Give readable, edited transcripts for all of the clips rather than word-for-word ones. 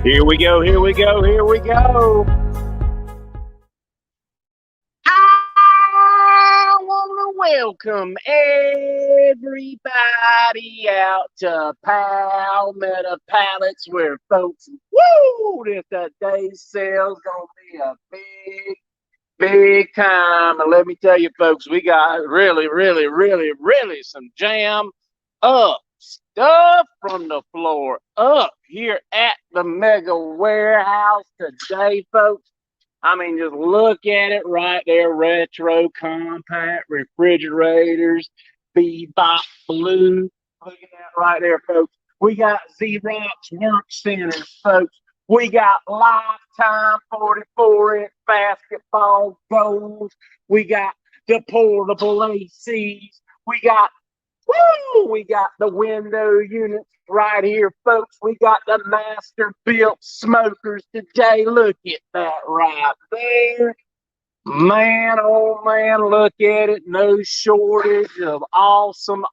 Here we go, here we go, here we go. I want to welcome everybody out to Palmetto Pallets where folks, woo, this today's sale's going to be a big time. And let me tell you, folks, we got really some jam up stuff from the floor up here at the Mega Warehouse today, folks. I mean, just look at it right there. Retro compact refrigerators, Bebop Blue. Look at that right there, folks. We got Xerox Work Centers, folks. We got Lifetime 44-inch basketball goals. We got the portable ACs. We got the window units right here, folks. We got the master built smokers today. Look at that right there. Man, oh man, look at it. No shortage of awesome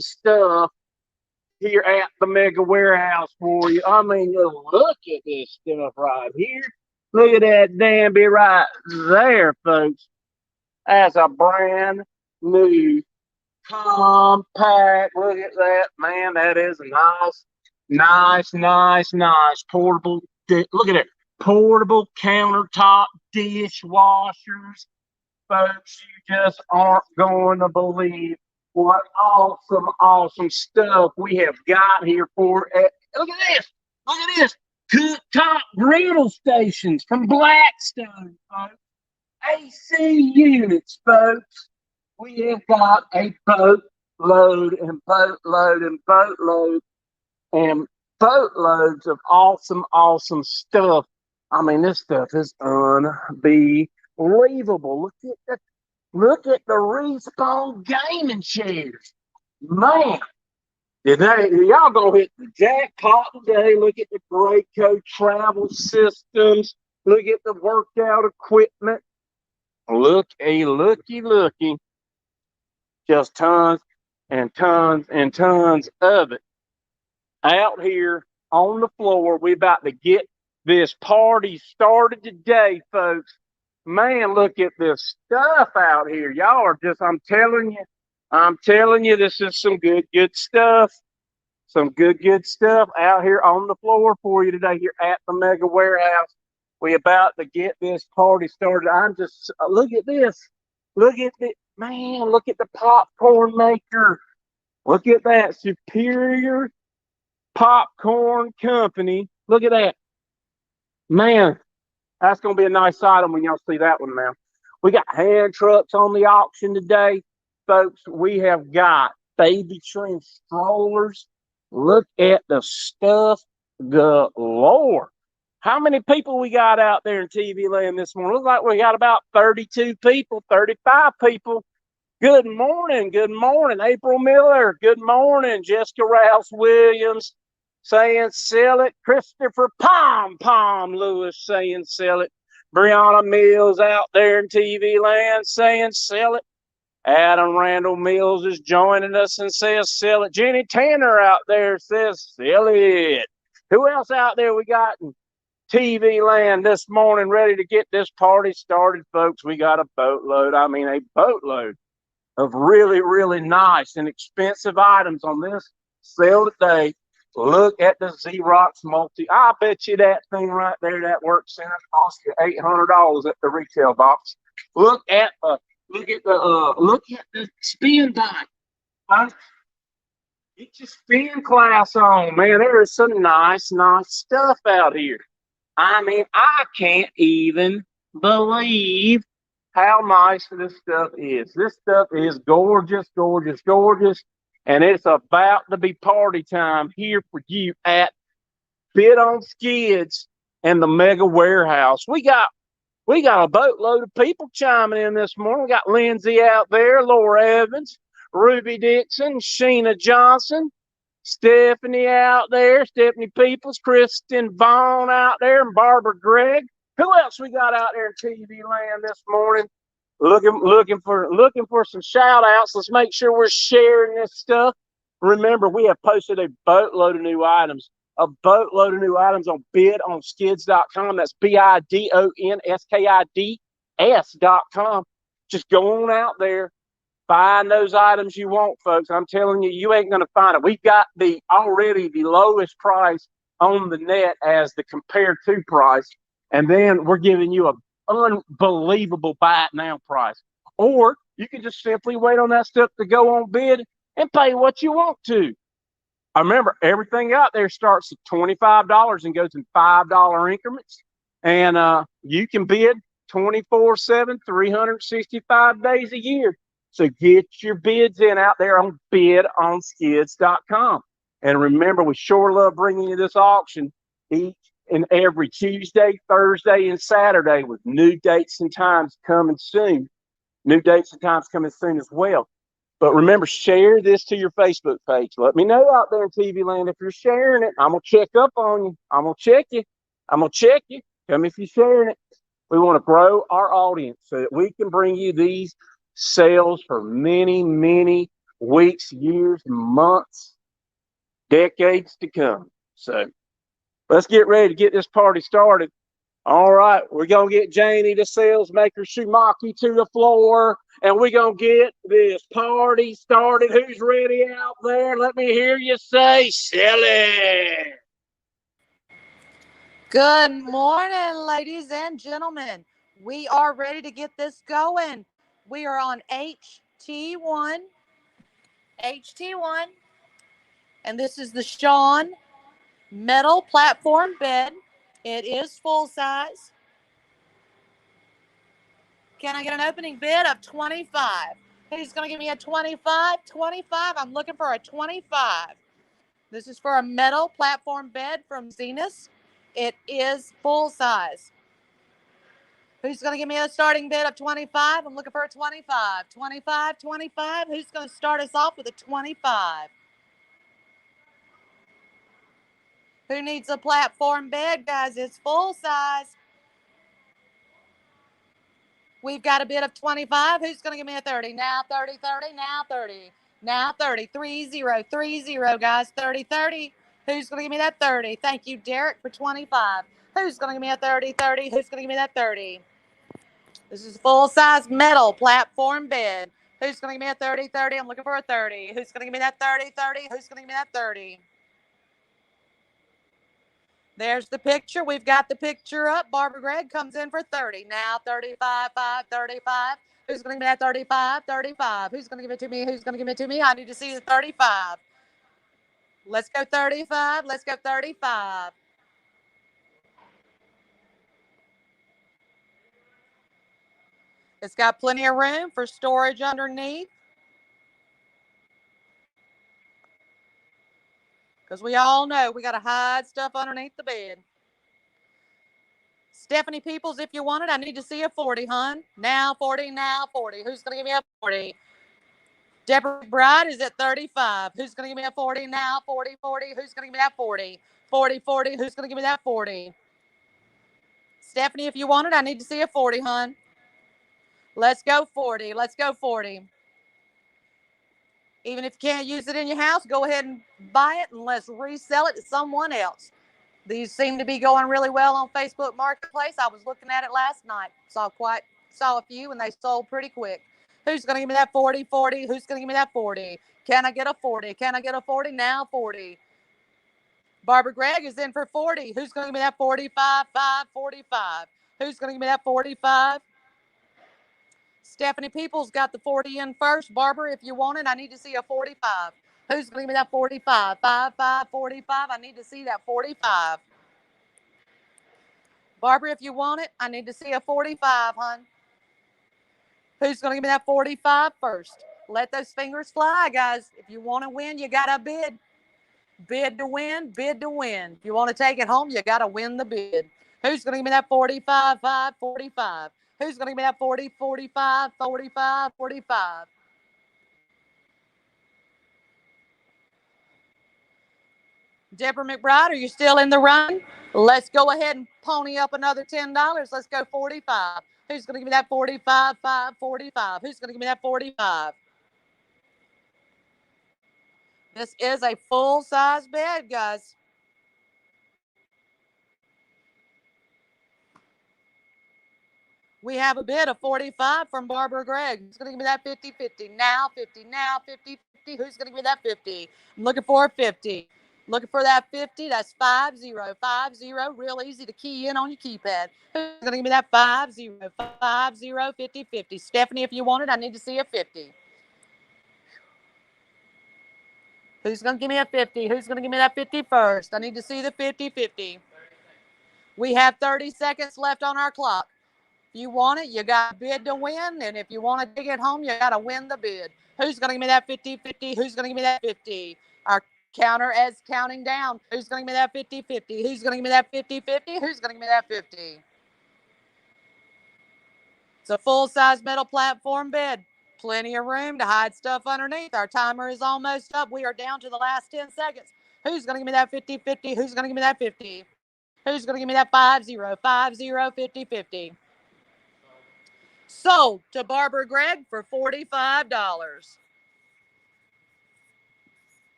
stuff here at the Mega Warehouse for you. I mean, look at this stuff right here. Look at that Danby right there, folks. That's a brand new compact. Look at that, man. That is nice portable. Look at it, portable countertop dishwashers, folks. You just aren't going to believe what awesome stuff we have got here for. Look at this. Look at this. Cooktop griddle stations from Blackstone, folks. AC units, folks. We have got a boatload and boatloads of awesome stuff. I mean, this stuff is unbelievable. Look at the Respawn gaming chairs. Man, y'all gonna hit the jackpot today. Look at the Graco travel systems. Look at the workout equipment. Looky. Just tons and tons of it out here on the floor. We about to get this party started today, folks. Man, look at this stuff out here. Y'all are just, I'm telling you, this is some good stuff. Some good stuff out here on the floor for you today here at the Mega Warehouse. We about to get this party started. I'm just, look at this. Look at it. Man, look at the popcorn maker. Look at that Superior Popcorn Company. Look at that. Man, that's going to be a nice item when y'all see that one, man. We got hand trucks on the auction today, folks. We have got baby trim strollers. Look at the stuff galore. How many people we got out there in TV land this morning? Looks like we got about 32 people, 35 people. Good morning, April Miller. Good morning, Jessica Rouse Williams saying sell it. Christopher Pom Lewis saying sell it. Brianna Mills out there in TV land saying sell it. Adam Randall Mills is joining us and says sell it. Jenny Tanner out there says sell it. Who else out there we got in TV land this morning ready to get this party started, folks? We got a boatload. I mean, a boatload of really nice and expensive items on this sale today. Look at the Xerox Multi. I bet you that thing right there, that work center, cost you $800 at the retail box. Look at the spin bike. Get your spin class on, man. There is some nice stuff out here. I mean, I can't even believe how nice this stuff is. This stuff is gorgeous. And it's about to be party time here for you at Fit on Skids and the Mega Warehouse. We got a boatload of people chiming in this morning. We got Lindsay out there, Laura Evans, Ruby Dixon, Sheena Johnson, Stephanie out there, Stephanie Peoples, Kristen Vaughn out there, and Barbara Gregg. Who else we got out there in TV land this morning? Looking for some shout outs. Let's make sure we're sharing this stuff. Remember, we have posted a boatload of new items a boatload of new items on bidonskids.com. That's BIDONSKIDS.com. Just go on out there, find those items you want, folks. I'm telling you, you ain't going to find it. We've got already the lowest price on the net as the compared to price. And then we're giving you an unbelievable buy it now price. Or you can just simply wait on that stuff to go on bid and pay what you want to. I remember everything out there starts at $25 and goes in $5 increments. And you can bid 24/7, 365 days a year. So get your bids in out there on bidonskids.com. And remember, we sure love bringing you this auction each and every Tuesday, Thursday, and Saturday with new dates and times coming soon. New dates and times coming soon as well. But remember, share this to your Facebook page. Let me know out there in TV land if you're sharing it. I'm going to check up on you. I'm going to check you. I'm going to check you. Tell me if you're sharing it. We want to grow our audience so that we can bring you these sales for many, many weeks, years, months, decades to come. So let's get ready to get this party started. All right, we're going to get Janie, the sales maker, Shumaki, to the floor, and we're going to get this party started. Who's ready out there? Let me hear you say, sell it. Good morning, ladies and gentlemen. We are ready to get this going. We are on HT1, and this is the Sean metal platform bed. It is full size. Can I get an opening bid of 25? Who's going to give me a 25? 25. I'm looking for a 25. This is for a metal platform bed from Zenus. It is full size. Who's going to give me a starting bid of 25? I'm looking for a 25. 25, 25. Who's going to start us off with a 25? Who needs a platform bed, guys? It's full size. We've got a bid of 25. Who's going to give me a 30? Now 30, 30, now 30. Now 30, 30, 30, guys. 30, 30. Who's going to give me that 30? Thank you, Derek, for 25. Who's going to give me a 30, 30? Who's going to give me that 30? This is a full-size metal platform bed. Who's going to give me a 30, 30? I'm looking for a 30. Who's going to give me that 30, 30? Who's going to give me that 30? There's the picture. We've got the picture up. Barbara Gregg comes in for 30. Now 35, 5, 35. Who's going to give me that 35, 35? Who's going to give it to me? Who's going to give it to me? I need to see the 35. Let's go 35. Let's go 35. It's got plenty of room for storage underneath. Because we all know we got to hide stuff underneath the bed. Stephanie Peoples, if you want it, I need to see a 40, hon. Now 40, now 40. Who's going to give me a 40? Deborah Bride is at 35. Who's going to give me a 40 now? 40, 40. Who's going to give me that 40? 40, 40. Who's going to give me that 40? Stephanie, if you want it, I need to see a 40, hon. Let's go 40. Let's go 40. Even if you can't use it in your house, go ahead and buy it and let's resell it to someone else. These seem to be going really well on Facebook Marketplace. I was looking at it last night. Saw a few and they sold pretty quick. Who's going to give me that 40, 40? Who's going to give me that 40? Can I get a 40? Can I get a 40? Now 40. Barbara Gregg is in for 40. Who's going to give me that 45, 5, 45? Who's going to give me that 45? Stephanie Peoples got the 40 in first. Barbara, if you want it, I need to see a 45. Who's going to give me that 45? 5, 5, 45. I need to see that 45. Barbara, if you want it, I need to see a 45, hon. Who's going to give me that 45 first? Let those fingers fly, guys. If you want to win, you got to bid. Bid to win, bid to win. If you want to take it home, you got to win the bid. Who's going to give me that 45, 5, 45? Who's going to give me that 40, 45, 45, 45? Deborah McBride, are you still in the run? Let's go ahead and pony up another $10. Let's go 45. Who's going to give me that 45, 5, 45? Who's going to give me that 45? This is a full-size bed, guys. We have a bid of 45 from Barbara Gregg. Who's going to give me that 50-50? Now 50, now 50-50. Who's going to give me that 50? I'm looking for a 50. Looking for that 50. That's 50, 50. Real easy to key in on your keypad. Who's going to give me that 50, 50, 50? Stephanie, if you want it, I need to see a 50. Who's going to give me a 50? Who's going to give me that 50 first? I need to see the 50-50. We have 30 seconds left on our clock. If you want it, you got a bid to win. And if you want to dig it home, you got to win the bid. Who's going to give me that 50-50? Who's going to give me that 50? Our counter is counting down. Who's going to give me that 50-50? Who's going to give me that 50-50? Who's going to give me that 50? It's a full-size metal platform bed. Plenty of room to hide stuff underneath. Our timer is almost up. We are down to the last 10 seconds. Who's going to give me that 50-50? Who's going to give me that 50? Who's going to give me that 50, 50-50? Sold to Barbara Gregg for $45.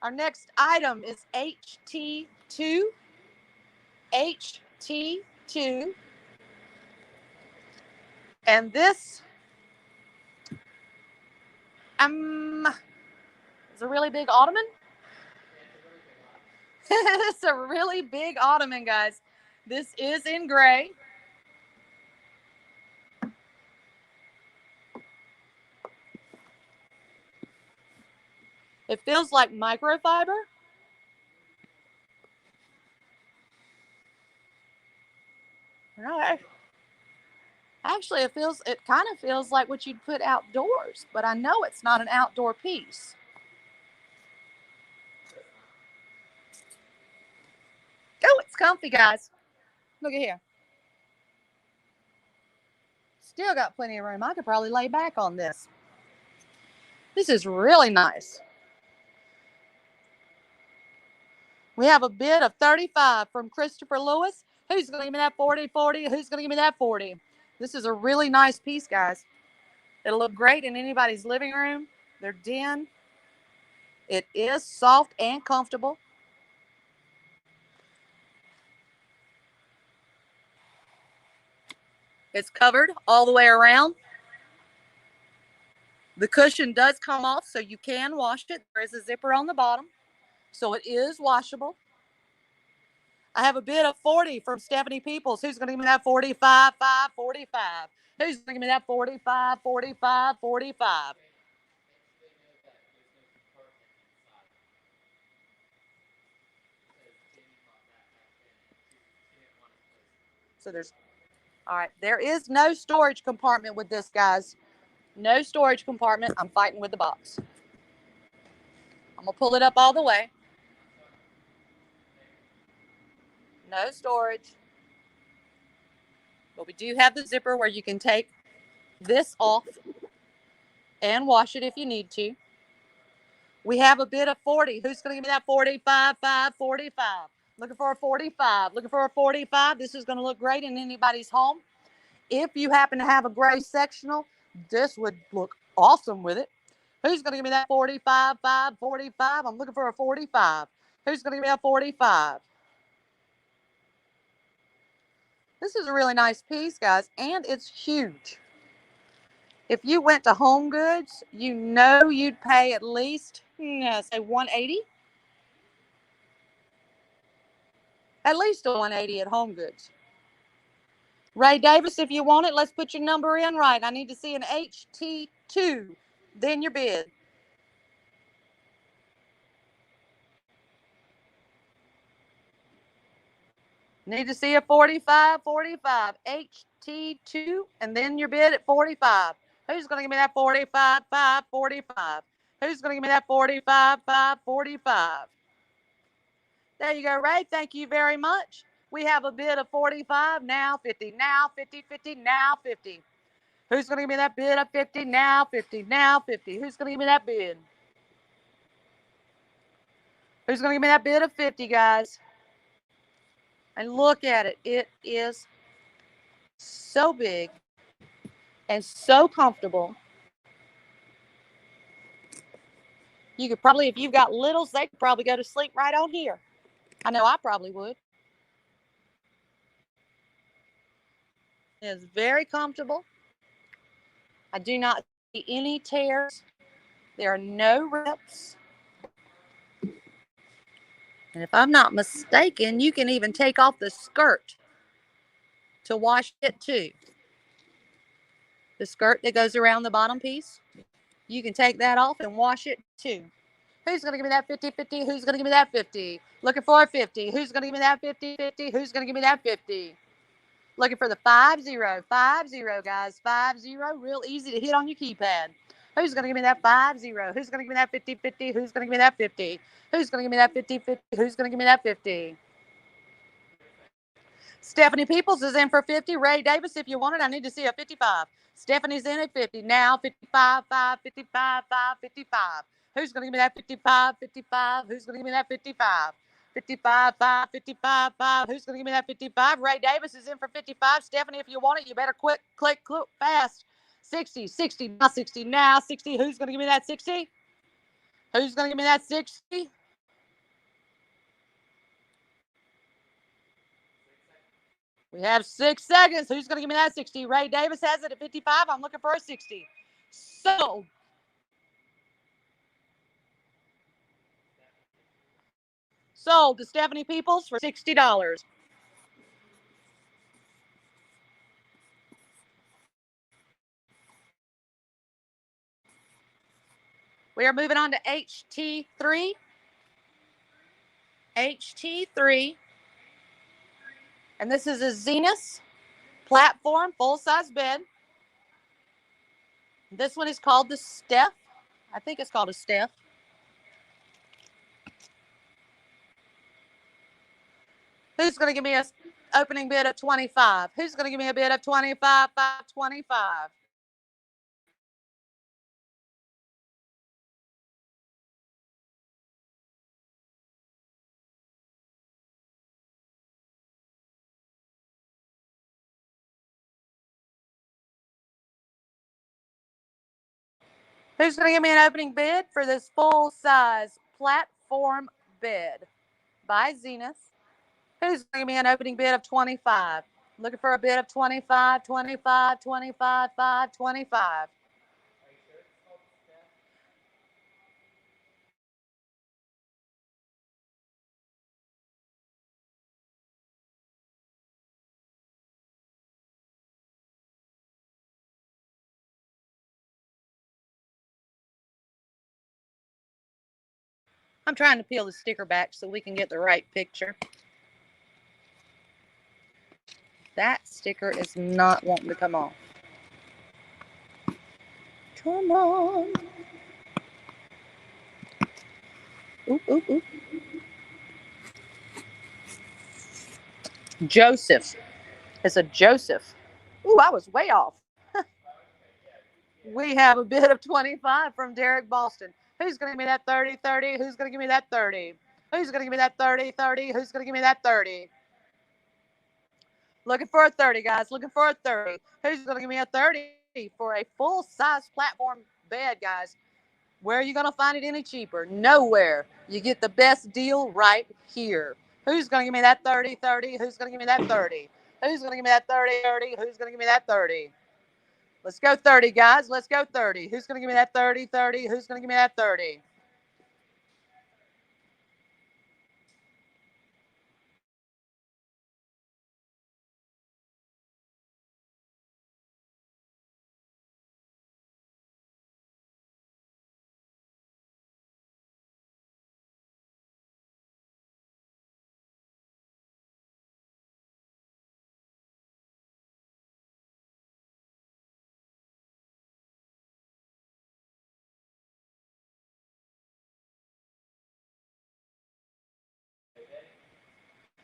Our next item is HT2. HT2. And this is a really big ottoman. It's a really big ottoman, guys. This is in gray. It feels like microfiber. No, actually, it kind of feels like what you'd put outdoors, but I know it's not an outdoor piece. Oh, it's comfy, guys. Look at here. Still got plenty of room. I could probably lay back on this. This is really nice. We have a bid of 35 from Christopher Lewis. Who's going to give me that 40-40? Who's going to give me that 40? This is a really nice piece, guys. It'll look great in anybody's living room, their den. It is soft and comfortable. It's covered all the way around. The cushion does come off, so you can wash it. There is a zipper on the bottom, so it is washable. I have a bid of 40 from Stephanie Peoples. Who's going to give me that 45, 5, 45? Who's going to give me that 45, 45, 45? So all right, there is no storage compartment with this, guys. No storage compartment. I'm fighting with the box. I'm going to pull it up all the way. No storage. But we do have the zipper where you can take this off and wash it if you need to. We have a bid of 40. Who's going to give me that 45, 5, 45? Looking for a 45. Looking for a 45. This is going to look great in anybody's home. If you happen to have a gray sectional, this would look awesome with it. Who's going to give me that 45, 5, 45? I'm looking for a 45. Who's going to give me that 45? This is a really nice piece, guys, and it's huge. If you went to Home Goods, you know you'd pay at least, say $180. At least a $180 at Home Goods. Ray Davis, if you want it, let's put your number in right. I need to see an HT2, then your bid. Need to see a 45, 45, HT2, and then your bid at 45. Who's going to give me that 45, 5, 45? Who's going to give me that 45, 5, 45? There you go, Ray. Thank you very much. We have a bid of 45, now 50, now 50, 50, now 50. Who's going to give me that bid of 50, now 50, now 50? Who's going to give me that bid? Who's going to give me that bid of 50, guys? And look at it. It is so big and so comfortable. You could probably, if you've got littles, they could probably go to sleep right on here. I know I probably would. is very comfortable. I do not see any tears. There are no rips. And if I'm not mistaken, you can even take off the skirt to wash it too. The skirt that goes around the bottom piece, you can take that off and wash it too. Who's going to give me that 50-50? Who's going to give me that 50? Looking for a 50. Who's going to give me that 50-50? Who's going to give me that 50? Looking for the 5-0. 5-0, guys. 5-0. Real easy to hit on your keypad. Who's going to give me that 5-0? Who's going to give me that 50-50? Who's going to give me that 50? Who's going to give me that 50-50? Who's going to give me that 50? Stephanie Peoples is in for 50. Ray Davis, if you want it, I need to see a 55. Stephanie's in at 50. Now 55, 5, 55, 5, 55. Who's going to give me that 55, 55? Who's going to give me that 55? 55, 5, 55, 5. Who's going to give me that 55? Ray Davis is in for 55. Stephanie, if you want it, you better click fast. 60, 60, now 60, now 60. Who's going to give me that 60? Who's going to give me that 60? We have 6 seconds. Who's going to give me that 60? Ray Davis has it at 55. I'm looking for a 60. Sold. Sold to Stephanie Peoples for $60. We are moving on to HT3. HT3. And this is a Zenith platform, full-size bed. This one is called the Steph. I think it's called a Steph. Who's going to give me an opening bid of 25? Who's going to give me a bid of 25, 5, 25? Who's going to give me an opening bid for this full-size platform bed by Zenith? Who's going to give me an opening bid of 25? Looking for a bid of 25, 25, 25, 5, 25. I'm trying to peel the sticker back so we can get the right picture. That sticker is not wanting to come off. Come on. Oop, oop, oop. Joseph. It's a Joseph. Ooh, I was way off. We have a bid of 25 from Derek Boston. Who's going to give me that 30, 30? Who's going to give me that 30? Who's going to give me that 30, 30? Who's going to give me that 30? Looking for a 30, guys. Looking for a 30. Who's going to give me a 30 for a full-size platform bed, guys? Where are you going to find it any cheaper? Nowhere. You get the best deal right here. Who's going to give me that 30, 30? Who's going to give me that 30? Who's going to give me that 30, 30? Who's going to give me that 30? Let's go 30, guys. Let's go 30. Who's going to give me that 30, 30? Who's going to give me that 30?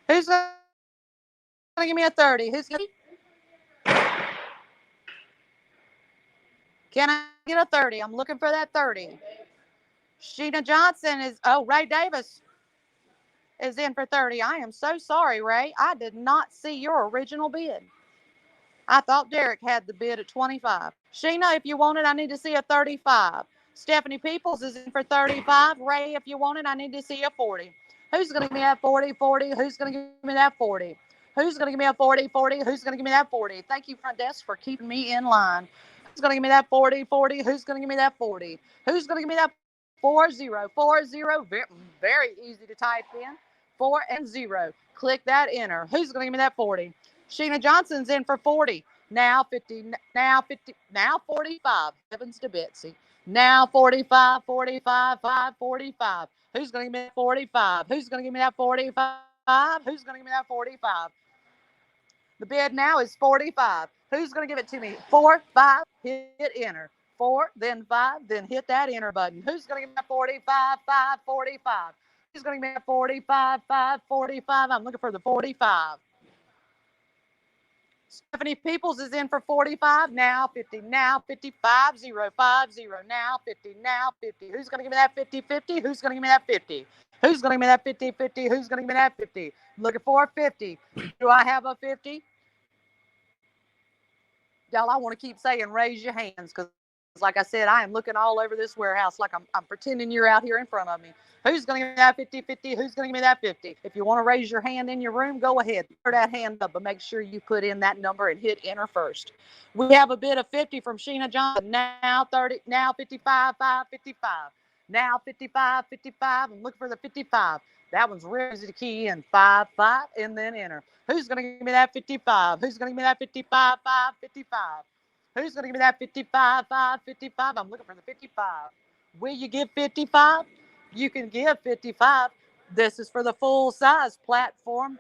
Who's going to give me a 30? Who's going to... Can I get a 30? I'm looking for that 30. Sheena Johnson is... Oh, Ray Davis is in for 30. I am so sorry, Ray. I did not see your original bid. I thought Derek had the bid at 25. Sheena, if you want it, I need to see a 35. Stephanie Peoples is in for 35. Ray, if you want it, I need to see a 40. Who's going to give me that 40, 40? Who's going to give me that 40? Who's going to give me a 40, 40? Who's going to give me that 40? Thank you, front desk, for keeping me in line. Who's going to give me that 40, 40? Who's going to give me that 40? Who's going to give me that 40, 40? Very easy to type in. 4 and 0. Click that enter. Who's going to give me that 40? Sheena Johnson's in for 40. Now 50, now 50, now 45. Heavens to Betsy. Now 45, 45, 5, 45. Who's going to give me that 45? Who's going to give me that 45? Who's going to give me that 45? The bid now is 45. Who's going to give it to me? 4, 5, hit enter. 4, then 5, then hit that enter button. Who's going to give me that 45, 5, 45? Who's going to give me that 45, 5, 45? I'm looking for the 45. Stephanie Peoples is in for 45, now 50, now 55, 0, 5, 0, now 50, now 50. Who's going to give me that 50, 50? Who's going to give me that 50? Who's going to give me that 50, 50? Who's going to give me that 50? Looking for a 50. Do I have a 50? Y'all, I want to keep saying raise your hands because, like I said, I am looking all over this warehouse like I'm pretending you're out here in front of me. Who's going to give me that 50, 50? Who's going to give me that 50? If you want to raise your hand in your room, go ahead. Throw that hand up, but make sure you put in that number and hit enter first. We have a bid of 50 from Sheena Johnson. Now 30, now 55, 5, 55. Now 55, 55. I'm looking for the 55. That one's real easy to key in. 5, 5, and then enter. Who's going to give me that 55? Who's going to give me that 55, 5, 55? Who's going to give me that 55, 5, 55? I'm looking for the 55. Will you give 55? You can give 55. This is for the full size platform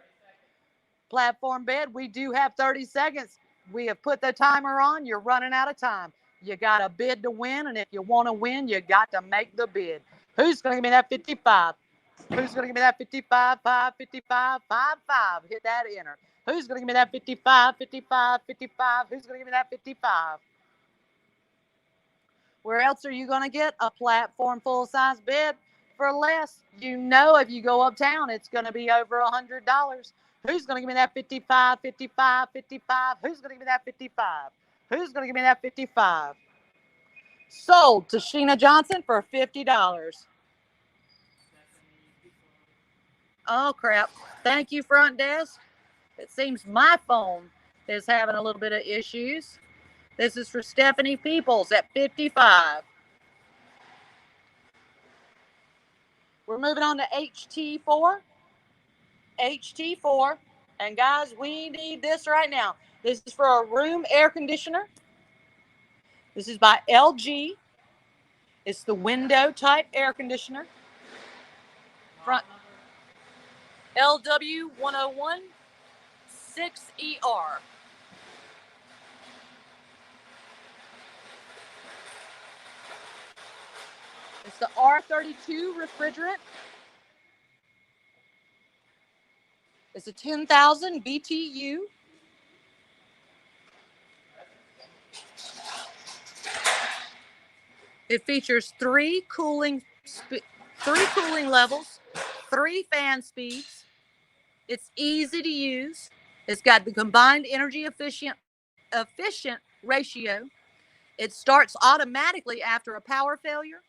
bed. We do have 30 seconds. We have put the timer on. You're running out of time. You got a bid to win, and if you want to win, you got to make the bid. Who's going to give me that 55? Who's going to give me that 55, 5, 55, 5, 5? Hit that enter. Who's going to give me that 55, 55, 55? Who's going to give me that 55? Where else are you going to get a platform full-size bed for less? You know, if you go uptown, it's going to be over $100. Who's going to give me that 55, 55, 55? Who's going to give me that 55? Who's going to give me that 55? Sold to Sheena Johnson for $50. Oh, crap. Thank you, front desk. It seems my phone is having a little bit of issues. This is for Stephanie Peoples at 55. We're moving on to HT4. HT4. And guys, we need this right now. This is for a room air conditioner. This is by LG. It's the window type air conditioner. Front LW101 6ER. It's the R32 refrigerant. It's a 10,000 BTU. It features three cooling levels, 3 fan speeds. It's easy to use. It's got the combined energy efficient ratio. It starts automatically after a power failure,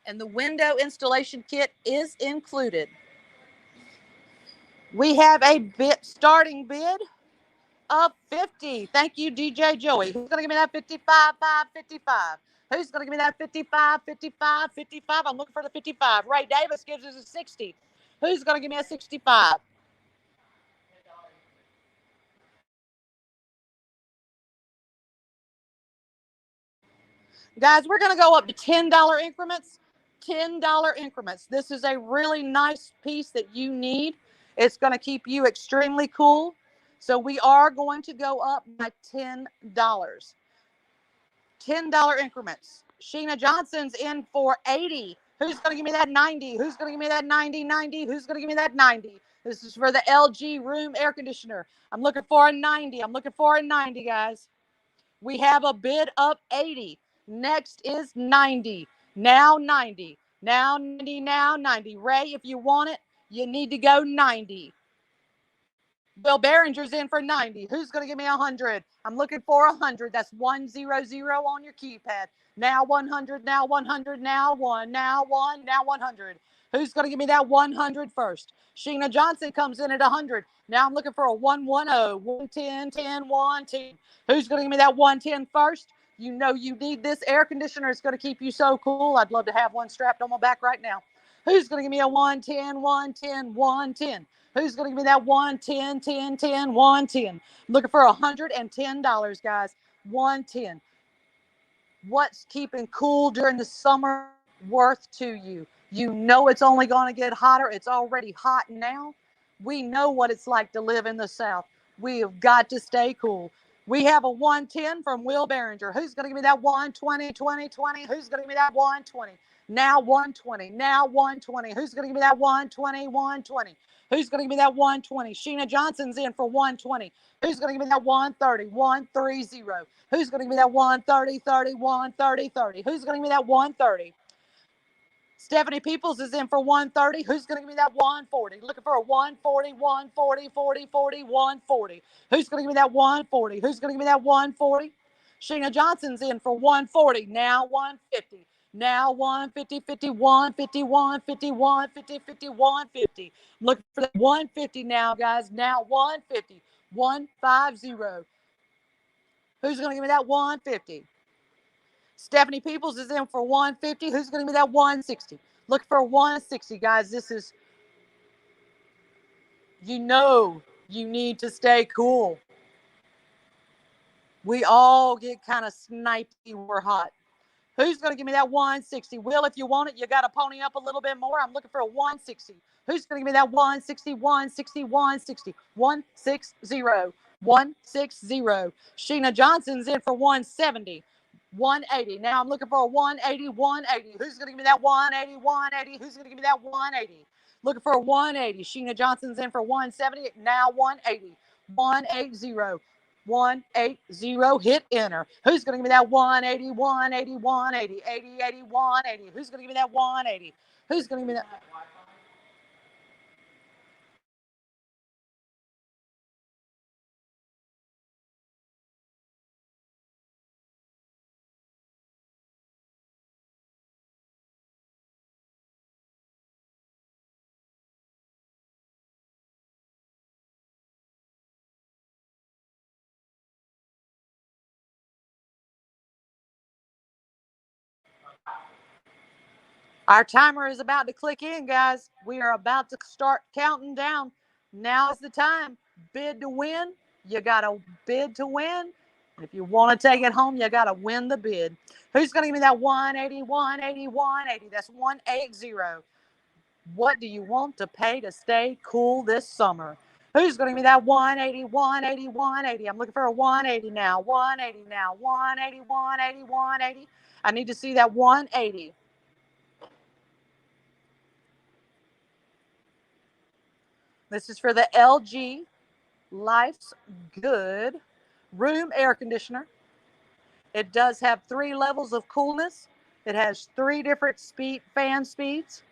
and the window installation kit is included. We have a starting bid of 50. Thank you, DJ Joey. Who's going to give me that 55, 5, 55? Who's going to give me that 55, 55, 55? I'm looking for the 55. Ray Davis gives us a 60. Who's going to give me a 65? Guys, we're going to go up to $10 increments. $10 increments. This is a really nice piece that you need. It's going to keep you extremely cool. So we are going to go up by $10. $10 increments. Sheena Johnson's in for 80. Who's going to give me that 90? Who's going to give me that 90, 90? Who's going to give me that 90? This is for the LG room air conditioner. I'm looking for a 90. I'm looking for a 90, guys. We have a bid of 80. Next is 90. Now 90. Now 90. Now 90. Ray, if you want it, you need to go 90. Bill Behringer's in for 90. Who's going to give me 100? I'm looking for 100. That's 100 on your keypad. Now 100. Now 100. Now 1. Now 1. Now 100. Who's going to give me that 100 first? Sheena Johnson comes in at 100. Now I'm looking for a 110, 110, 10, 110. Who's going to give me that 110 first? You know you need this air conditioner. It's going to keep you so cool. I'd love to have one strapped on my back right now. Who's going to give me a 110, 110, 110? Who's going to give me that 110, 10, 10, 110? Looking for $110, guys. 110. What's keeping cool during the summer worth to you? You know it's only going to get hotter. It's already hot now. We know what it's like to live in the South. We have got to stay cool. We have a 110 from Will Behringer. Who's going to give me that 120, 20, 20? Who's going to give me that 120? Now 120. Now 120. Who's going to give me that 120, 120? Who's going to give me that 120? Sheena Johnson's in for 120. Who's going to give me that 130, 130? Who's going to give me that 130, 30, 130, 30? Who's going to give me that 130? Stephanie Peoples is in for 130. Who's going to give me that 140? Looking for a 140, 140, 40, 40, 140. Who's going to give me that 140? Who's going to give me that 140? Sheena Johnson's in for 140. Now 150. Now 150, 51, 51, 51, 50, 50, 150. Looking for that 150 now, guys. Now 150. 150. Who's going to give me that 150? Stephanie Peoples is in for 150. Who's going to give me that 160? Look for 160, guys. This is, you know, you need to stay cool. We all get kind of snipey when we're hot. Who's going to give me that 160? Will, if you want it, you got to pony up a little bit more. I'm looking for a 160. Who's going to give me that 160, 160, 160, 160, 160? Sheena Johnson's in for 170. 180. Now I'm looking for a 180, 180. Who's going to give me that 180, 180? Who's going to give me that 180? Looking for a 180. Sheena Johnson's in for 170. Now 180. 180. 180. Hit enter. Who's going to give me that 180, 180, 180, 80, 80, 180? Who's going to give me that 180? Who's going to give me that? Our timer is about to click in, guys. We are about to start counting down. Now is the time. Bid to win. You got to bid to win. If you want to take it home, you got to win the bid. Who's going to give me that 180, 180, 180? That's 180. What do you want to pay to stay cool this summer? Who's going to give me that 180, 180, 180? I'm looking for a 180 now. 180 now. 180, 180, 180. I need to see that 180. This is for the LG Life's Good room air conditioner. It does have 3 levels of coolness. It has 3 different fan speeds.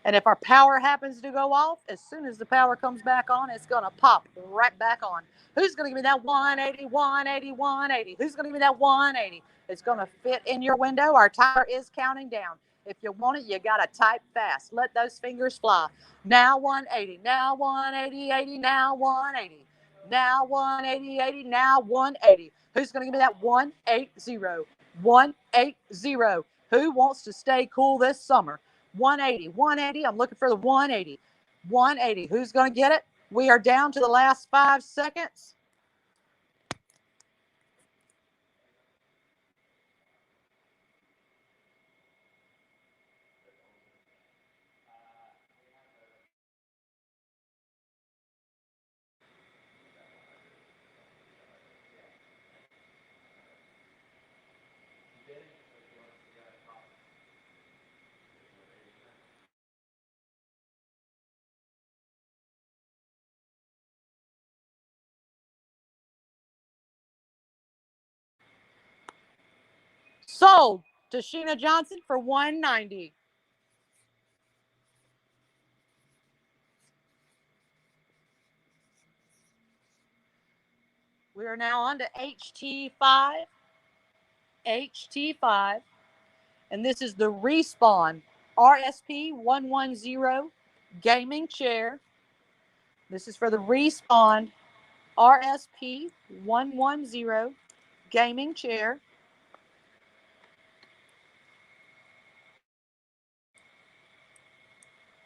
And if our power happens to go off, as soon as the power comes back on, it's going to pop right back on. Who's going to give me that 180, 180, 180? Who's going to give me that 180? It's going to fit in your window. Our timer is counting down. If you want it, you got to type fast. Let those fingers fly. Now 180, now 180, 80, now 180. Now 180, 80, now 180. Who's going to give me that 180? 180. Who wants to stay cool this summer? 180, 180. I'm looking for the 180. 180. Who's going to get it? We are down to the last 5 seconds. Sold to Sheena Johnson for 190. We are now on to HT5. And this is the Respawn RSP 110 gaming chair. This is for the Respawn RSP 110 gaming chair.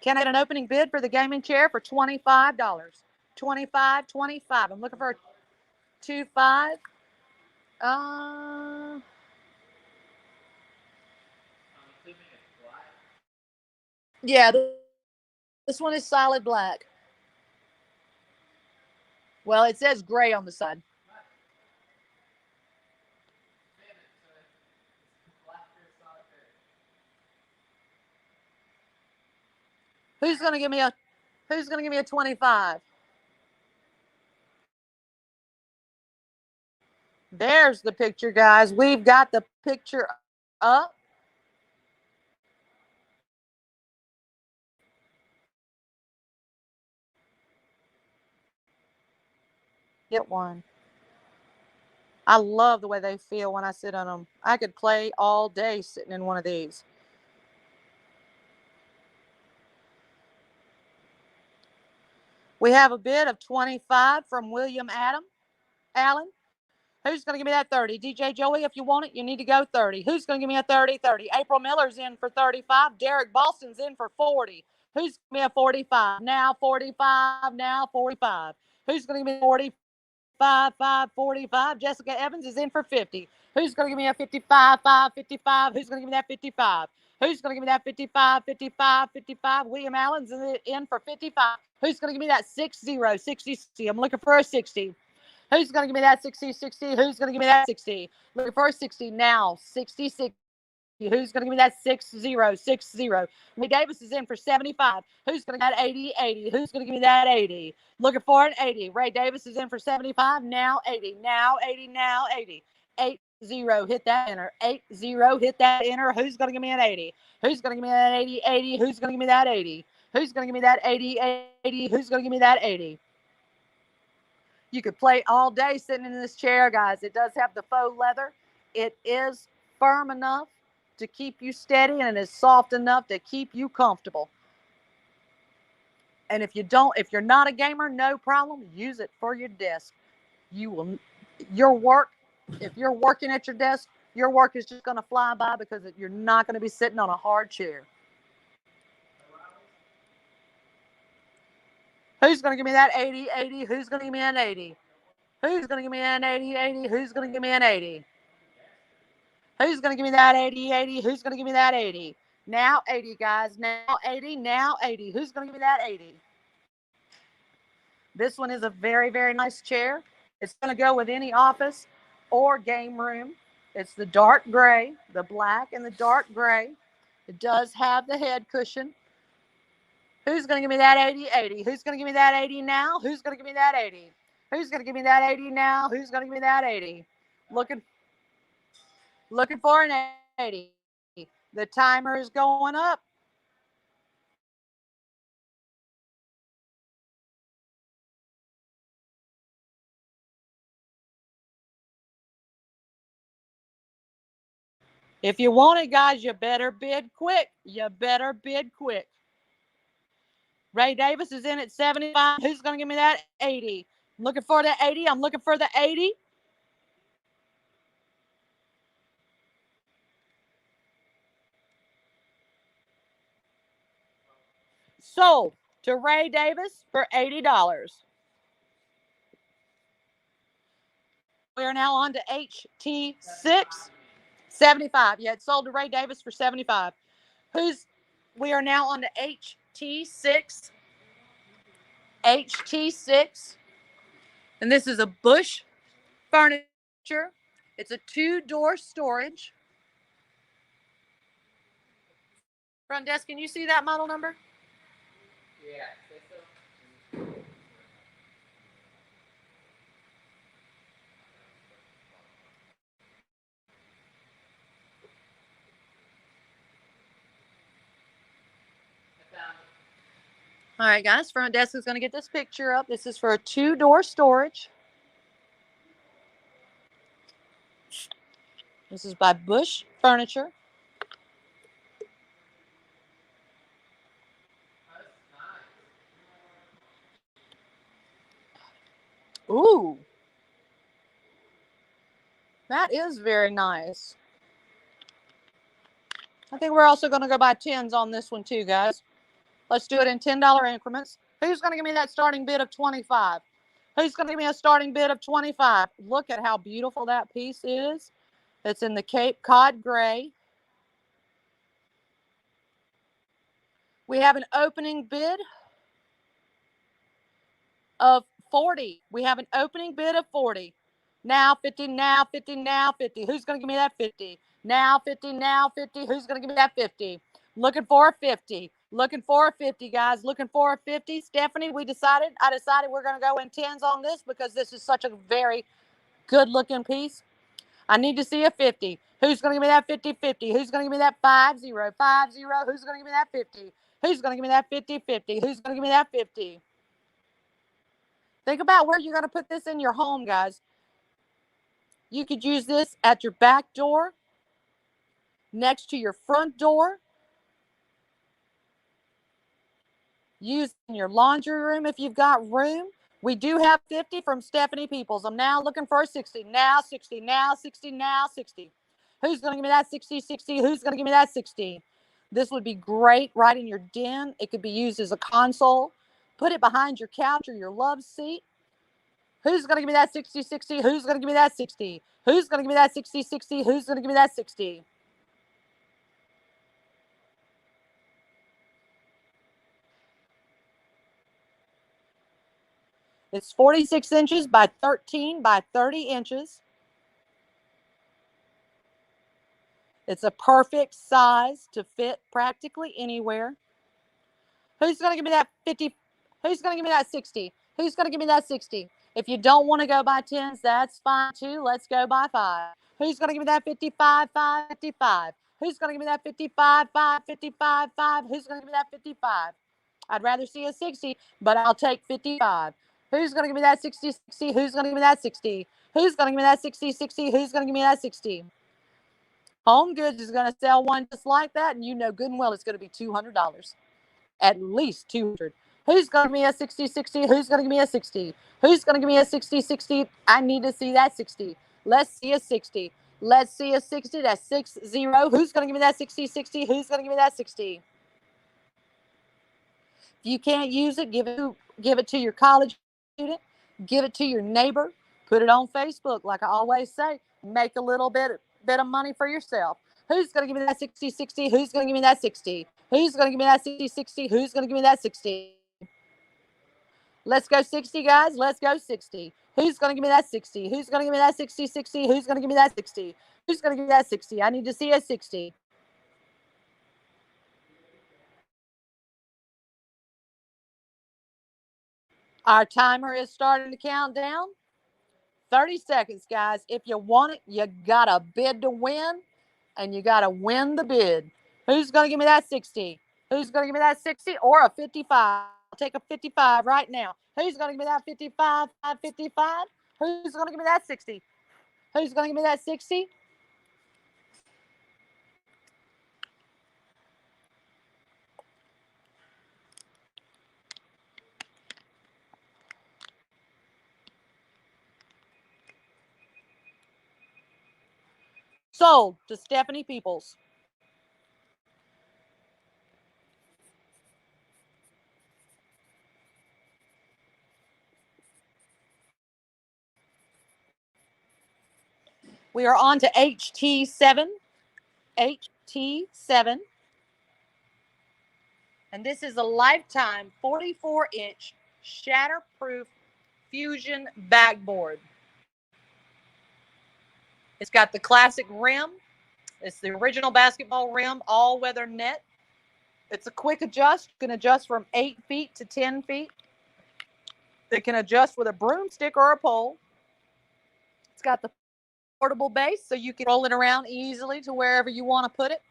Can I get an opening bid for the gaming chair for $25? $25. I'm looking for a 25. Yeah, this one is solid black. Well, it says gray on the side. Who's gonna give me a 25? There's the picture, guys. We've got the picture up. Get one. I love the way they feel when I sit on them. I could play all day sitting in one of these. We have a bid of 25 from William Allen. Who's going to give me that 30? DJ Joey, if you want it, you need to go 30. Who's going to give me a 30? 30. April Miller's in for 35. Derek Boston's in for 40. Who's going to give me a 45? Now 45. Now 45. Who's going to give me 45? 45. Jessica Evans is in for 50. Who's going to give me a 55? 55. Who's going to give me that 55? Who's going to give me that 55? 55. 55. William Allen's in for 55. Who's going to give me that 60? 60. I'm looking for a 60. Who's going to give me that 60? 60. Who's going to give me that 60? Looking for a 60 now. 66. Who's going to give me that 60? 60. Ray Davis is in for 75. Who's going to get that 80? 80. Who's going to give me that 80? Looking for an 80. Ray Davis is in for 75. Now 80. Now 80. Now 80. 80. Hit that enter. 80. Hit that enter. Who's going to give me an 80? Who's going to give me that 80? 80. Who's going to give me that 80? Who's going to give me that 80? 80. Who's going to give me that 80? You could play all day sitting in this chair, guys. It does have the faux leather. It is firm enough to keep you steady, and it is soft enough to keep you comfortable. And if you're not a gamer, no problem. Use it for your desk. If you're working at your desk, your work is just going to fly by because you're not going to be sitting on a hard chair. Who's going to give me that 80? 80. Who's going to give me an 80? Who's going to give me an 80? 80. Who's going to give me an 80? Who's going to give me that 80? 80. Who's going to give me that 80? Now 80, guys. Now 80. Now 80. Who's going to give me that 80? This one is a very, very nice chair. It's going to go with any office or game room. It's the dark gray, the black and the dark gray. It does have the head cushion. Who's going to give me that 80? 80. Who's going to give me that 80 now? Who's going to give me that 80? Who's going to give me that 80 now? Who's going to give me that 80? Looking for an 80. The timer is going up. If you want it, guys, you better bid quick. You better bid quick. Ray Davis is in at 75. Who's going to give me that 80? I'm looking for the 80. I'm looking for the 80. Sold to Ray Davis for $80. We are now on to HT6. 75. Yeah, it's sold to Ray Davis for 75. We are now on to HT6. HT6. And this is a Bush furniture. It's a 2-door storage. Front desk, can you see that model number? Yeah. All right, guys, front desk is going to get this picture up. This is for a 2-door storage. This is by Bush Furniture. That is very nice. I think we're also going to go by 10s on this one too, guys. Let's do it in $10 increments. Who's going to give me that starting bid of 25? Who's going to give me a starting bid of 25? Look at how beautiful that piece is. It's in the Cape Cod gray. We have an opening bid of 40. We have an opening bid of 40. Now 50, now 50, now 50. Who's going to give me that 50? Now 50, now 50. Who's going to give me that 50? Looking for a 50. Looking for a 50, guys. Looking for a 50. Stephanie, I decided we're going to go in 10s on this because this is such a very good looking piece. I need to see a 50. Who's going to give me that 50-50? Who's going to give me that 50-50? Who's going to give me that 50? Who's going to give me that 50-50? Who's going to give me that 50? Think about where you're going to put this in your home, guys. You could use this at your back door, next to your front door. Use in your laundry room if you've got room. We do have 50 from Stephanie Peoples. I'm now looking for a 60. Now 60, now 60, now 60. Who's going to give me that 60, 60? Who's going to give me that 60? This would be great right in your den. It could be used as a console. Put it behind your couch or your love seat. Who's going to give me that 60, 60? Who's going to give me that 60? Who's going to give me that 60, 60? Who's going to give me that 60? It's 46 inches by 13 by 30 inches. It's a perfect size to fit practically anywhere. Who's going to give me that 50? Who's going to give me that 60? Who's going to give me that 60? If you don't want to go by 10s, that's fine too. Let's go by 5. Who's going to give me that 55, 5, 55? Who's going to give me that 55, 5, 55, 5? Who's going to give me that 55? I'd rather see a 60, but I'll take 55. Who's going to give me that 60, 60? Who's going to give me that 60? Who's going to give me that 60, 60? Who's going to give me that 60? Home Goods is going to sell one just like that, and you know good and well it's going to be $200. At least 200. Who's going to give me a 60, 60? Who's going to give me a 60? Who's going to give me a 60, 60? I need to see that 60. Let's see a 60. Let's see a 60. That's 60. Who's going to give me that 60, 60? Who's going to give me that 60? If you can't use it, give it to your college student. Give it to your neighbor. Put it on Facebook. Like I always say, make a little bit of money for yourself. Who's going to give me that 60, 60? Who's going to give me that 60? Who's going to give me that 60, 60? Who's going to give me that 60? Let's go 60, guys. Let's go 60. Who's going to give me that 60? Who's going to give me that 60, 60? Who's going to give me that 60? Who's going to give me that 60? I need to see a 60. Our timer is starting to count down. 30 seconds, guys. If you want it, you got to bid to win, and you got to win the bid. Who's going to give me that 60? Who's going to give me that 60 or a 55? I'll take a 55 right now. Who's going to give me that 55? 55? Who's going to give me that 60? Who's going to give me that 60? Sold to Stephanie Peoples. We are on to HT7. HT7. And this is a Lifetime 44-inch shatterproof fusion backboard. It's got the classic rim. It's the original basketball rim, all-weather net. It's a quick adjust. You can adjust from 8 feet to 10 feet. It can adjust with a broomstick or a pole. It's got the portable base, so you can roll it around easily to wherever you want to put it.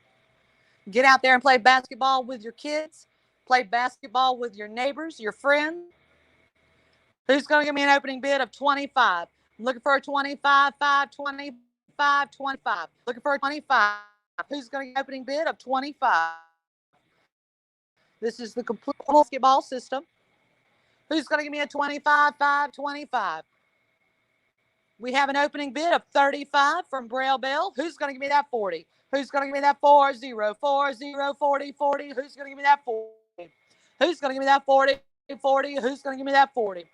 Get out there and play basketball with your kids. Play basketball with your neighbors, your friends. Who's going to give me an opening bid of 25? I'm looking for a 25, 5, 25, 25. Looking for a 25. Who's going to get an opening bid of 25? This is the complete basketball system. Who's going to give me a 25, 5, 25? We have an opening bid of 35 from Braille Bell. Who's going to give me that 40? Who's going to give me that 40, 40, 40, 40? Who's going to give me that 40? Who's going to give me that 40, 40? Who's going to give me that 40?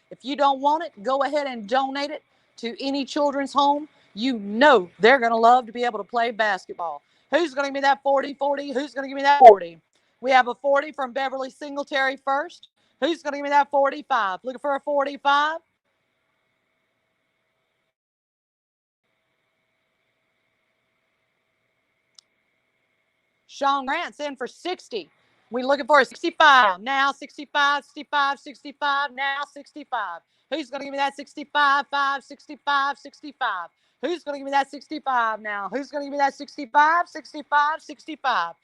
If you don't want it, go ahead and donate it to any children's home. You know they're going to love to be able to play basketball. Who's going to give me that 40, 40? Who's going to give me that 40? We have a 40 from Beverly Singletary first. Who's going to give me that 45? Looking for a 45? Sean Grant's in for 60. We're looking for a 65. Now 65, 65, 65, now 65. Who's going to give me that 65, 5, 65, 65? Who's going to give me that 65 now? Who's going to give me that 65, 65, 65?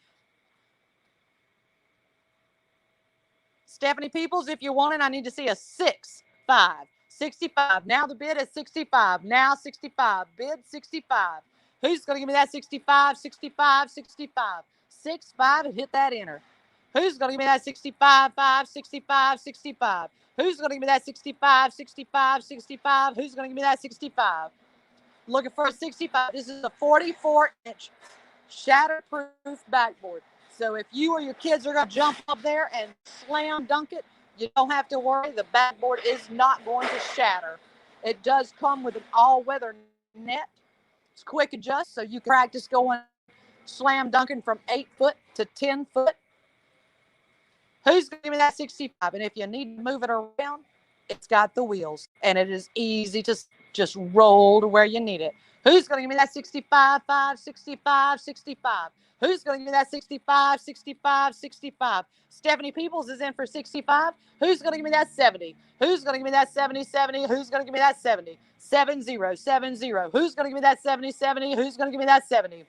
Stephanie Peoples, if you want it, I need to see a 6, 5, 65. Now the bid is 65. Now 65. Bid 65. Who's going to give me that 65, 65, 65? 6, 5, and hit that enter. Who's going to give me that 65, 5, 65, 65? Who's going to give me that 65, 65, 65? Who's going to give me that 65? Looking for a 65. This is a 44-inch shatterproof backboard. So if you or your kids are going to jump up there and slam dunk it, you don't have to worry. The backboard is not going to shatter. It does come with an all-weather net. It's quick adjust, so you can practice going slam dunking from 8 foot to 10 foot. Who's going to give me that 65? And if you need to move it around, it's got the wheels, and it is easy to just roll to where you need it. Who's going to give me that 65, 5, 65, 65? Who's going to give me that 65, 65, 65? Stephanie Peoples is in for 65. Who's going to give me that 70? Who's going to give me that 70, 70? Who's going to give me that 70? 70, 70. Who's going to give me that 70, 70? Who's going to give me that 70?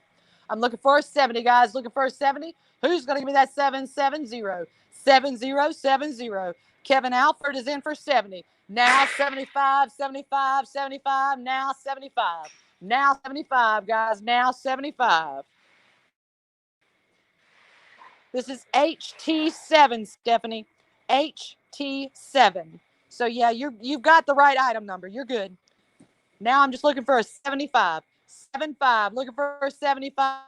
I'm looking for a 70, guys. Looking for a 70. Who's going to give me that 770? 70, 70. Kevin Alford is in for 70. Now 75, 75, 75. Now 75. Now 75, guys. Now 75. This is HT7, Stephanie. HT7. So yeah, you've got the right item number. You're good. Now I'm just looking for a 75. 75. Looking for a 75.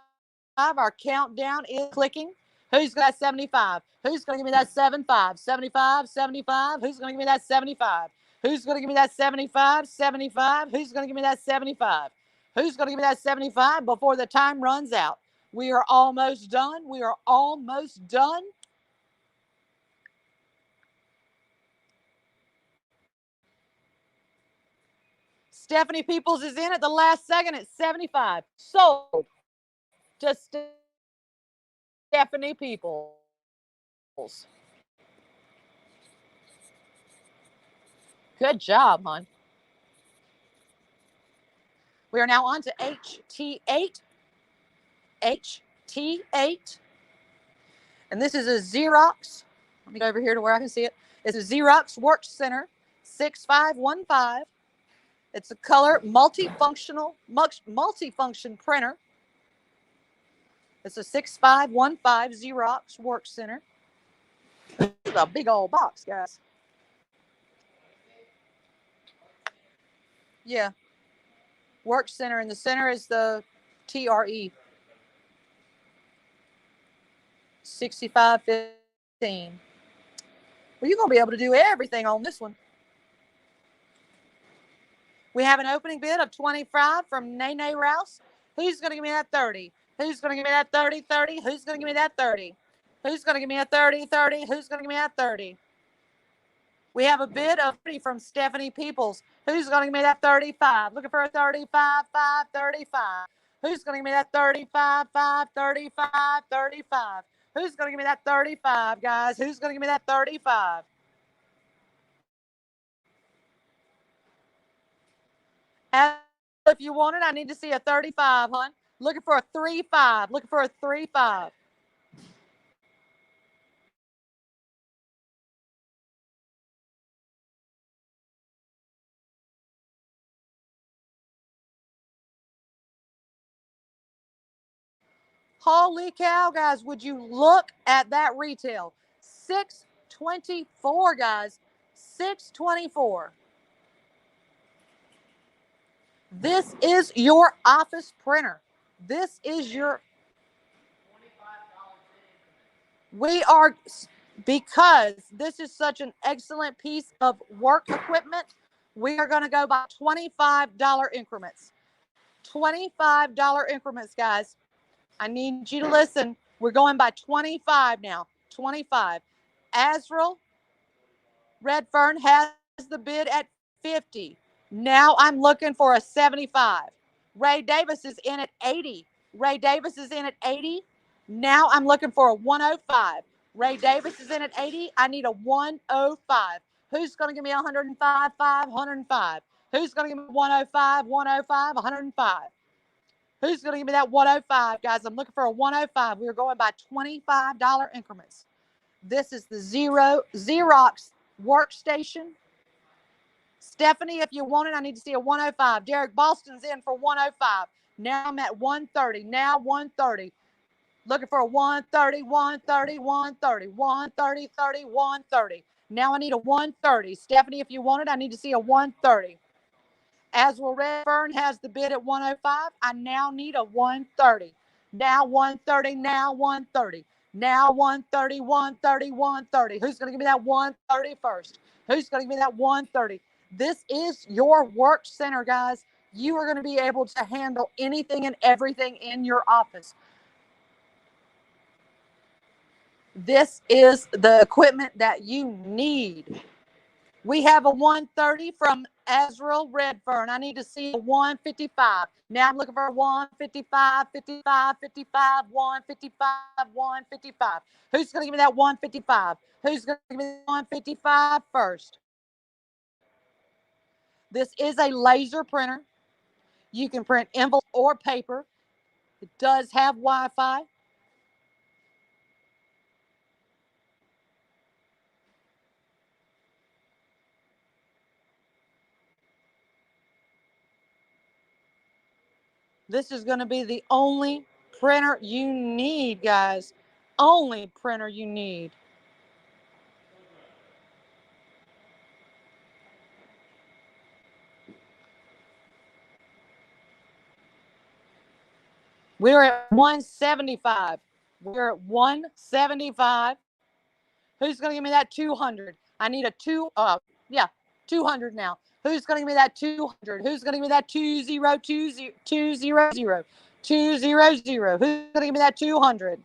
Our countdown is clicking. Who's got 75? Who's going to give me that 75? 75, 75. Who's going to give me that 75? Who's going to give me that 75? 75. Who's going to give me that 75? Who's going to give me that 75 before the time runs out? We are almost done. We are almost done. Stephanie Peoples is in at the last second at 75. Sold to Stephanie Peoples. Good job, hon. We are now on to HT8. HT8. And this is a Xerox. Let me go over here to where I can see it. It's a Xerox Work Center 6515. It's a color multifunction printer. It's a 6515 Xerox Work Center. This is a big old box, guys. Yeah. Work Center. In the center is the TRE. 6515. Well, you're going to be able to do everything on this one. We have an opening bid of 25 from Nene Rouse. Who's going to give me that 30? Who's going to give me that 30, 30? Who's going to give me that 30? Who's going to give me a 30, 30? Who's going to give me that 30? We have a bid of 30 from Stephanie Peoples. Who's going to give me that 35? Looking for a 35, 5, 35. Who's going to give me that 35, 5, 35, 35? Who's going to give me that 35, guys? Who's going to give me that 35? And if you want it, I need to see a 35, hon. Looking for a 3-5. Looking for a 3-5. Holy cow, guys. Would you look at that retail? $624, guys. $624. This is your office printer. This is your, we are, because this is such an excellent piece of work equipment, we are going to go by $25 increments. $25 increments, guys. I need you to listen. We're going by 25 now. 25. Azrael Redfern has the bid at 50. Now I'm looking for a 75. Ray Davis is in at 80. Ray Davis is in at 80. Now I'm looking for a 105. Ray Davis is in at 80. I need a 105. Who's going to give me 105, 5, 105? Who's going to give me 105, 105, 105? Who's going to give me that 105, guys? I'm looking for a 105. We are going by $25 increments. This is the Xerox workstation. Stephanie, if you want it, I need to see a 105. Derek Boston's in for 105. Now I'm at 130. Now 130. Looking for a 130, 130, 130, 130, 30, 130. Now I need a 130. Stephanie, if you want it, I need to see a 130. Azrael Redfern has the bid at 105. I now need a 130. Now 130. Now 130. Now 130, 130, 130. Who's going to give me that 130 first? Who's going to give me that 130? This is your work center, guys. You are going to be able to handle anything and everything in your office. This is the equipment that you need. We have a 130 from Azrael Redfern. I need to see a 155. Now I'm looking for a 155, 55, 55, 155, 155. Who's going to give me that 155? Who's going to give me the 155 first? This is a laser printer. You can print envelopes or paper. It does have Wi-Fi. This is going to be the only printer you need, guys. Only printer you need. We're at 175. We're at 175. Who's going to give me that 200? I need a 200 now. Who's going to give me that 200? Who's going to give me that 200? 200? Who's going to give me that 200?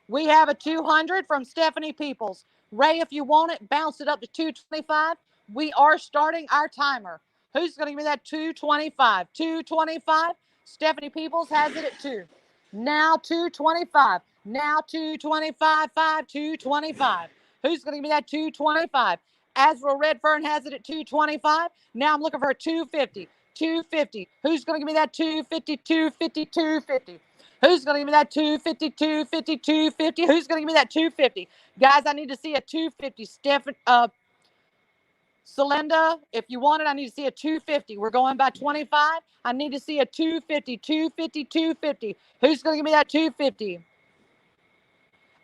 We have a 200 from Stephanie Peoples. Ray, if you want it, bounce it up to 225. We are starting our timer. Who's going to give me that 225? 225. Stephanie Peoples has it at 2. Now 225. Now 225, 5, 225. Who's going to give me that 225? Azrael Redfern has it at 225. Now I'm looking for a 250. 250. Who's going to give me that 250, 250, 250? Who's going to give me that 250, 250, 250? Who's going to give me that 250? Guys, I need to see a 250. Celinda, if you want it, I need to see a 250. We're going by 25. I need to see a 250, 250, 250. Who's going to give me that 250?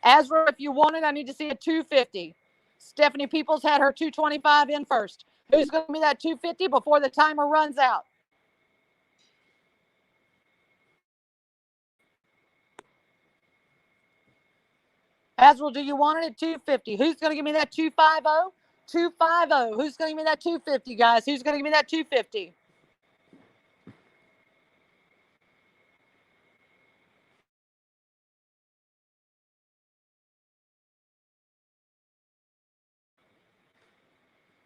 Azra, if you want it, I need to see a 250. Stephanie Peoples had her 225 in first. Who's going to give me that 250 before the timer runs out? Azrael, do you want it at 250? Who's going to give me that 250? 250. Who's going to give me that 250, guys? Who's going to give me that 250?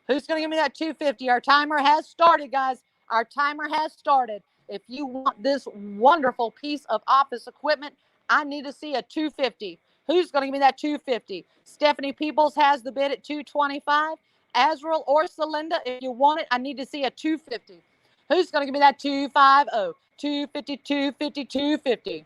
Who's going to give me that 250? Our timer has started, guys. Our timer has started. If you want this wonderful piece of office equipment, I need to see a 250. Who's going to give me that 250? Stephanie Peoples has the bid at 225. Azrael or Celinda, if you want it, I need to see a 250. Who's going to give me that 250? 250, 250, 250.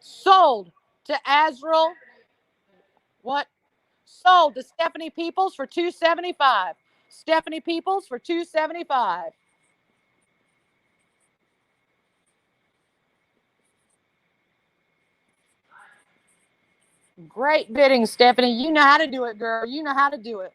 Sold to Azrael. What? Sold to Stephanie Peoples for $275. Stephanie Peoples for $275. Great bidding, Stephanie. You know how to do it, girl. You know how to do it.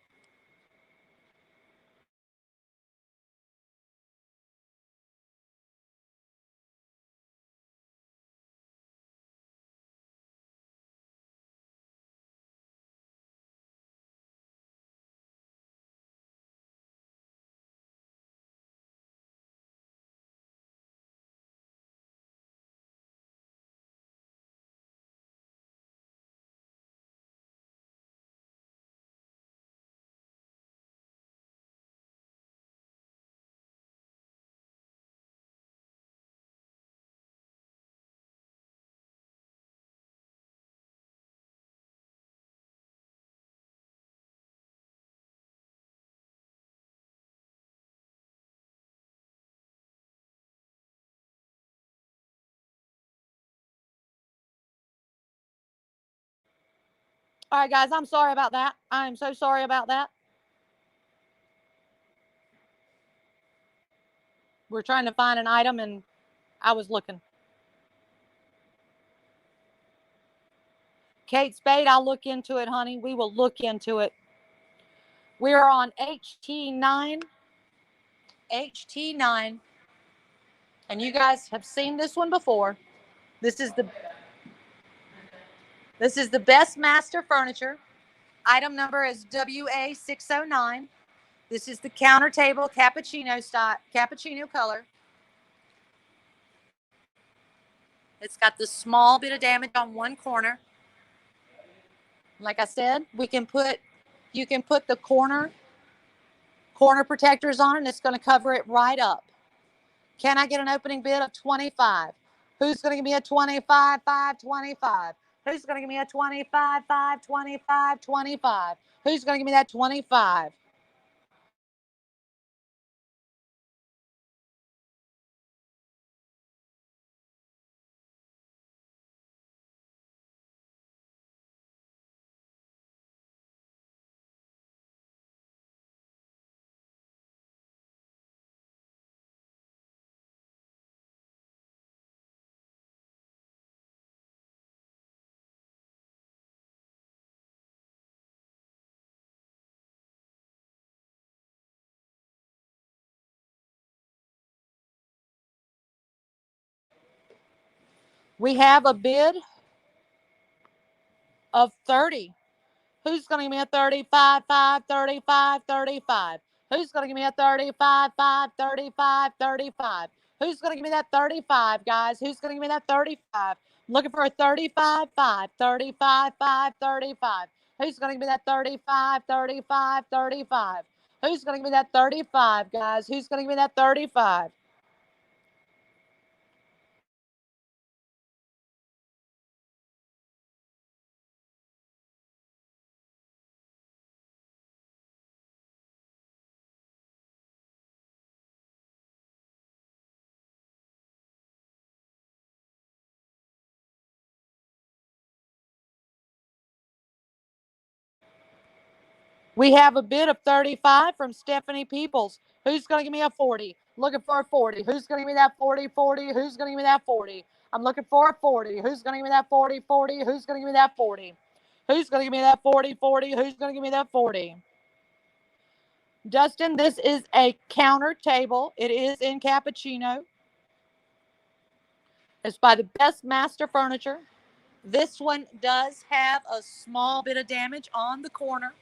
All right, guys, I'm sorry about that. I'm so sorry about that. We're trying to find an item and I was looking. Kate Spade, I'll look into it, honey. We will look into it. We are on HT9. HT9. And you guys have seen this one before. This is the Best Master Furniture. Item number is WA609. This is the counter table cappuccino style, cappuccino color. It's got the small bit of damage on one corner. Like I said, you can put the corner protectors on it and it's going to cover it right up. Can I get an opening bid of 25? Who's going to give me a 25, 5, 25? Who's going to give me a 25, 5, 25, 25? Who's going to give me that 25? We have a bid of 30. Who's going to give me a 35, 5, 35, 35? Who's going to give me a 35, 5, 35, 35? Who's going to give me that 35, guys? Who's going to give me that 35? Looking for a 35, 5, 35, 5, 35. Who's going to give me that 35, 35, 35? Who's going to give me that 35, guys? Who's going to give me that 35? We have a bid of 35 from Stephanie Peoples. Who's going to give me a 40? Looking for a 40. Who's going to give me that 40, 40? Who's going to give me that 40? I'm looking for a 40. Who's going to give me that 40, 40? Who's going to give me that 40? Who's going to give me that 40, 40? Who's going to give me that 40? Justin, this is a counter table. It is in cappuccino. It's by the Best Master Furniture. This one does have a small bit of damage on the corner.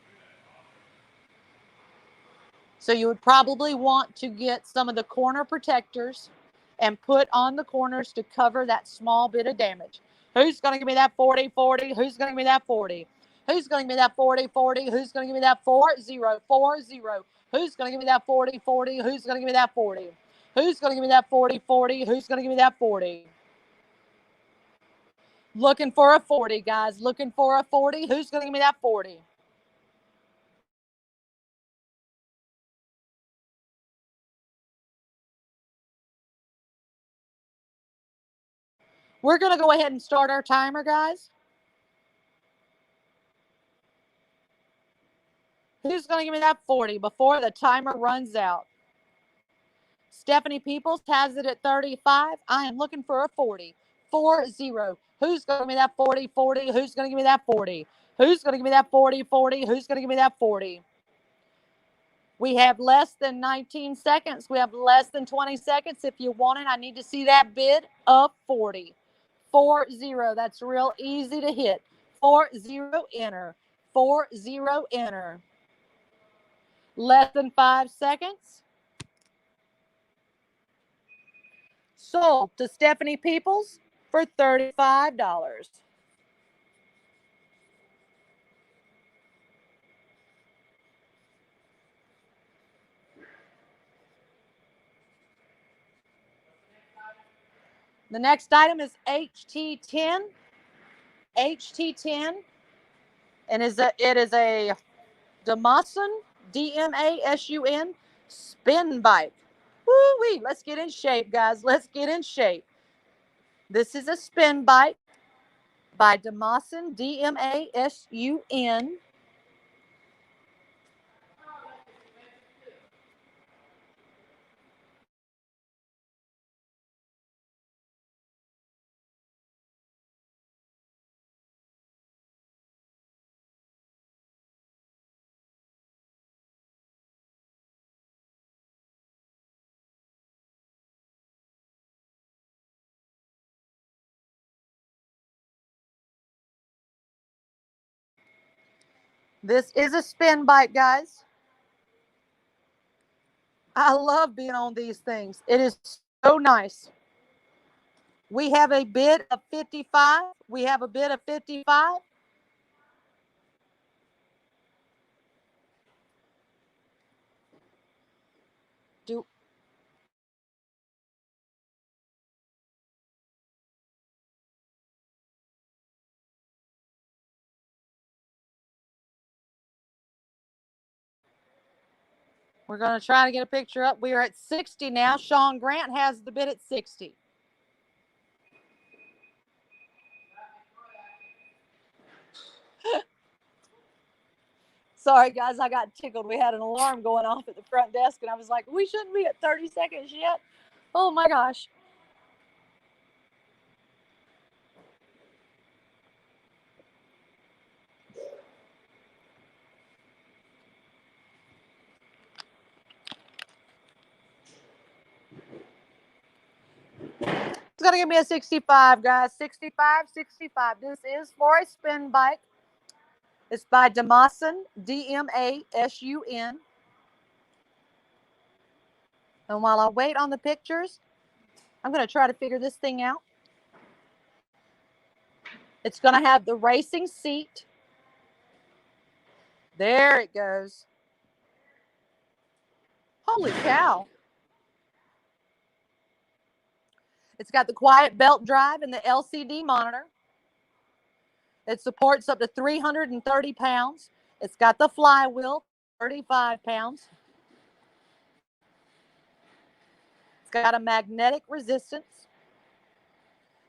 So you would probably want to get some of the corner protectors and put on the corners to cover that small bit of damage. Who's going to give me that 40, 40? Who's going to give me that 40? Who's going to give me that 40, 40? Who's going to give me that 40, 40? Who's going to give me that 40, 40? Who's going to give me that 40? Who's going to give me that 40, 40? Who's going to give me that 40? Looking for a 40, guys. Looking for a 40. Who's going to give me that 40? We're going to go ahead and start our timer, guys. Who's going to give me that 40 before the timer runs out? Stephanie Peoples has it at 35. I am looking for a 40. 40. Who's going to give me that 40? 40. Who's going to give me that 40? Who's going to give me that 40? 40. Who's going to give me that 40? We have less than 19 seconds. We have less than 20 seconds. If you want it, I need to see that bid of 40. 40. That's real easy to hit. 40, enter. 40, enter. Less than 5 seconds. Sold to Stephanie Peoples for $35. The next item is HT10. HT10, and it is a Damasun, DMASUN spin bike. Woo-wee, let's get in shape, guys. Let's get in shape. This is a spin bike by Damasun, DMASUN. This is a spin bike, guys. I love being on these things. It is so nice. We have a bid of 55. We have a bid of 55. We're going to try to get a picture up. We are at 60 now. Sean Grant has the bid at 60. Sorry, guys, I got tickled. We had an alarm going off at the front desk, and I was like, we shouldn't be at 30 seconds yet. Oh, my gosh. It's going to give me a 65, guys. 65, 65. This is for a spin bike. It's by Damasun, DMASUN. And while I wait on the pictures, I'm going to try to figure this thing out. It's going to have the racing seat. There it goes. Holy cow. It's got the quiet belt drive and the LCD monitor. It supports up to 330 pounds. It's got the flywheel, 35 pounds. It's got a magnetic resistance.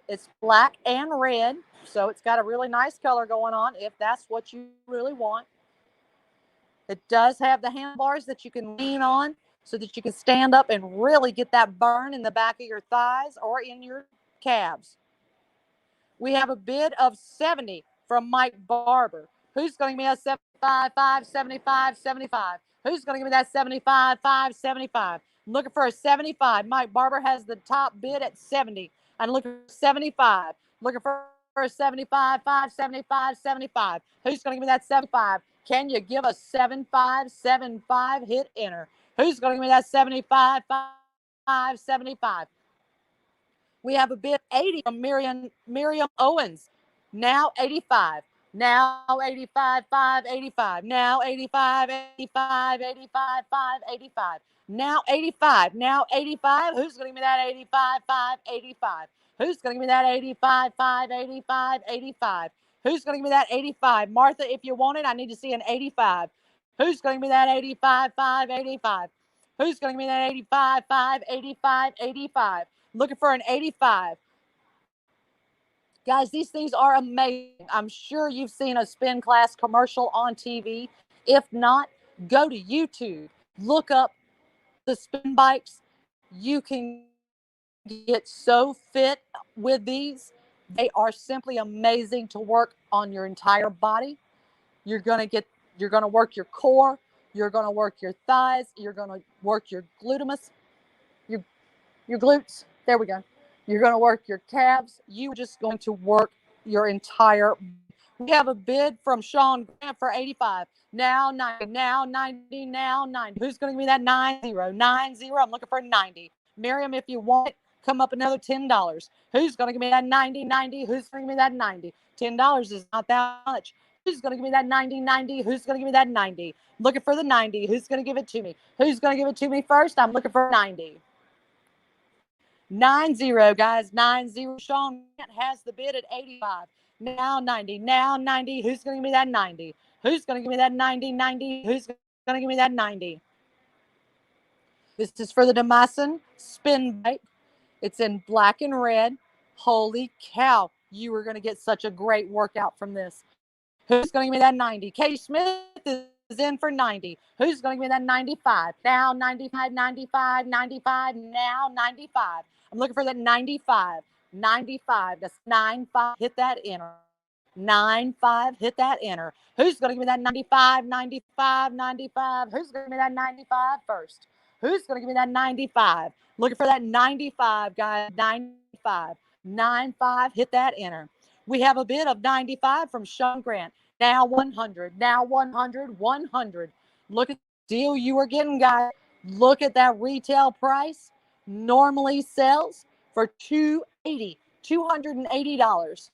It's black and red, so it's got a really nice color going on if that's what you really want. It does have the handlebars that you can lean on so that you can stand up and really get that burn in the back of your thighs or in your calves. We have a bid of 70 from Mike Barber. Who's going to give me a 75, 5, 75, 75? Who's going to give me that 75, 5, 75? I'm looking for a 75. Mike Barber has the top bid at 70. I'm looking for 75. Looking for a 75, 5, 75, 75. Who's going to give me that 75? Can you give a 75, 75? Hit enter. Who's going to give me that 75, 5, 75? We have a bid 80 from Miriam Owens. Now 85. Now 85, 5, 85. Now 85, 85, 85, 5, 85. Now 85. Now 85. Who's going to give me that 85, 5, 85? Who's going to give me that 85, 5, 85, 85? Who's going to give me that 85? Martha, if you want it, I need to see an 85. Who's going to give me that 85, 5, 85? Who's going to give me that 85, 5, 85, 85? Looking for an 85. Guys, these things are amazing. I'm sure you've seen a spin class commercial on TV. If not, go to YouTube, look up the spin bikes. You can get so fit with these. They are simply amazing to work on your entire body. You're going to work your core, you're going to work your thighs, you're going to work your gluteus, your your glutes. There we go. You're going to work your calves. You're just going to work your entire. We have a bid from Sean Grant for 85. Now 90. Now 90. Now 90. Who's going to give me that 90? 90. I'm looking for 90. Miriam, if you want it, come up another $10. Who's going to give me that 90? 90. Who's going to give me that 90? $10 is not that much. Who's going to give me that 90? 90. Who's going to give me that 90? Looking for the 90. Who's going to give it to me? Who's going to give it to me first? I'm looking for 90. 90, guys. 90. Sean Grant has the bid at 85. Now 90. Now 90. Who's going to give me that 90? Who's going to give me that 90? 90. Who's going to give me that 90? This is for the Demassen spin bike. It's in black and red. Holy cow. You are going to get such a great workout from this. Who's going to give me that 90? Katie Smith is in for 90. Who's going to give me that 95? Now 95, 95, 95, now 95. I'm looking for that 95. 95. That's 95. Hit that enter. 95. Hit that enter. Who's going to give me that 95, 95, 95? Who's going to give me that 95 first? Who's going to give me that 95? Looking for that 95, guys. 95. 95. Hit that enter. We have a bid of 95 from Sean Grant. Now 100. Now 100. 100. Look at the deal you are getting, guys. Look at that retail price. Normally sells for $280. $280.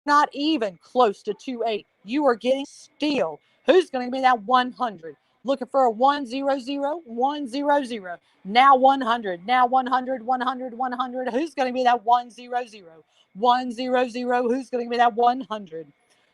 Not even close to 280. You are getting steal. Who's going to give me that 100? Looking for a 100. 100. Now 100. Now 100. 100. 100. Who's going to be that 100? 100. Who's going to give me that 100?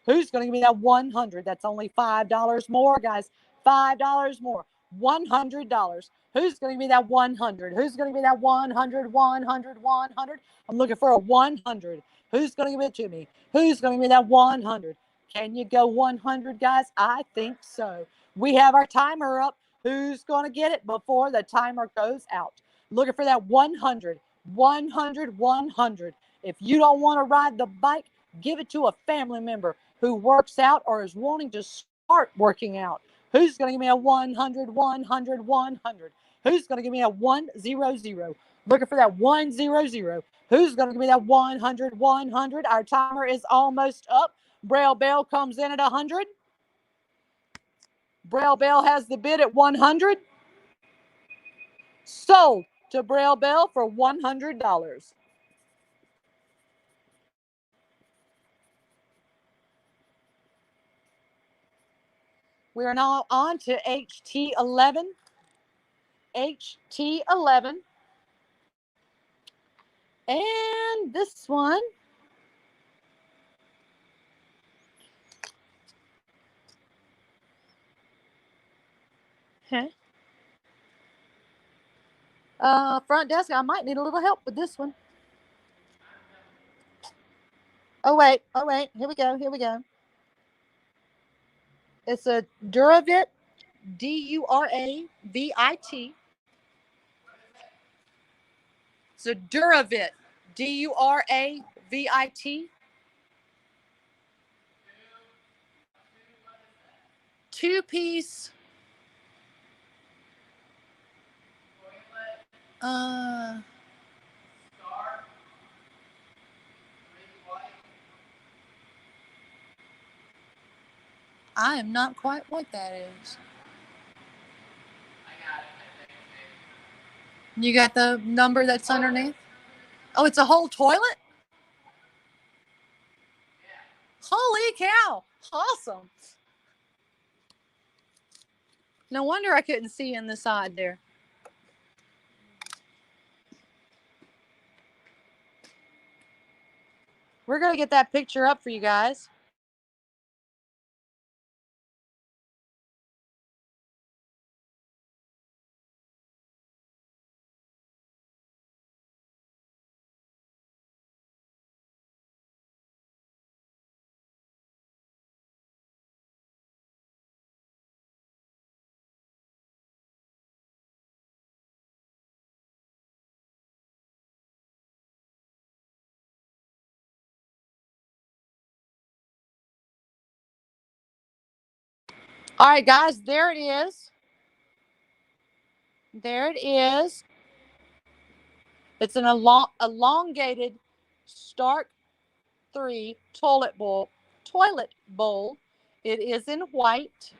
Who's going to give me that 100? That's only $5 more, guys. $5 more. $100. Who's going to give me that 100? Who's going to give me that 100? 100. 100. I'm looking for a 100. Who's going to give it to me? Who's going to give me that 100? Can you go 100, guys? I think so. We have our timer up. Who's going to get it before the timer goes out? Looking for that 100. 100. 100. If you don't want to ride the bike, give it to a family member who works out or is wanting to start working out. Who's going to give me a 100, 100, 100? Who's going to give me a 100? Looking for that 100. Who's going to give me that 100, 100? Our timer is almost up. Braille Bell comes in at 100. Braille Bell has the bid at 100. Sold to Braille Bell for $100. We are now on to HT11. HT11. And this one. Okay. Front desk, I might need a little help with this one. Oh, wait. Here we go. It's a Duravit, Duravit. It's a Duravit, Duravit. Two-piece. I am not quite what that is. You got the number that's underneath? Oh, it's a whole toilet? Holy cow. Awesome. No wonder I couldn't see in the side there. We're going to get that picture up for you guys. All right, guys, there it is. There it is. It's an elongated Stark 3 toilet bowl. It is in white.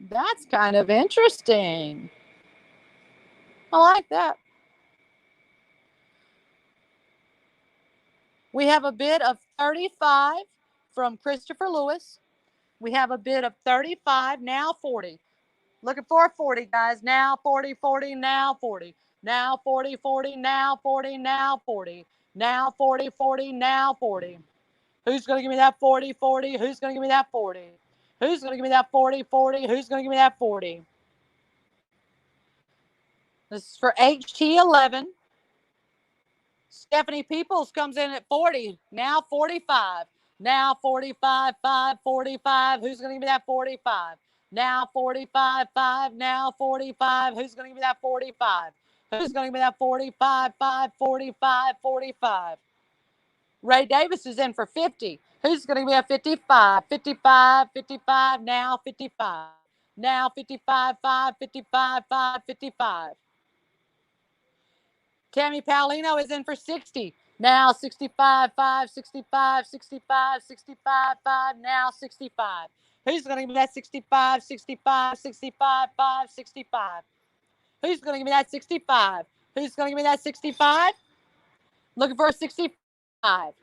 That's kind of interesting. I like that. We have a bid of 35 from Christopher Lewis. We have a bid of 35, now 40. Looking for a 40, guys. Now 40, 40, now 40. Now 40, 40, now 40, now 40. Now 40, 40, now 40. Who's going to give me that 40, 40? Who's going to give me that 40? Who's going to give me that 40, 40? Who's going to give me that 40? This is for HT11. Stephanie Peoples comes in at 40. Now 45. Now 45, 5, 45. Who's going to give me that 45? Now 45, 5. Now 45. Who's going to give me that 45? Who's going to give me that 45, 5, 45, 45? Ray Davis is in for 50. Who's going to give me a 55? 55, 55. Now 55. Now 55, 5, 55, 5, 55. Tammy Paolino is in for 60. Now 65, 5, 65, 65, 65, 5, now 65. Who's going to give me that 65, 65, 65, 5, 65? Who's going to give me that 65? Who's going to give me that 65? Looking for a 65.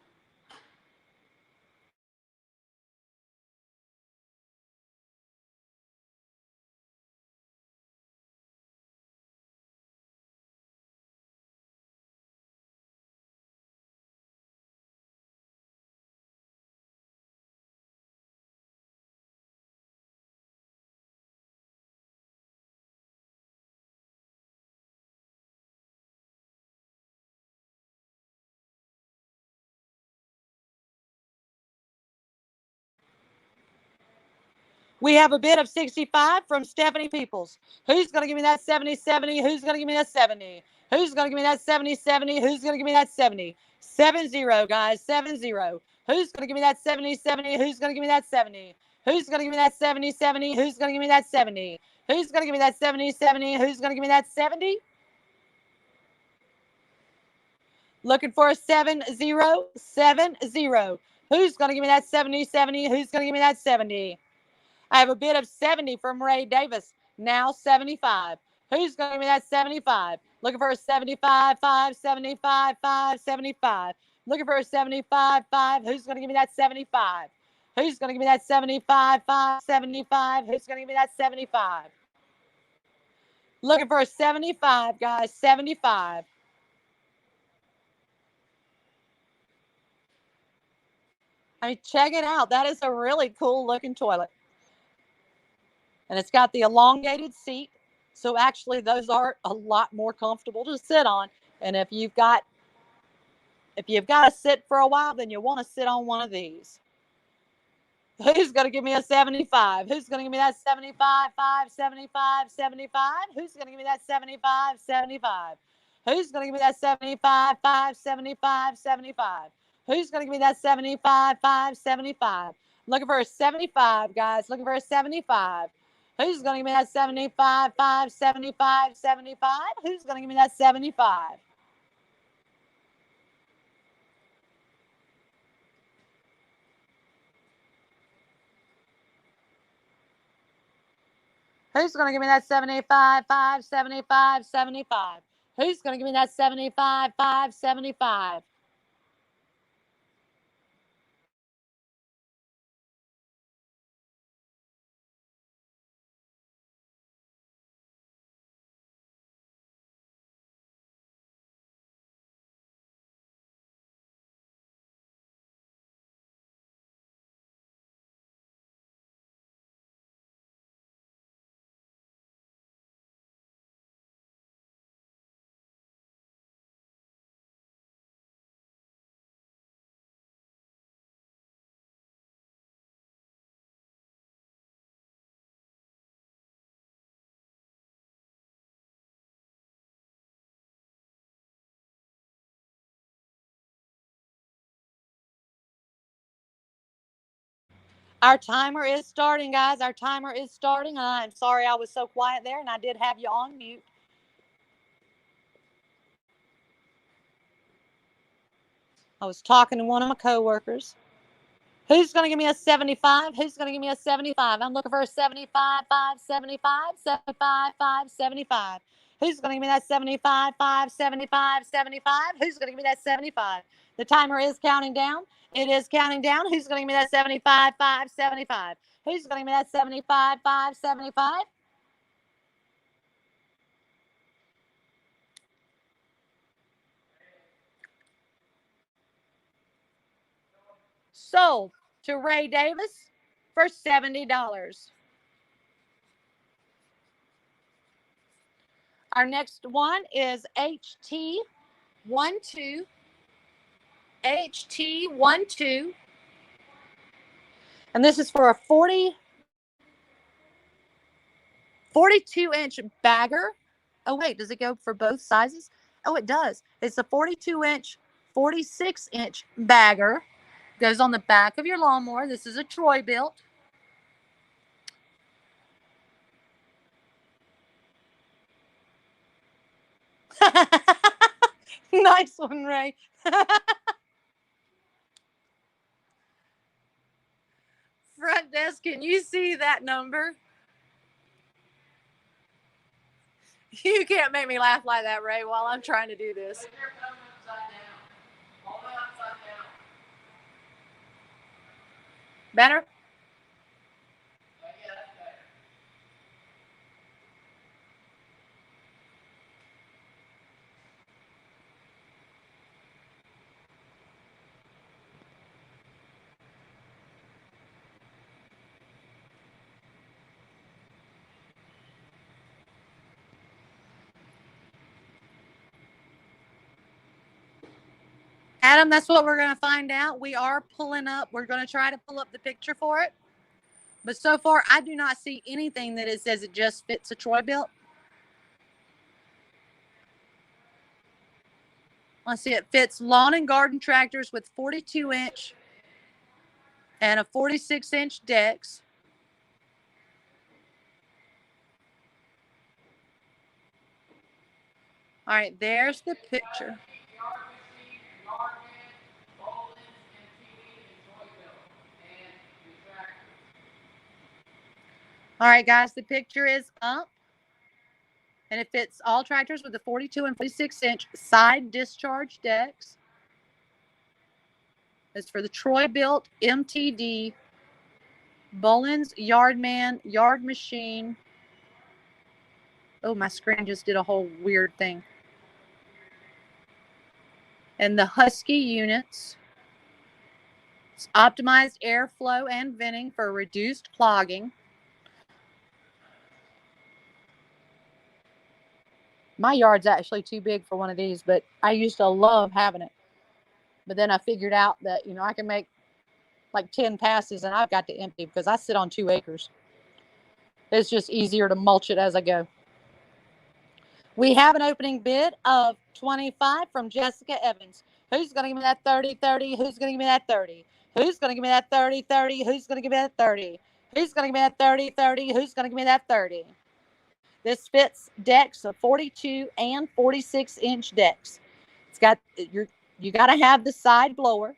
We have a bid of 65 from Stephanie Peoples. Who's going to give me that 70, 70? Who's going to give me that 70? Who's going to give me that 70, 70? Who's going to give me that 70? 70, guys, 70. Who's going to give me that 70, 70? Who's going to give me that 70? Who's going to give me that 70, 70? Who's going to give me that 70? Who's going to give me that 70, 70? Who's going to give me that 70? Looking for a 70, 70. Who's going to give me that 70, 70? Who's going to give me that 70? I have a bid of 70 from Ray Davis. Now 75. Who's going to give me that 75? Looking for a 75, 5, 75, 5, 75. Looking for a 75, 5. Who's going to give me that 75? Who's going to give me that 75, 5, 75? Who's going to give me that 75? Looking for a 75, guys. 75. I mean, check it out. That is a really cool looking toilet. And it's got the elongated seat. So actually those are a lot more comfortable to sit on. And if you've got to sit for a while, then you want to sit on one of these. Who's going to give me a 75? Who's going to give me that 75, 5, 75, 75? Who's going to give me that 75, 75? Who's going to give me that 75, 5, 75, 75? Who's going to give me that 75, 5, 75? Looking for a 75, guys. Looking for a 75. Who's going to give me that 75, 5, 75, 75? Who's going to give me that 75? Who's going to give me that 75, 5, 75, 75? Who's going to give me that 75, 5, 75? Our timer is starting, guys. Our timer is starting. I'm sorry I was so quiet there, and I did have you on mute. I was talking to one of my coworkers. Who's going to give me a 75? Who's going to give me a 75? I'm looking for a 75, 5, 75, 75, 5, 75. Who's going to give me that 75, 5, 75, 75? Who's going to give me that 75? The timer is counting down. It is counting down. Who's going to give me that 75, 5, 75? Who's going to give me that 75, 5, 75? Sold to Ray Davis for $70. Our next one is HT12. HT12. And this is for a 42-inch bagger. Oh, wait, does it go for both sizes? Oh, it does. It's a 42-inch, 46-inch bagger. Goes on the back of your lawnmower. This is a Troy-Bilt. Nice one, Ray. Front desk, can you see that number? You can't make me laugh like that, Ray, while I'm trying to do this. Better? Adam, that's what we're going to find out. We are pulling up. We're going to try to pull up the picture for it. But so far, I do not see anything that it says it just fits a Troy-Bilt. Let's see. It fits lawn and garden tractors with 42-inch and a 46-inch decks. All right, there's the picture. All right, guys, the picture is up. And it fits all tractors with the 42 and 46-inch side discharge decks. It's for the Troy-Bilt MTD Bullens Yardman Yard Machine. Oh, my screen just did a whole weird thing. And the Husky units. It's optimized airflow and venting for reduced clogging. My yard's actually too big for one of these, but I used to love having it. But then I figured out that, you know, I can make like 10 passes and I've got to empty because I sit on 2 acres. It's just easier to mulch it as I go. We have an opening bid of 25 from Jessica Evans. Who's going to give me that 30-30? Who's going to give me that 30? Who's going to give me that 30-30? Who's going to give me that 30? Who's going to give me that 30-30? Who's going to give me that 30? This fits decks of 42 and 46-inch decks. It's got you got to have the side blower.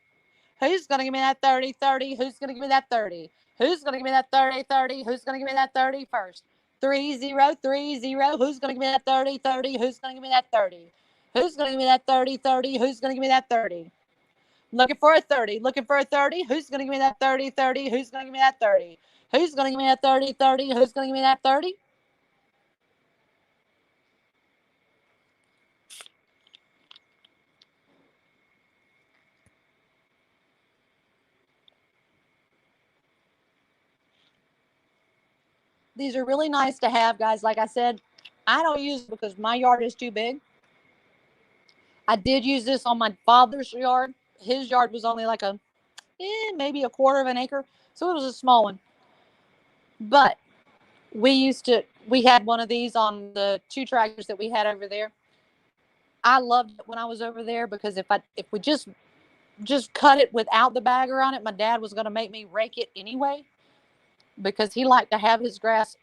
Who's going to give me that 30-30? Who's going to give me that 30? Who's going to give me that 30-30? Who's going to give me that 30 first? 30-30. Who's going to give me that 30-30? Who's going to give me that 30? Who's going to give me that 30-30? Who's going to give me that 30? Looking for a 30. Looking for a 30. Who's going to give me that 30-30? Who's going to give me that 30? Who's going to give me that 30-30? Who's going to give me that 30? These are really nice to have, guys. Like I said, I don't use it because my yard is too big. I did use this on my father's yard. His yard was only like maybe a quarter of an acre. So it was a small one. But we had one of these on the 2 tractors that we had over there. I loved it when I was over there because if we just cut it without the bagger on it, my dad was going to make me rake it anyway. because he liked to have his grass.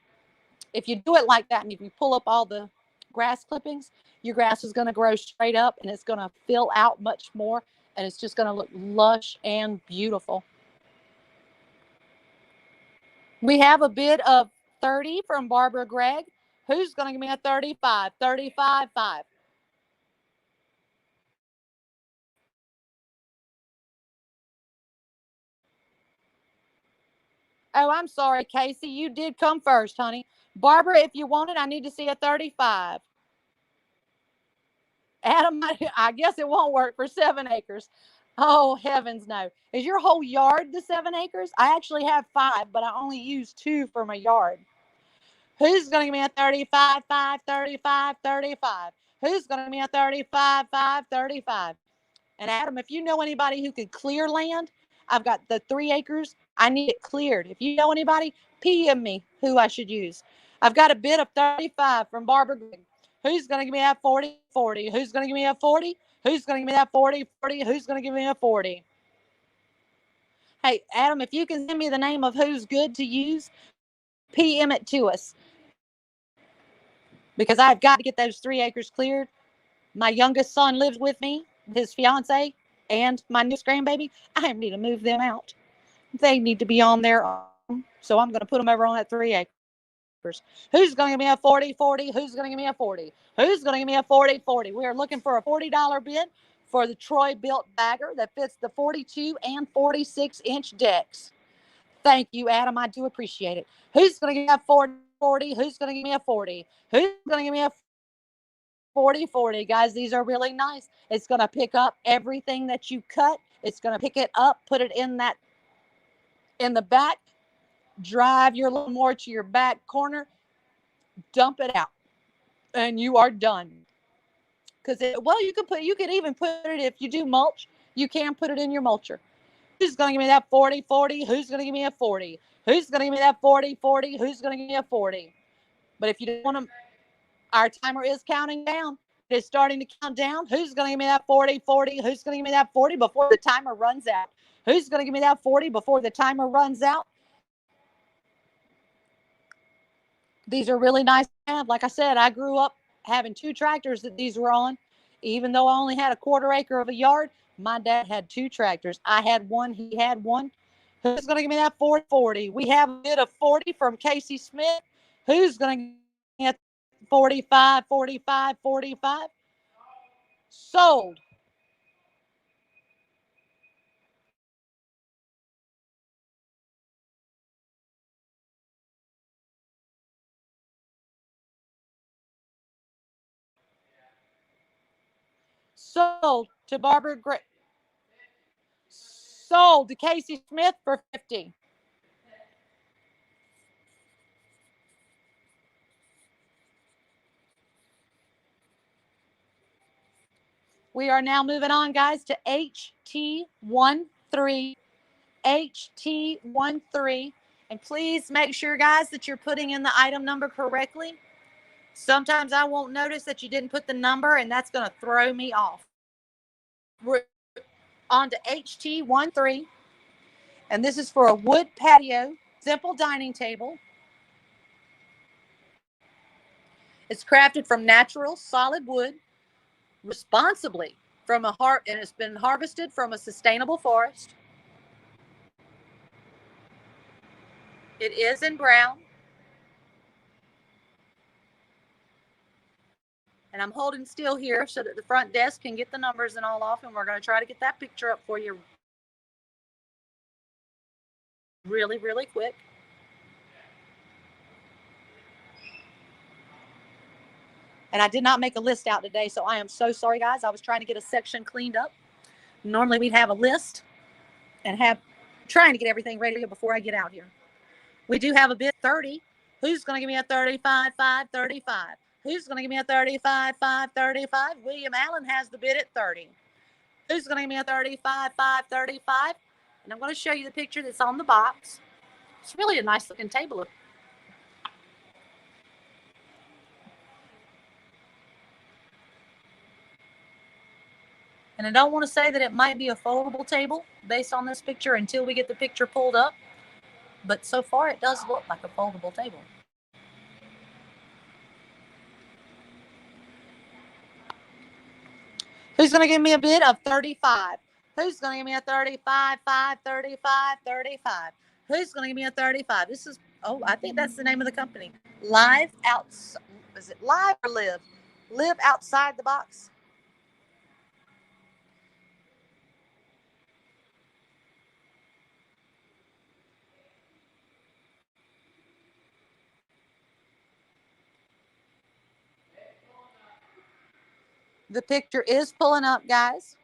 If you do it like that and if you pull up all the grass clippings, your grass is going to grow straight up and it's going to fill out much more and it's just going to look lush and beautiful. We have a bid of 30 from Barbara Gregg. Who's going to give me a 35? 35, 5. Oh, I'm sorry, Casey. You did come first, honey. Barbara, if you want it, I need to see a 35. Adam, I guess it won't work for 7 acres. Oh, heavens no. Is your whole yard the 7 acres? I actually have 5, but I only use 2 for my yard. Who's going to give me a 35, 5, 35, 35? Who's going to give me a 35, 5, 35? And Adam, if you know anybody who could clear land, I've got the 3 acres. I need it cleared. If you know anybody, PM me who I should use. I've got a bid of 35 from Barbara Green. Who's going to give me that 40, 40? Who's going to give me a 40? Who's going to give me that 40, 40? Who's going to give me a 40? Hey, Adam, if you can send me the name of who's good to use, PM it to us. Because I've got to get those 3 acres cleared. My youngest son lives with me, his fiance, and my newest grandbaby. I need to move them out. They need to be on their own. So I'm going to put them over on that 3 acres. Who's going to give me a 40, 40? Who's going to give me a 40? Who's going to give me a 40, 40? We are looking for a $40 bid for the Troy built bagger that fits the 42 and 46 inch decks. Thank you, Adam. I do appreciate it. Who's going to give me a 40, 40? Who's going to give me a 40? Who's going to give me a 40, 40? Guys, these are really nice. It's going to pick up everything that you cut. It's going to pick it up, put it in the back, drive your lawnmower to your back corner, dump it out, and you are done. Because you could even put it, if you do mulch, you can put it in your mulcher. Who's going to give me that 40, 40? Who's going to give me a 40? Who's going to give me that 40, 40? Who's going to give me a 40? But if you don't want to, our timer is counting down. It is starting to count down. Who's going to give me that 40, 40? Who's going to give me that 40 before the timer runs out? Who's going to give me that 40 before the timer runs out? These are really nice to have. Like I said, I grew up having 2 tractors that these were on. Even though I only had a 1/4 acre of a yard, my dad had 2 tractors. I had one, he had one. Who's going to give me that 40, 40? We have a bid of 40 from Casey Smith. Who's going to give me 45, 45, 45? Sold. Sold to Barbara Gray. Sold to Casey Smith for 50. We are now moving on, guys, to HT13. HT13. And please make sure, guys, that you're putting in the item number correctly. Sometimes I won't notice that you didn't put the number, and that's going to throw me off. We're on to HT13. And this is for a wood patio, simple dining table. It's crafted from natural solid wood, responsibly from and it's been harvested from a sustainable forest. It is in brown. And I'm holding still here so that the front desk can get the numbers and all off, and we're going to try to get that picture up for you really, really quick. And I did not make a list out today, so I am so sorry, guys. I was trying to get a section cleaned up. Normally we'd have a list and trying to get everything ready before I get out here. We do have a bid 30. Who's going to give me a 35, 5, 35? Who's going to give me a 35, 5, 35? William Allen has the bid at 30. Who's going to give me a 35, 5, 35? And I'm going to show you the picture that's on the box. It's really a nice looking table. And I don't want to say that it might be a foldable table based on this picture until we get the picture pulled up. But so far, it does look like a foldable table. Who's going to give me a bid of 35? Who's going to give me a 35, 5, 35, 35? Who's going to give me a 35? This is, oh, I think that's the name of the company. Live Outside. Is it Live or Live? Live Outside the Box. The picture is pulling up, guys.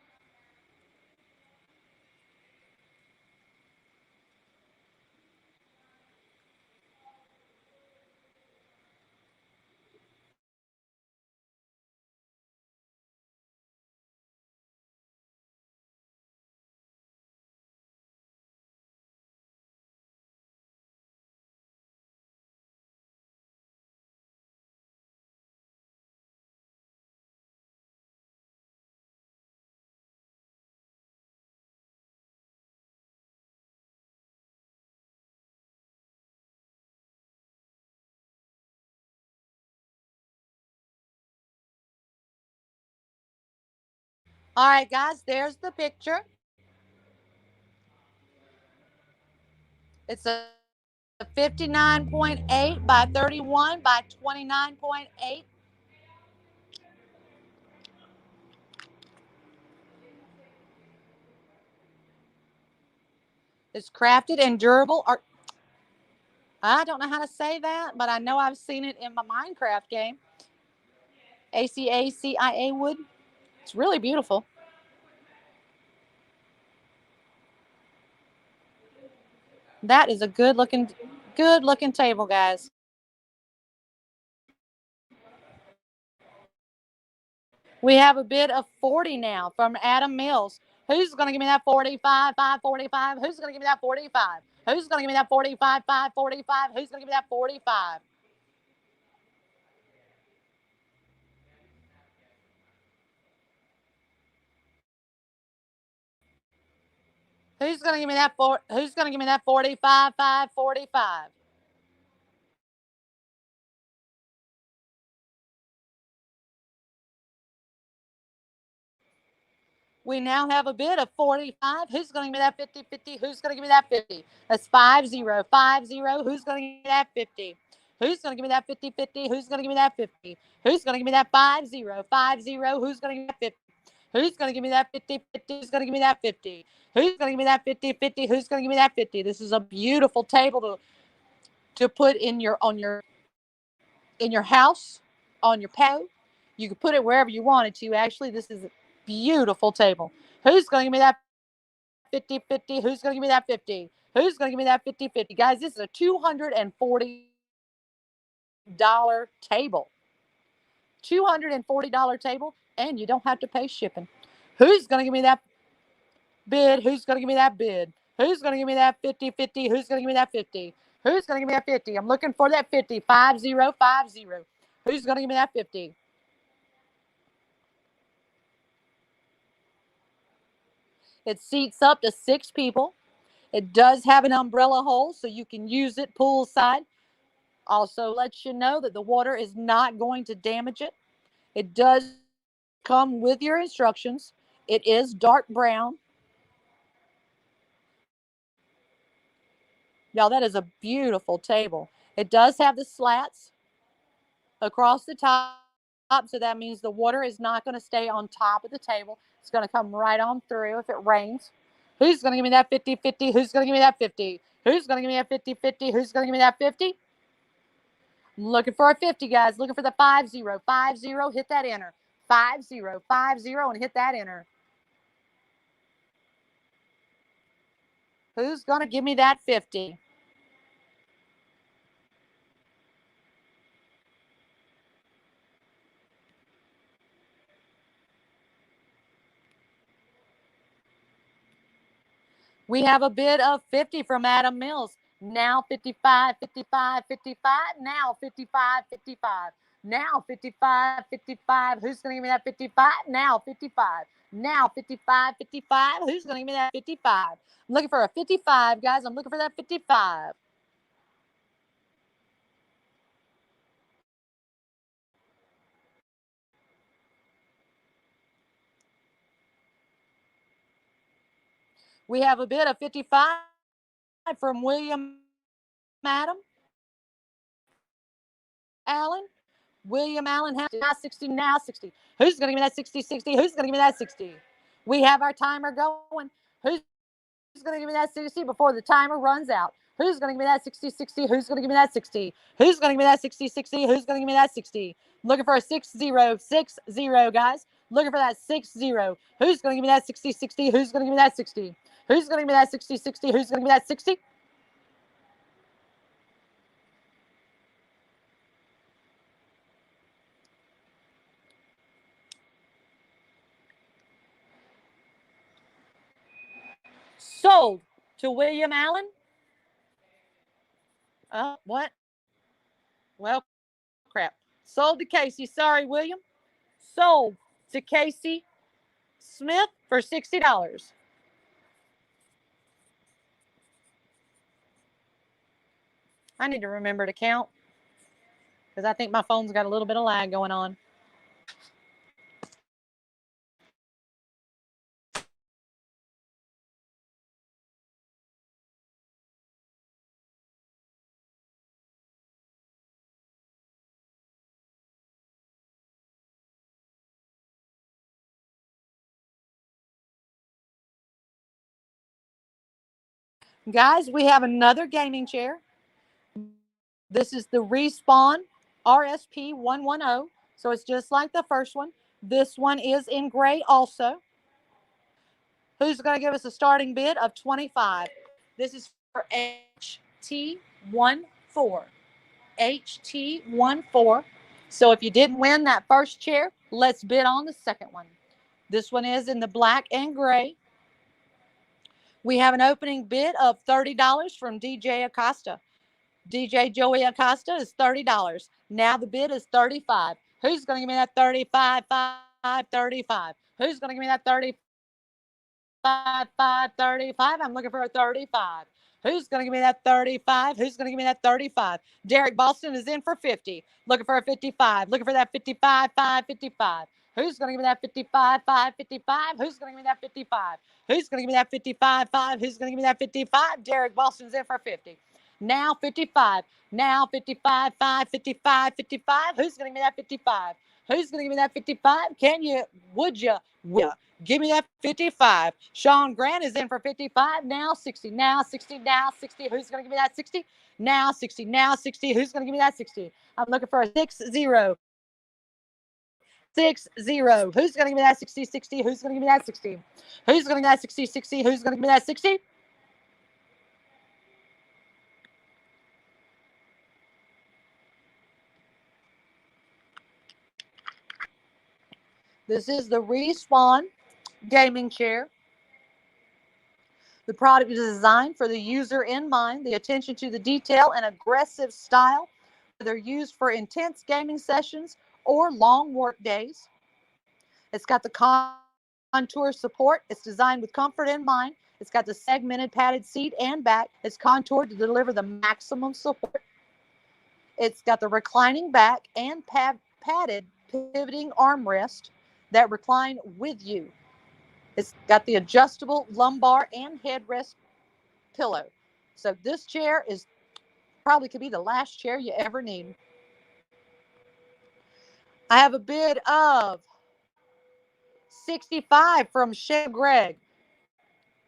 All right, guys, there's the picture. It's a 59.8 by 31 by 29.8. It's crafted and durable. I don't know how to say that, but I know I've seen it in my Minecraft game. ACACIA wood. It's really beautiful. That is a good looking table, guys. We have a bid of 40 now from Adam Mills. Who's going to give me that 45, 545? Who's going to give me that 45? Who's going to give me that 45, 545? Who's going to give me that 45? Who's going to give me that who's going to give me that 45, 545? We now have a bid of 45. Who's going to give me that 50, 50? Who's going to give me that 50? That's 50, 50. Who's going to give me that 50? Who's going to give me that 50, 50? Who's going to give me that 50? Who's going to give me that 50, 50? Who's going to give me that 50? Who's going to give me that 50, 50? Who's going to give me that 50? Who's going to give me that 50, 50? Who's going to give me that 50? This is a beautiful table to put in your house, on your patio. You can put it wherever you wanted to. Actually, this is a beautiful table. Who's going to give me that 50, 50? Who's going to give me that 50? Who's going to give me that 50, 50? Guys, this is a $240 table. $240 table, and you don't have to pay shipping. Who's going to give me that bid? Who's going to give me that bid? Who's going to give me that 50, 50? Who's going to give me that 50? Who's going to give me that 50? I'm looking for that 50, 50, 50. Who's going to give me that 50? It seats up to 6 people. It does have an umbrella hole, so you can use it poolside. Also lets you know that the water is not going to damage it. It does come with your instructions. It is dark brown. Y'all, that is a beautiful table. It does have the slats across the top, so that means the water is not going to stay on top of the table. It's going to come right on through if it rains. Who's going to give me that 50, 50? Who's going to give me that 50? Who's going to give me that 50, 50? Who's going to give me that 50? I'm looking for a 50, guys. Looking for the 50, 50. Hit that enter. 50, 50, and hit that enter. Who's going to give me that 50? We have a bid of 50 from Adam Mills. Now 55, 55, 55. Now 55, 55. Now 55, 55. Who's going to give me that 55? Now 55. Now 55, 55. Who's going to give me that 55? I'm looking for a 55, guys. I'm looking for that 55. We have a bid of 55 from William Allen. William Allen has now 60, now 60. Who's going to give me that 60, 60? Who's going to give me that 60? We have our timer going. Who's going to give me that 60 before the timer runs out? Who's going to give me that 60, 60? Who's going to give me that 60? Who's going to give me that 60, 60? Who's going to give me that 60? Looking for a 60, 60, guys. Looking for that 60. Who's going to give me that 60, 60? Who's going to give me that 60? Who's going to give me that 60, 60? Who's going to give me that 60? Sold to William Allen. What? Well, crap. Sold to Casey. Sorry, William. Sold to Casey Smith for $60. I need to remember to count because I think my phone's got a little bit of lag going on. Guys, we have another gaming chair. This is the Respawn RSP 110. So it's just like the first one. This one is in gray also. Who's going to give us a starting bid of 25? This is for HT14. HT14. So if you didn't win that first chair, let's bid on the second one. This one is in the black and gray. We have an opening bid of $30 from DJ Acosta. DJ Joey Acosta is $30. Now the bid is $35. Who's going to give me that 35, 35? Who's going to give me that 35, 35? I'm looking for a 35. Who's going to give me that 35? Who's going to give me that 35? Derek Boston is in for 50. Looking for a 55. Looking for that 55, 55. Who's going to give me that 55, 55? Who's going to give me that 55? Who's going to give me that 55, 5? Who's going to give me that 55? Derek Boston's in for 50. Now 55. Now 55, 5, 55. Who's going to give me that 55? Who's going to give me that 55? Can you? Would you? Will. Give me that 55. Sean Grant is in for 55. Now 60. Now 60. Now 60. Who's going to give me that 60? Now 60. Now 60. Who's going to give me that 60? I'm looking for a 60. 60. Who's going to give me that 60? 60. Who's going to give me that 60? Who's going to give me that 60? 60. Who's going to give me that 60? This is the Respawn gaming chair. The product is designed for the user in mind, the attention to the detail and aggressive style. They're used for intense gaming sessions or long work days. It's got the contour support. It's designed with comfort in mind. It's got the segmented padded seat and back. It's contoured to deliver the maximum support. It's got the reclining back and padded pivoting armrest that recline with you. It's got the adjustable lumbar and headrest pillow. So this chair is probably could be the last chair you ever need. I have a bid of 65 from Shane Gregg.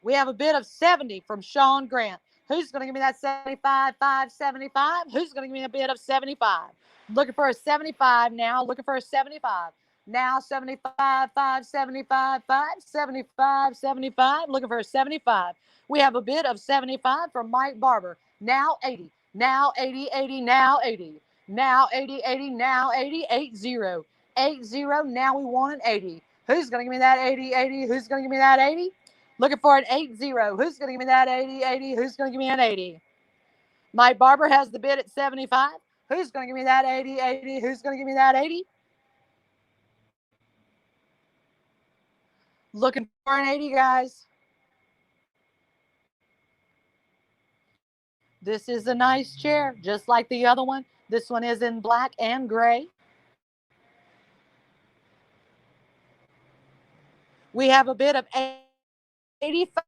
We have a bid of 70 from Sean Grant. Who's going to give me that 75, 5, 75? Who's going to give me a bid of 75? Looking for a 75 now. Looking for a 75. Now 75, 5, 75, 5, 75, 75. Looking for a 75. We have a bid of 75 from Mike Barber. Now 80. Now 80, 80, now 80. Now 80, 80, now 80, 80. 80, now we want an 80. Who's going to give me that 80, 80? Who's going to give me that 80? Looking for an 80. Who's going to give me that 80, 80? Who's going to give me an 80? Mike Barber has the bid at 75. Who's going to give me that 80, 80? Who's going to give me that 80? Looking for an 80, guys. This is a nice chair, just like the other one. This one is in black and gray. We have a bid of 85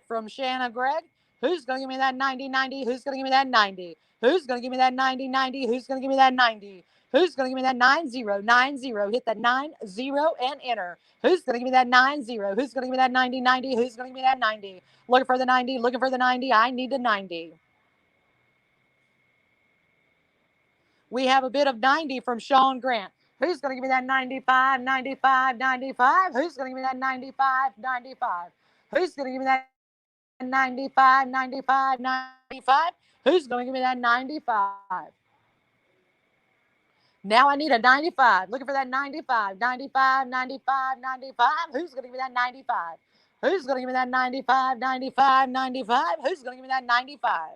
from Shanna Gregg. Who's going to give me that 90-90? Who's going to give me that 90? Who's going to give me that 90-90? Who's going to give me that 90? Who's going to give me that 90-90? Hit that 90 and enter. Who's going to give me that 90? Who's going to give me that 90-90? Who's going to give me that 90? Looking for the 90, looking for the 90. I need a 90. We have a bid of 90 from Sean Grant. Who's going to give me that 95, 95, 95? Who's going to give me that 95, 95? Who's going to give me that 95, 95, 95? Who's going to give me that 95? Now I need a 95. Looking for that 95, 95, 95, 95. Who's going to give me that 95? Who's going to give me that 95, 95, 95? Who's going to give me that 95?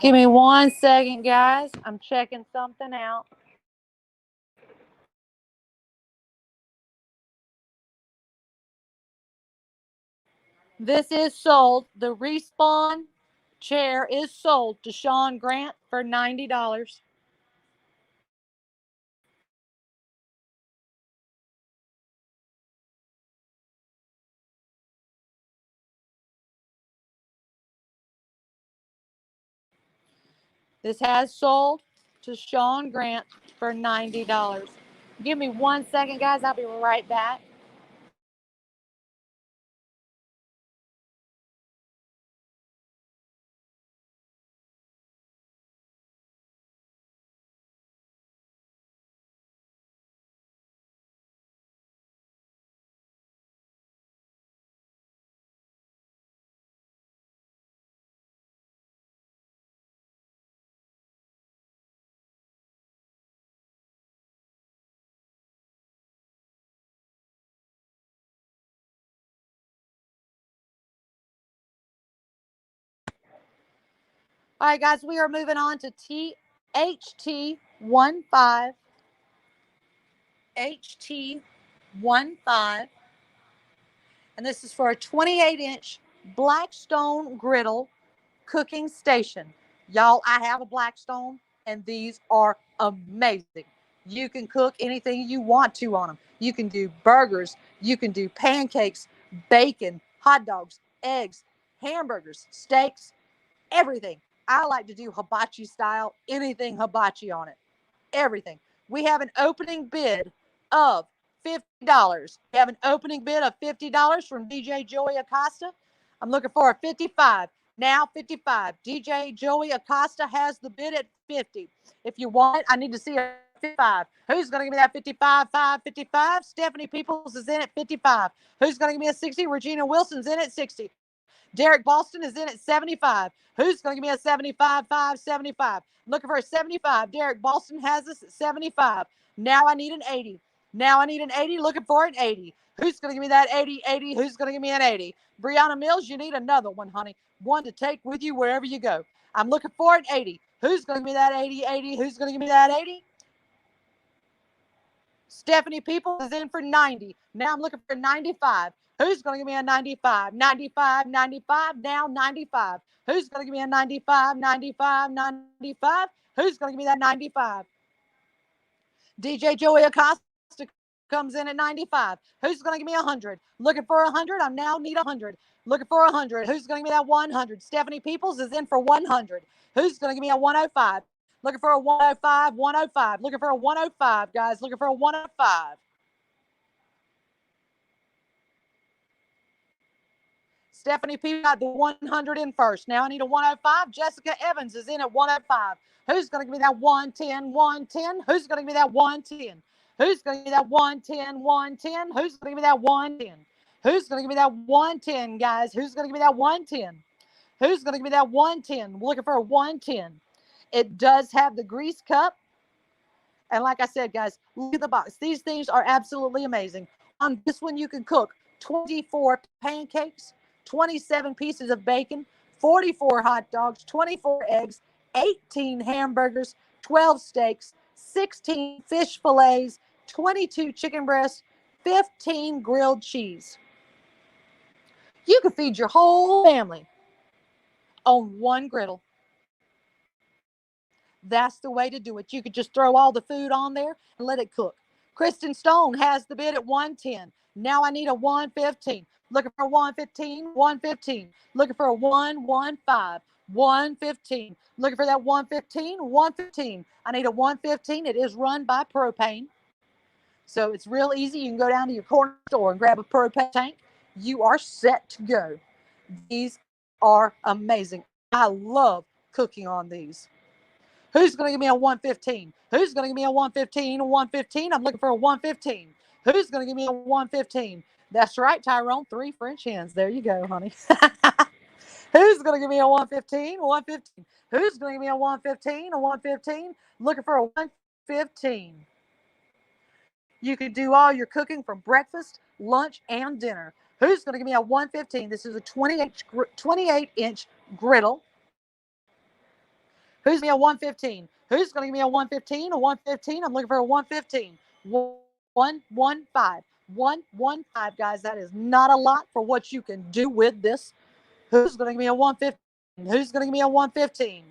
Give me 1 second, guys. I'm checking something out. This is sold. The Respawn chair is sold to Sean Grant for $90. This has sold to Sean Grant for $90. Give me 1 second, guys. I'll be right back. All right, guys, we are moving on to HT15. HT15. And this is for a 28-inch Blackstone griddle cooking station. Y'all, I have a Blackstone, and these are amazing. You can cook anything you want to on them. You can do burgers. You can do pancakes, bacon, hot dogs, eggs, hamburgers, steaks, everything. I like to do hibachi style, anything hibachi on it, everything. We have an opening bid of $50. We have an opening bid of $50 from DJ Joey Acosta. I'm looking for a 55. Now 55. DJ Joey Acosta has the bid at 50. If you want it, I need to see a 55. Who's going to give me that 55? 55. Stephanie Peoples is in at 55. Who's going to give me a 60? Regina Wilson's in at 60. Derek Boston is in at 75. Who's going to give me a 75, 75? Looking for a 75. Derek Boston has us at 75. Now I need an 80. Now I need an 80. Looking for an 80. Who's going to give me that 80, 80? Who's going to give me an 80? Brianna Mills, you need another one, honey. One to take with you wherever you go. I'm looking for an 80. Who's going to give me that 80, 80? Who's going to give me that 80? Stephanie Peoples is in for 90. Now I'm looking for 95. Who's going to give me a 95? 95, 95, now 95. Who's going to give me a 95, 95, 95? Who's going to give me that 95? DJ Joey Acosta comes in at 95. Who's going to give me 100? Looking for 100. I now need 100. Looking for 100. Who's going to give me that 100? Stephanie Peoples is in for 100. Who's going to give me a 105? Looking for a 105, 105. Looking for a 105, guys. Looking for a 105. Stephanie P got the 100 in first. Now I need a 105. Jessica Evans is in at 105. Who's going to give me that 110, 110? Who's going to give me that 110? Who's going to give me that 110, 110? Who's going to give me that 110? Who's going to give me that 110, guys? Who's going to give me that 110? Who's going to give me that 110? We're looking for a 110. It does have the grease cup. And like I said, guys, look at the box. These things are absolutely amazing. On this one, you can cook 24 pancakes, 27 pieces of bacon, 44 hot dogs, 24 eggs, 18 hamburgers, 12 steaks, 16 fish fillets, 22 chicken breasts, 15 grilled cheese. You could feed your whole family on one griddle. That's the way to do it. You could just throw all the food on there and let it cook. Kristen Stone has the bid at 110. Now I need a 115. Looking for a 115, 115. Looking for a 115, 115. Looking for that 115, 115. I need a 115. It is run by propane. So it's real easy. You can go down to your corner store and grab a propane tank. You are set to go. These are amazing. I love cooking on these. Who's going to give me a 115? Who's going to give me a 115? A 115? I'm looking for a 115. Who's going to give me a 115? That's right, Tyrone. 3 French hens. There you go, honey. Who's going to give me a 115? 115. Who's going to give me a 115? A 115? Looking for a 115. You could do all your cooking from breakfast, lunch, and dinner. Who's going to give me a 115? This is a 28-inch griddle. Who's going to give me a 115? Who's going to give me a 115? A 115? I'm looking for a 115. 115. 115, guys. That is not a lot for what you can do with this. Who's going to give me a 115? Who's going to give me a 115?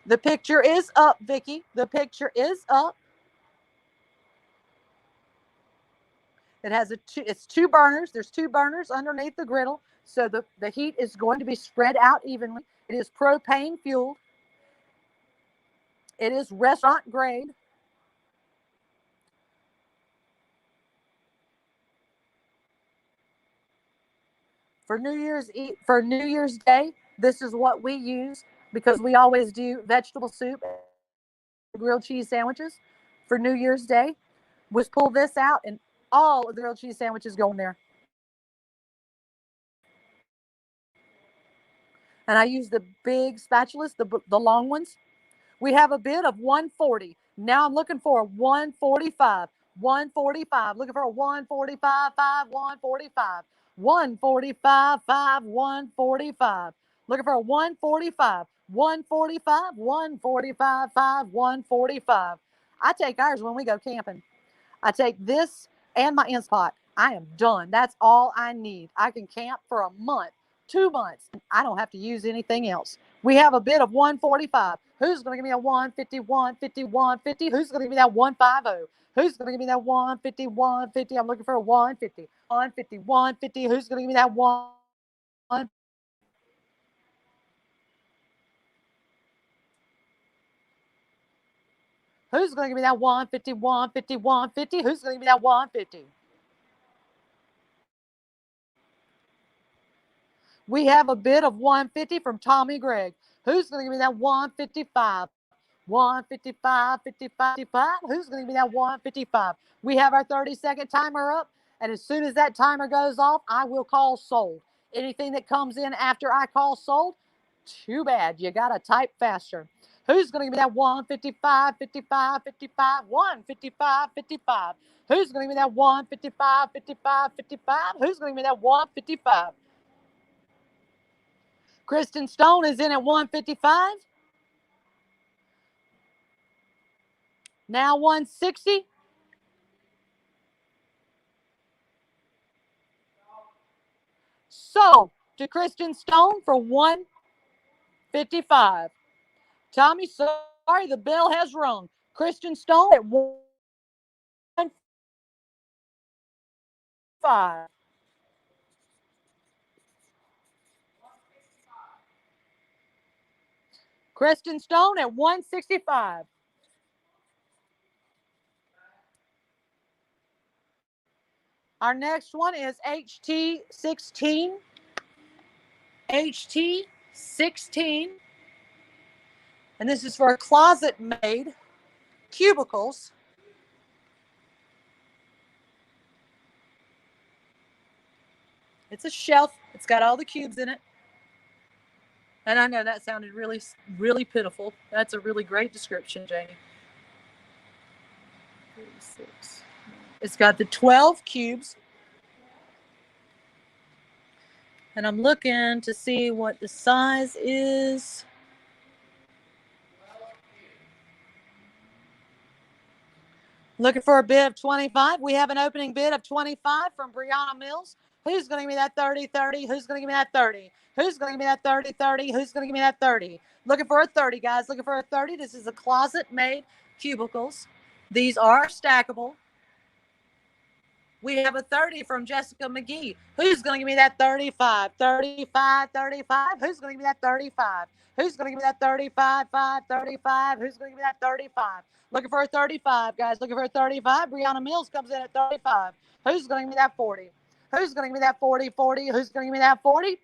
The picture is up, Vicki. The picture is up. It has it's 2 burners. There's 2 burners underneath the griddle. So the heat is going to be spread out evenly. It is propane fueled. It is restaurant grade. For New Year's Day, this is what we use because we always do vegetable soup and grilled cheese sandwiches for New Year's Day. We just pull this out and all of the grilled cheese sandwiches go in there. And I use the big spatulas, the long ones. We have a bid of 140. Now I'm looking for a 145. 145. Looking for a 145, 5, 145. 145, 5, 145. Looking for a 145. 145, 145, 5, 145. I take ours when we go camping. I take this and my Instapot. I am done. That's all I need. I can camp for a month, 2 months. I don't have to use anything else. We have a bid of 145. Who's going to give me a 150, 150, 150? Who's going to give me that 150? Who's going to give me that 150, 150? I'm looking for a 150, 150, 150. Who's going to give me that 1? Who's going to give me that 150, 150, 150? Who's going to give me that 150? We have a bid of 150 from Tommy Gregg. Who's going to give me that 155? 155, 55, 55. Who's going to give me that 155? We have our 30-second timer up. And as soon as that timer goes off, I will call sold. Anything that comes in after I call sold, too bad. You got to type faster. Who's going to give me that 155, 55, 55, 155, 55? Who's going to give me that 155, 55, 55? Who's going to give me that 155? Kristen Stone is in at 155. Now 160. So to Kristen Stone for 155. Tommy, sorry, the bell has rung. Kristen Stone at 155. Kristen Stone at 165. Our next one is HT16. HT16. And this is for a closet maid. cubicles. It's a shelf. It's got all the cubes in it. And I know that sounded really, really pitiful. That's a really great description, Janie. 36. It's got the 12 cubes. And I'm looking to see what the size is. Looking for a bid of 25. We have an opening bid of 25 from Brianna Mills. Who's going to give me that 30-30? Who's going to give me that 30? Who's going to give me that 30-30? Who's going to give me that 30? Looking for a 30, guys. Looking for a 30. This is a closet-made cubicles. These are stackable. We have a 30 from Jessica McGee. Who's going to give me that 35? 35, 35. Who's going to give me that 35? Who's going to give me that 35, 5, 35? Who's going to give me that 35? Looking for a 35, guys. Looking for a 35. Brianna Mills comes in at 35. Who's going to give me that 40? Who's going to give me that 40, 40? Who's going to give me that 40?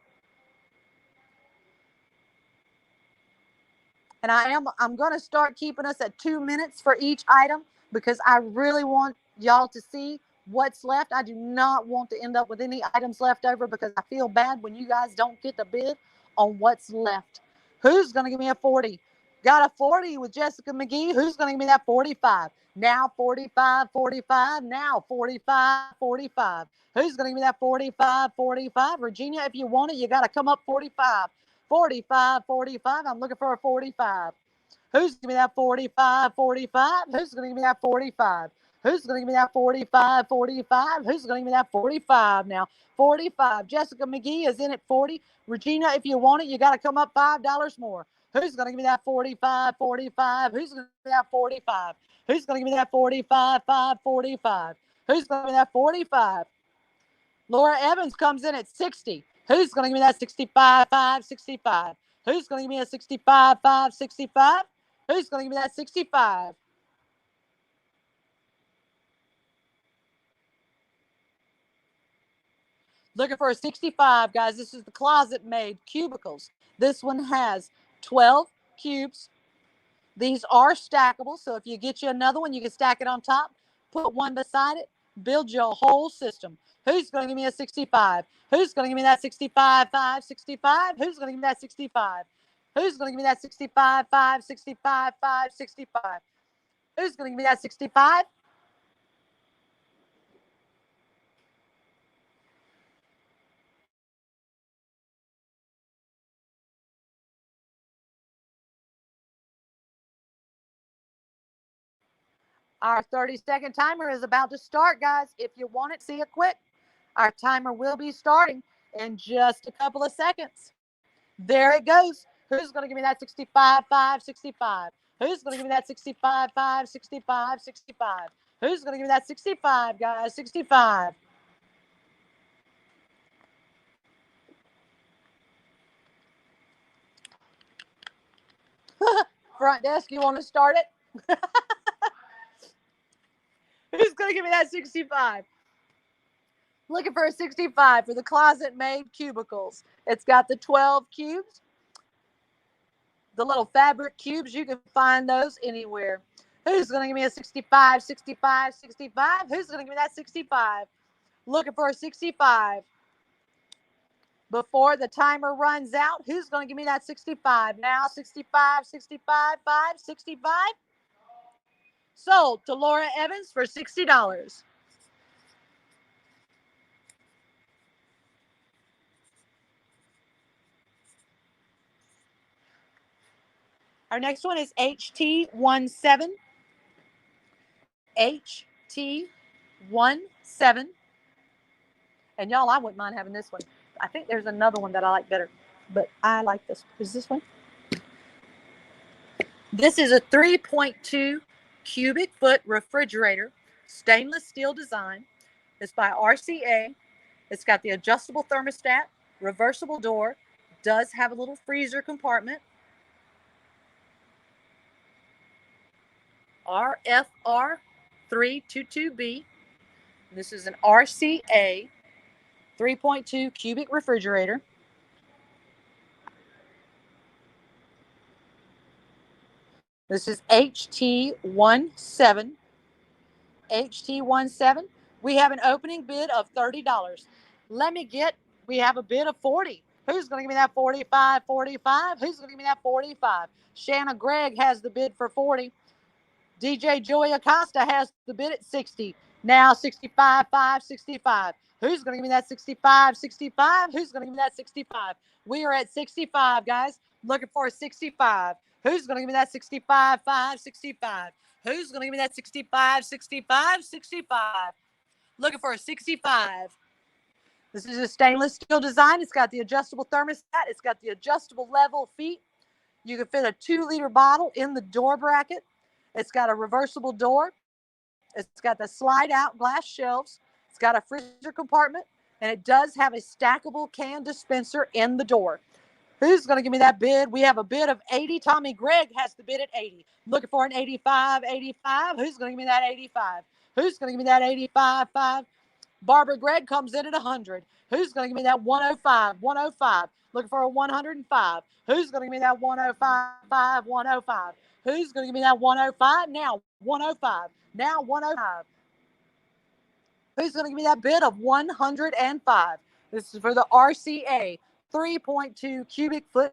And I'm going to start keeping us at 2 minutes for each item because I really want y'all to see what's left. I do not want to end up with any items left over because I feel bad when you guys don't get the bid on what's left. Who's going to give me a 40? Got a 40 with Jessica McGee. Who's going to give me that 45? Now 45, 45. Now 45, 45. Who's going to give me that 45, 45? Virginia, if you want it, you got to come up 45. 45, 45. I'm looking for a 45. Who's going to give me that 45, 45? Who's going to give me that 45? Who's going to give me that 45, 45? Who's going to give me that 45 now? 45. Jessica McGee is in at 40. Regina, if you want it, you got to come up $5 more. Who's going to give me that 45, 45? Who's going to give me that 45? Who's going to give me that 45, 5, 45? Who's going to give me that 45? Laura Evans comes in at 60. Who's going to give me that 65, 5, 65? Who's going to give me a 65, 5, 65? Who's going to give me that 65? Looking for a 65, guys. This is the closet-made cubicles. This one has 12 cubes. These are stackable, so if you get you another one, you can stack it on top, put one beside it, build your whole system. Who's going to give me a 65? Who's going to give me that 65, 5, 65? Who's going to give me that 65? Who's going to give me that 65, 5, 65, 5, 65? Who's going to give me that 65? Our 30-second timer is about to start, guys. If you want it, see it quick. Our timer will be starting in just a couple of seconds. There it goes. Who's going to give me that 65, 5, 65? Who's going to give me that 65, 5, 65, 65? Who's going to give me that 65, guys? 65. Front desk, you want to start it? Who's going to give me that 65? Looking for a 65 for the closet-made cubicles. It's got the 12 cubes. The little fabric cubes, you can find those anywhere. Who's going to give me a 65, 65, 65? Who's going to give me that 65? Looking for a 65. Before the timer runs out, who's going to give me that 65? Now 65, 65, 5, 65. Sold to Laura Evans for $60. Our next one is HT17. HT17. And y'all, I wouldn't mind having this one. I think there's another one that I like better, but I like this. Is this one? This is a 3.2 cubic foot refrigerator, stainless steel design. It's by RCA. It's got the adjustable thermostat, reversible door, does have a little freezer compartment. RFR322B. This is an RCA 3.2 cubic refrigerator. This is HT17. HT17. We have an opening bid of $30. We have a bid of 40. Who's going to give me that 45, 45? Who's going to give me that 45? Shanna Gregg has the bid for 40. DJ Joey Acosta has the bid at 60. Now 65, 5, 65. Who's going to give me that 65, 65? Who's going to give me that 65? We are at 65, guys. Looking for a 65. Who's going to give me that 65, 5, 65? Who's going to give me that 65, 65, 65? Looking for a 65. This is a stainless steel design. It's got the adjustable thermostat. It's got the adjustable level feet. You can fit a 2-liter bottle in the door bracket. It's got a reversible door. It's got the slide out glass shelves. It's got a freezer compartment, and it does have a stackable can dispenser in the door. Who's going to give me that bid? We have a bid of 80. Tommy Gregg has the bid at 80. Looking for an 85, 85. Who's going to give me that 85? Who's going to give me that 85, 5? Barbara Gregg comes in at 100. Who's going to give me that 105, 105? Looking for a 105. Who's going to give me that 105, 5, 105? Who's going to give me that 105? Now 105. Now 105. Who's going to give me that bid of 105? This is for the RCA 3.2 cubic foot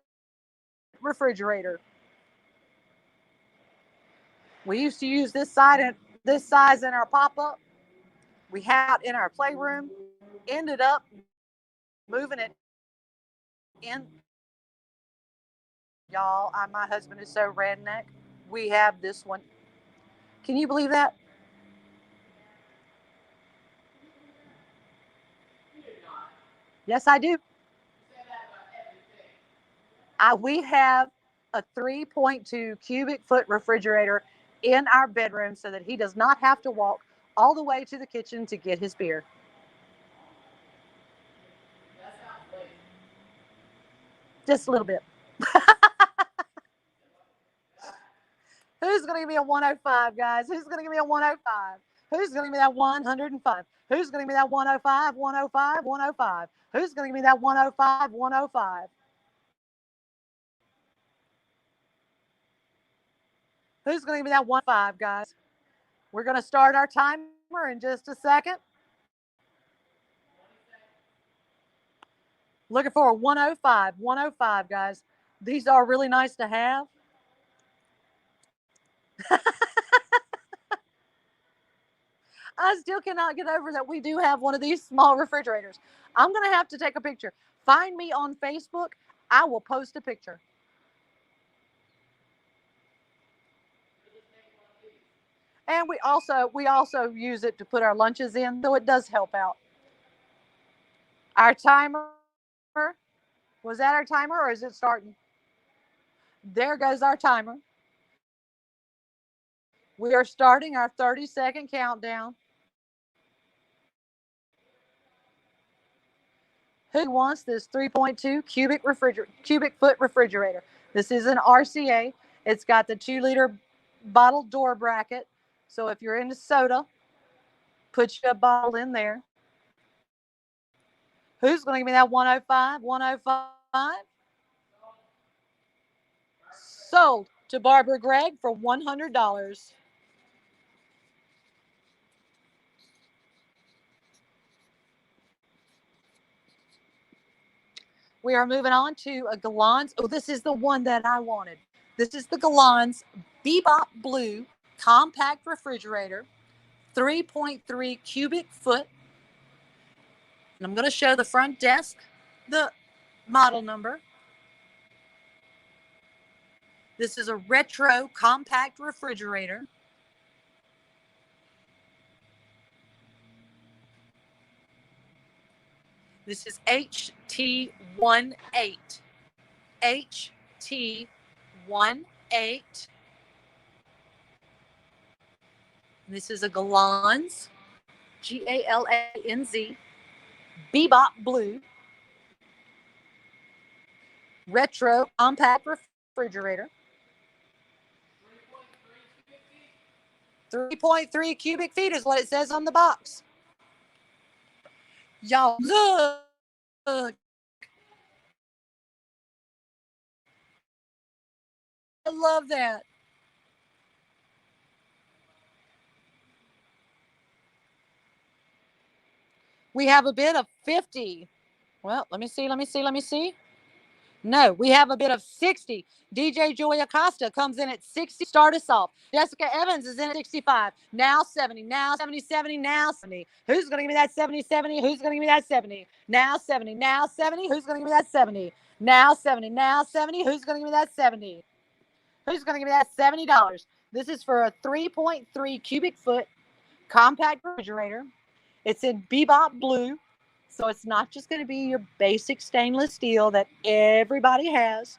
refrigerator. We used to use this size in our pop-up. We had it in our playroom. Ended up moving it in. Y'all, my husband is so redneck. We have this one. Can you believe that? Yes, I do. We have a 3.2 cubic foot refrigerator in our bedroom so that he does not have to walk all the way to the kitchen to get his beer. Just a little bit. Who's going to give me a 105, guys? Who's going to give me a 105? Who's going to give me that 105? Who's going to give me that 105, 105, 105? Who's going to give me that 105, 105? Who's going to give me that 105, guys? We're going to start our timer in just a second. Looking for a 105, 105, guys. These are really nice to have. I still cannot get over that we do have one of these small refrigerators. I'm going to have to take a picture. Find me on Facebook. I will post a picture. And we also use it to put our lunches in, so it does help out. Our timer, was that our timer or is it starting? There goes our timer. We are starting our 30-second countdown. Who wants this 3.2 cubic foot refrigerator? This is an RCA. It's got the 2-liter bottle door bracket. So if you're into soda, put your bottle in there. Who's going to give me that 105? 105? Sold to Barbara Gregg for $100. We are moving on to a Galans. Oh, this is the one that I wanted. This is the Galans Bebop Blue compact refrigerator, 3.3 cubic foot. And I'm going to show the front desk, the model number. This is a retro compact refrigerator. This is HT18. HT18. This is a Galans, Galanz, Bebop Blue, retro compact refrigerator. 3.3 cubic feet is what it says on the box. Y'all look. I love that. We have a bid of 50. Well, let me see. No, we have a bid of 60. DJ Joy Acosta comes in at 60. Start us off. Jessica Evans is in at 65. Now 70. Now 70, 70. Now 70. Who's going to give me that 70, 70? Who's going to give me that 70? Now 70. Now 70. Who's going to give me that 70? Now 70. Now 70. Who's going to give me that 70? Who's going to give me that $70? This is for a 3.3 cubic foot compact refrigerator. It's in Bebop blue. So it's not just going to be your basic stainless steel that everybody has.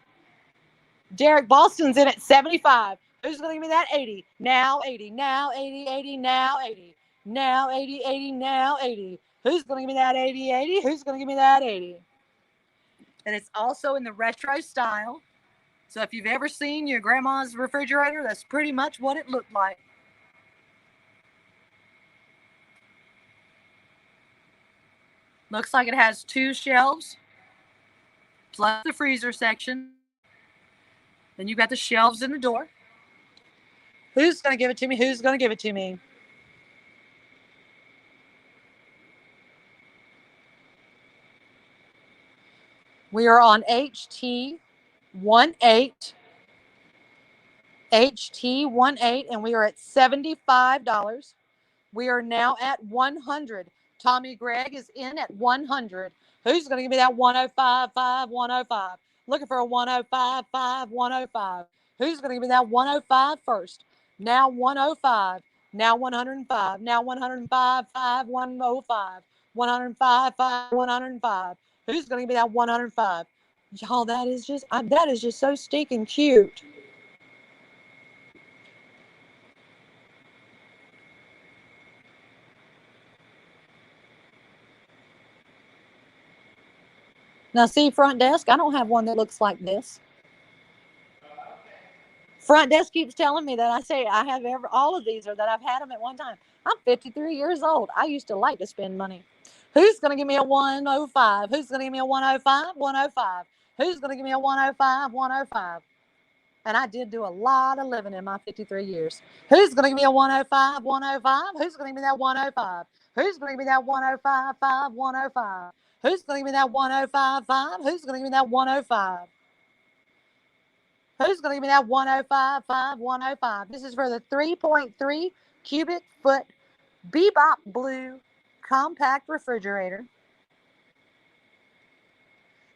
Derek Boston's in at 75. Who's going to give me that 80? Now 80. Now 80, 80, now 80. Now 80, 80, now 80. Who's going to give me that 80, 80? Who's going to give me that 80? And it's also in the retro style. So if you've ever seen your grandma's refrigerator, that's pretty much what it looked like. Looks like it has 2 shelves, plus the freezer section. Then you've got the shelves in the door. Who's going to give it to me? Who's going to give it to me? We are on HT18. HT18, and we are at $75. We are now at 100. Tommy Gregg is in at 100. Who's going to give me that 105.5, 105? Looking for a 105.5, 105. Who's going to give me that 105 first? Now 105. Now 105. Now 105.5, 105. 105.5, 105. Who's going to give me that 105? Y'all, that is just so stinking cute. Now, see, front desk, I don't have one that looks like this. Front desk keeps telling me that I say I have all of these or that I've had them at one time. I'm 53 years old. I used to like to spend money. Who's going to give me a 105? Who's going to give me a 105? 105. Who's going to give me a 105? 105. And I did do a lot of living in my 53 years. Who's going to give me a 105? 105. Who's going to give me that 105? Who's going to give me that 105.5? 105. Who's going to give me that 105.5? Who's going to give me that 105? Who's going to give me that 105.5? 105. This is for the 3.3 cubic foot Bebop blue compact refrigerator.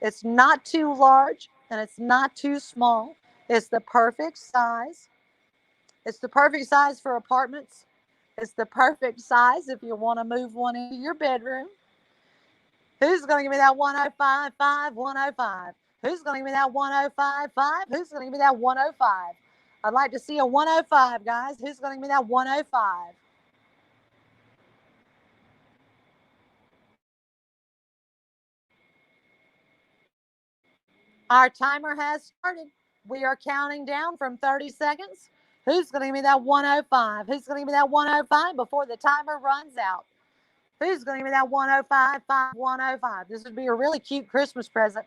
It's not too large and it's not too small. It's the perfect size. It's the perfect size for apartments. It's the perfect size if you want to move one into your bedroom. Who's going to give me that 105.5? 105. Who's going to give me that 105.5? Who's going to give me that 105? I'd like to see a 105, guys. Who's going to give me that 105? Our timer has started. We are counting down from 30 seconds. Who's going to give me that 105? Who's going to give me that 105 before the timer runs out? Who's going to give me that 105.5? 105. This would be a really cute Christmas present.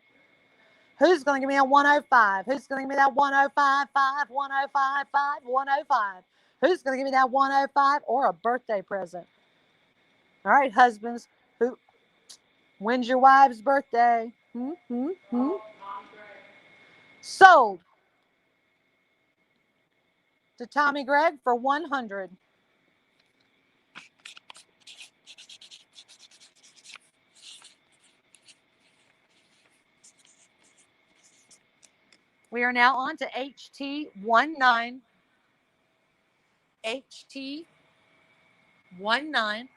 Who's going to give me a 105? Who's going to give me that 105.5? 105.5? 105. Who's going to give me that 105 or a birthday present? All right, husbands. When's your wife's birthday? Sold to Tommy Gregg for 100. We are now on to HT19. HT19.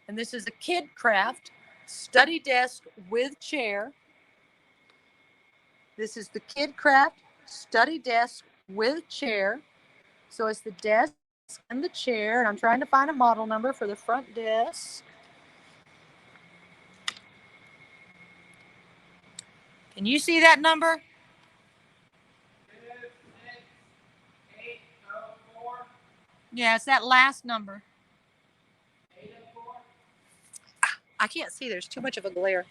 And this is a KidCraft study desk with chair. This is the KidCraft study desk with chair. So it's the desk and the chair. And I'm trying to find a model number for the front desk. Can you see that number? 26804. Yeah, it's that last number. 804. I can't see. There's too much of a glare.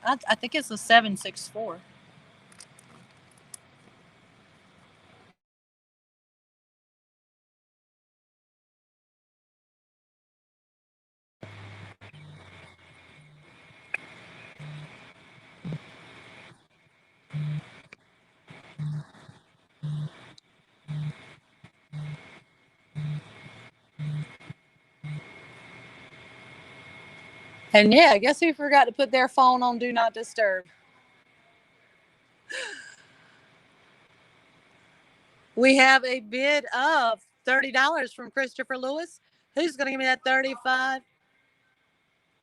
I think it's a 764. And yeah, guess who forgot to put their phone on Do Not Disturb? We have a bid of $30 from Christopher Lewis. Who's going to give me that 35?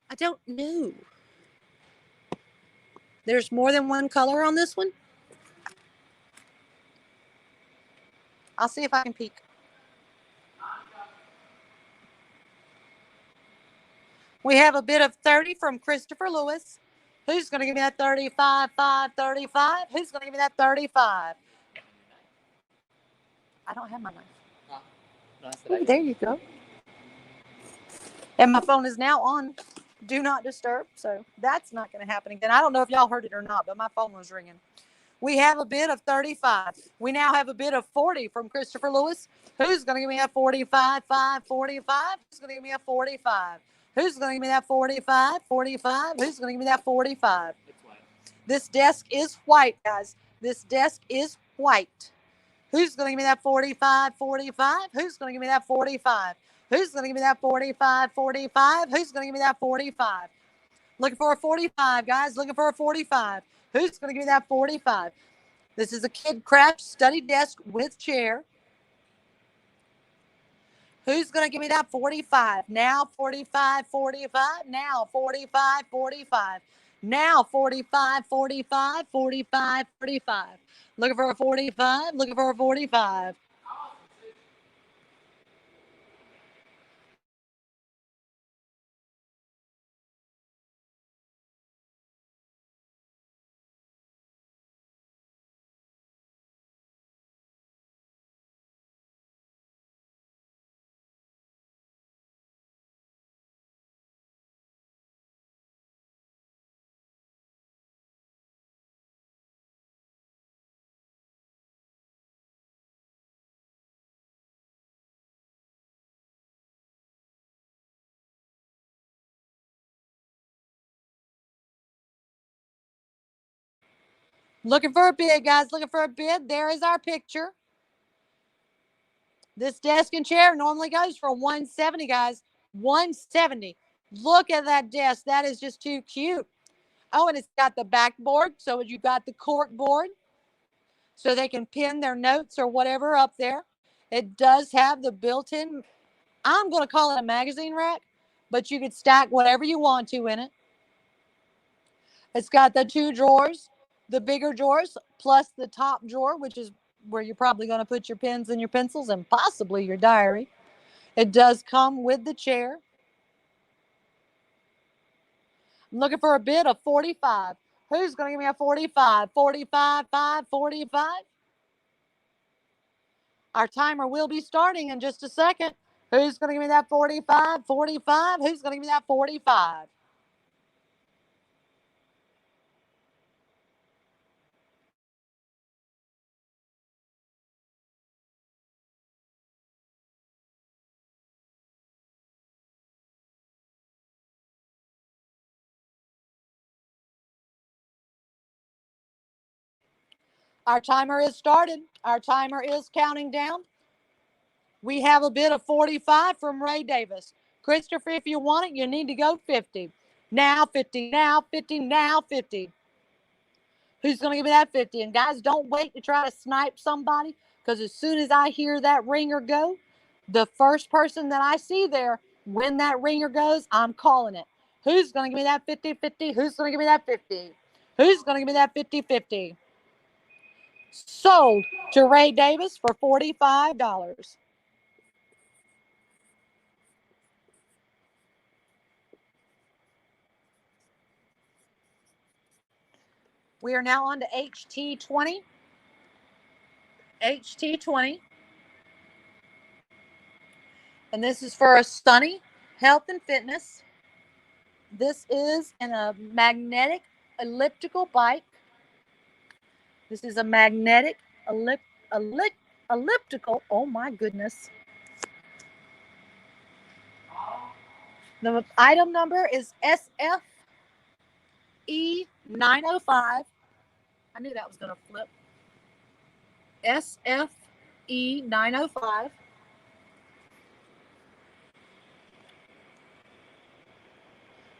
I don't know. There's more than one color on this one. I'll see if I can peek. We have a bid of 30 from Christopher Lewis. Who's going to give me that 35, 5, 35? Who's going to give me that 35? I don't have my knife. Ooh, there you go. And my phone is now on Do Not Disturb, so that's not going to happen again. I don't know if y'all heard it or not, but my phone was ringing. We have a bid of 35. We now have a bid of 40 from Christopher Lewis. Who's going to give me a 45, 5, 45? Who's going to give me a 45? Who's going to give me that 45, 45? Who's going to give me that 45? This desk is white, guys. This desk is white. Who's going to give me that 45, 45? Who's going to give me that 45? Who's going to give me that 45, 45? Who's going to give me that 45? Looking for a 45, guys. Looking for a 45. Who's going to give me that 45? This is a Kid Craft study desk with chair. Who's going to give me that 45? Now 45, 45. Now 45, 45. Now 45, 45, 45, 45. Looking for a 45. Looking for a 45. Looking for a bid, guys. Looking for a bid. There is our picture. This desk and chair normally goes for $170, guys. $170. Look at that desk. That is just too cute. Oh, and it's got the backboard. So you've got the cork board so they can pin their notes or whatever up there. It does have the built-in, I'm going to call it a magazine rack, but you could stack whatever you want to in it. It's got the two drawers, the bigger drawers, plus the top drawer, which is where you're probably going to put your pens and your pencils and possibly your diary. It does come with the chair. I'm looking for a bid of 45. Who's going to give me a 45? 45, 5, 45. Our timer will be starting in just a second. Who's going to give me that 45? 45. Who's going to give me that 45? Our timer is started. Our timer is counting down. We have a bid of 45 from Ray Davis. Christopher, if you want it, you need to go 50. Now 50, now 50, now 50. Who's going to give me that 50? And guys, don't wait to try to snipe somebody, because as soon as I hear that ringer go, the first person that I see there, when that ringer goes, I'm calling it. Who's going to give me that 50-50? Who's going to give me that 50? Who's going to give me that 50-50? Sold to Ray Davis for $45. We are now on to HT20. HT20. And this is for a Sunny Health and Fitness. This is in a magnetic elliptical bike. This is a magnetic elliptical. Oh my goodness. The item number is SFE905. I knew that was going to flip. SFE905.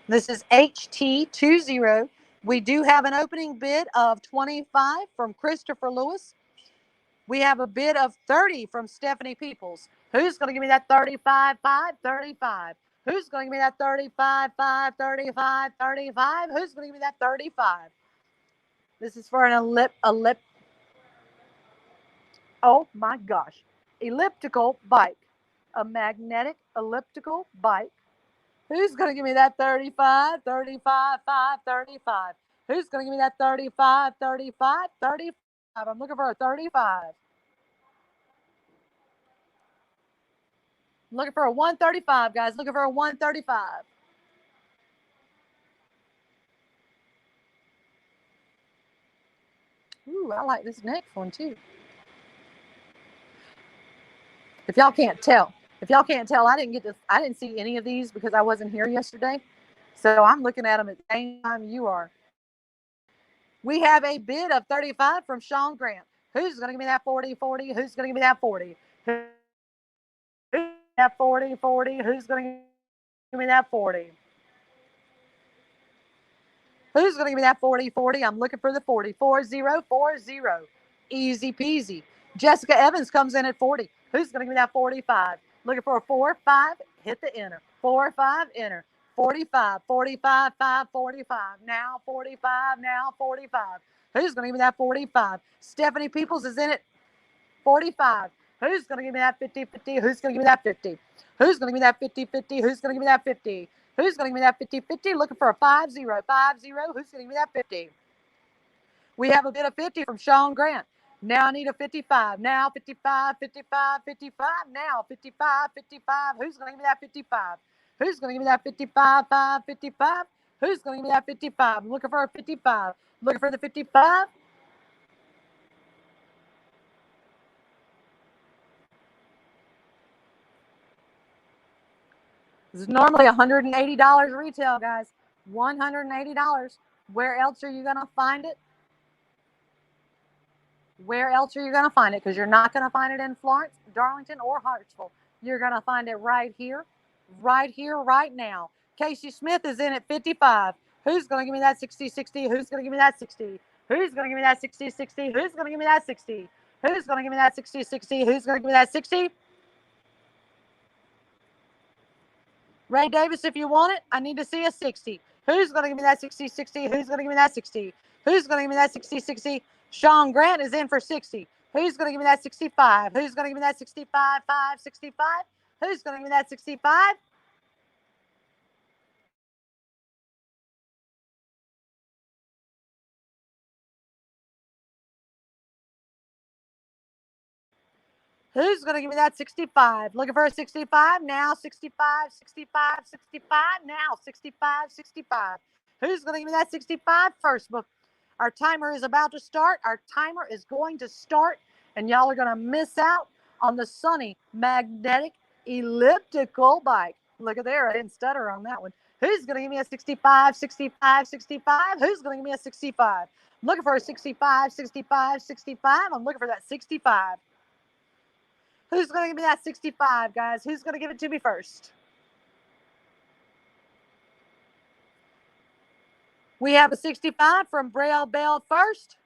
This is HT20. We do have an opening bid of 25 from Christopher Lewis. We have a bid of 30 from Stephanie Peoples. Who's going to give me that 35, 5, 35? Who's going to give me that 35, 5, 35, 35? Who's going to give me that 35? This is for an oh my gosh, elliptical bike, a magnetic elliptical bike. Who's going to give me that 35, 35, 5, 35? Who's going to give me that 35, 35, 35? I'm looking for a 35. I'm looking for a 135, guys. Looking for a 135. Ooh, I like this next one too. If y'all can't tell, I didn't see any of these because I wasn't here yesterday. So I'm looking at them at the same time you are. We have a bid of 35 from Sean Grant. Who's going to give me that 40, 40? Who's going to give me that 40? That 40, 40? Who's going to give me that 40? Who's going to give me that 40, 40? I'm looking for the 40. 40, 40. Easy peasy. Jessica Evans comes in at 40. Who's going to give me that 45? Looking for a 4, 5. Hit the enter. 4, 5, enter. 45, 45, 5, 45. Now 45, now 45. Who's going to give me that 45? Stephanie Peoples is in at 45. Who's going to give me that 50, 50? Who's going to give me that 50? Who's going to give me that 50, 50? Who's going to give me that 50? Who's going to give me that 50, 50? Looking for a 5, 0, 5, 0. Who's going to give me that 50? We have a bid of 50 from Sean Grant. Now I need a 55. Now 55, 55, 55. Now 55, 55. Who's going to give me that 55? Who's going to give me that 55, 5, 55? Who's going to give me that 55? I'm looking for a 55. Looking for the 55. This is normally $180 retail, guys. $180. Where else are you going to find it? Where else are you going to find it? Because you're not going to find it in Florence, Darlington, or Hartsville. You're going to find it right here, right now. Casey Smith is in at 55. Who's going to give me that 60, 60? Who's going to give me that 60? Who's going to give me that 60, 60? Who's going to give me that 60? Who's going to give me that 60, 60? Who's going to give me that 60? Ray Davis, if you want it, I need to see a 60. Who's going to give me that 60, 60? Who's going to give me that 60? Who's going to give me that 60, 60? Sean Grant is in for 60. Who's going to give me that 65? Who's going to give me that 65, 5, 65? Who's going to give me that 65? Who's going to give me that 65? Looking for a 65? Now 65, 65, 65. Now 65, 65. Who's going to give me that 65 first? Our timer is about to start. Our timer is going to start, and y'all are going to miss out on the Sunny magnetic elliptical bike. Look at there. I didn't stutter on that one. Who's going to give me a 65, 65, 65? Who's going to give me a 65? I'm looking for a 65, 65, 65. I'm looking for that 65. Who's going to give me that 65, guys? Who's going to give it to me first? We have a 65 from Braille Bell first.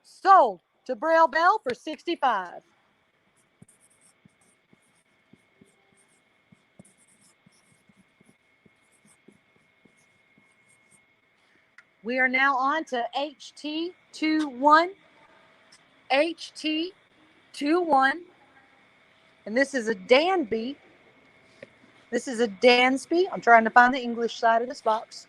Sold to Braille Bell for 65. We are now on to HT21. HT21. And this is a Danby. This is a Dansby. I'm trying to find the English side of this box.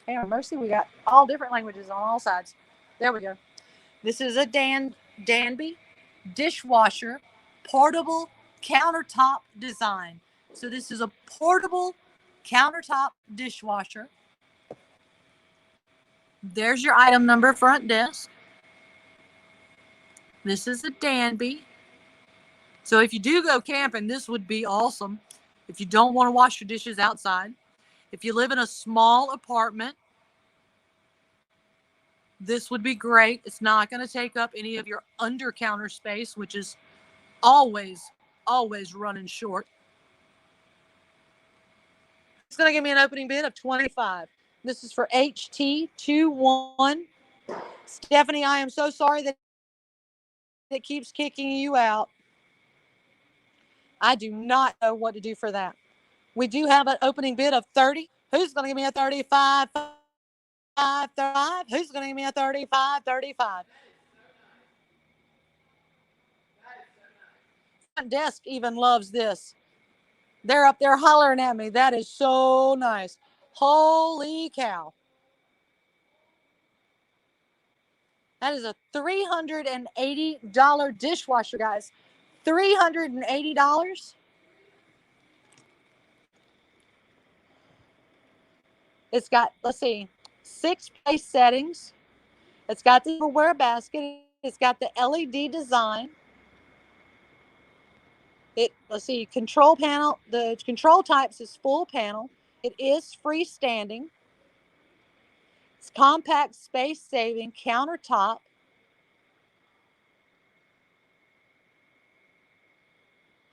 Hey, mercy, we got all different languages on all sides. There we go. This is a Danby dishwasher portable countertop design. So this is a portable countertop dishwasher. There's your item number, front desk. This is a Danby. So if you do go camping, this would be awesome. If you don't want to wash your dishes outside, if you live in a small apartment, This would be great. It's not going to take up any of your under counter space, which is always, always running short. It's going to give me an opening bid of 25. This is for HT21. Stephanie, I am so sorry that it keeps kicking you out. I do not know what to do for that. We do have an opening bid of 30. Who's going to give me a 35? 35? Who's going to give me a 35? 35. Front desk even loves this. They're up there hollering at me. That is so nice. Holy cow. That is a $380 dishwasher, guys. $380. It's got, let's see, 6 place settings. It's got the silverware basket. It's got the LED design. Let's see, control panel. The control types is full panel. It is freestanding. It's compact, space-saving, countertop.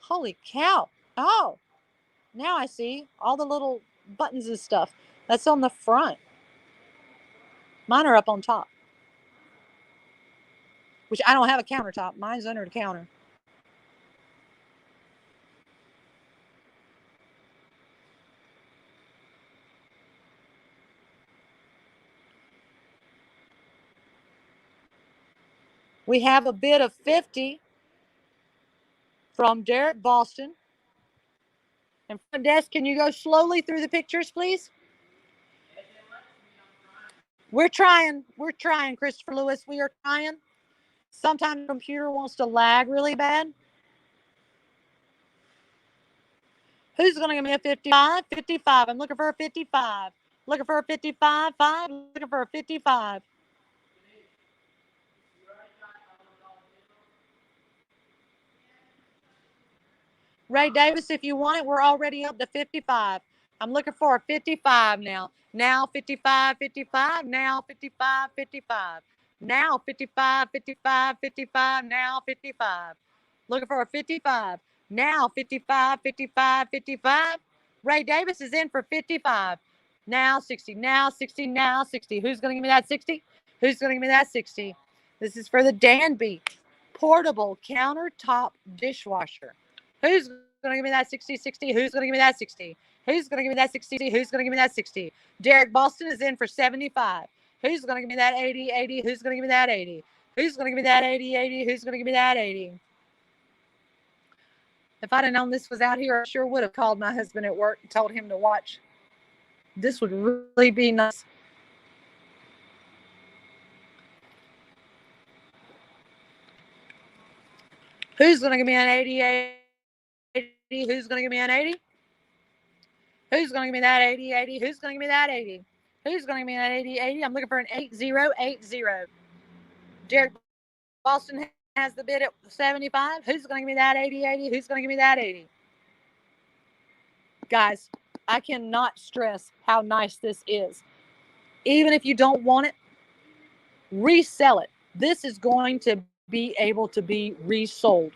Holy cow. Oh, now I see all the little buttons and stuff. That's on the front. Mine are up on top, which I don't have a countertop. Mine's under the counter. We have a bid of 50 from Derek Boston. And front desk, can you go slowly through the pictures, please? We're trying, Christopher Lewis. We are trying. Sometimes the computer wants to lag really bad. Who's going to give me a 55? 55. I'm looking for a 55. Looking for a 55. 5. Looking for a 55. Ray Davis, if you want it, we're already up to 55. I'm looking for a 55 now. Now 55, 55. Now 55, 55. Now 55, 55, 55. Now 55. Looking for a 55. Now 55, 55, 55. Ray Davis is in for 55. Now 60, now 60, now 60. Who's going to give me that 60? Who's going to give me that 60? This is for the Danby portable countertop dishwasher. Who's going to give me that 60, 60? Who's going to give me that 60? Who's going to give me that 60? Who's going to give me that 60? Derek Boston is in for 75. Who's going to give me that 80, 80? Who's going to give me that 80? Who's going to give me that 80, 80? Who's going to give me that 80? If I'd have known this was out here, I sure would have called my husband at work and told him to watch. This would really be nice. Who's going to give me an 80, 80? Who's going to give me an 80? Who's going to give me that 80, 80? Who's going to give me that 80? Who's going to give me that 80, 80? I'm looking for an 80, 80. Derek Boston has the bid at 75. Who's going to give me that 80, 80? Who's going to give me that 80? Guys, I cannot stress how nice this is. Even if you don't want it, resell it. This is going to be able to be resold.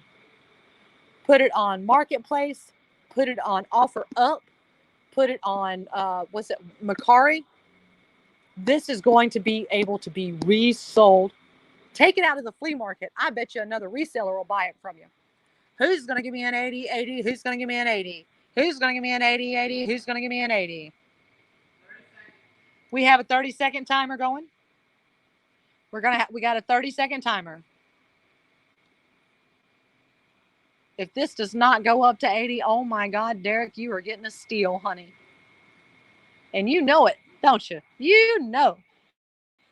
Put it on Marketplace. Put it on OfferUp. Put it on, Mercari. This is going to be able to be resold. Take it out of the flea market. I bet you another reseller will buy it from you. Who's going to give me an 80, 80? Who's going to give me an 80? Who's going to give me an 80, 80? Who's going to give me an 80? We have a 30-second timer going. We got a 30-second timer. If this does not go up to 80, oh my God, Derek, you are getting a steal, honey. And you know it, don't you? You know.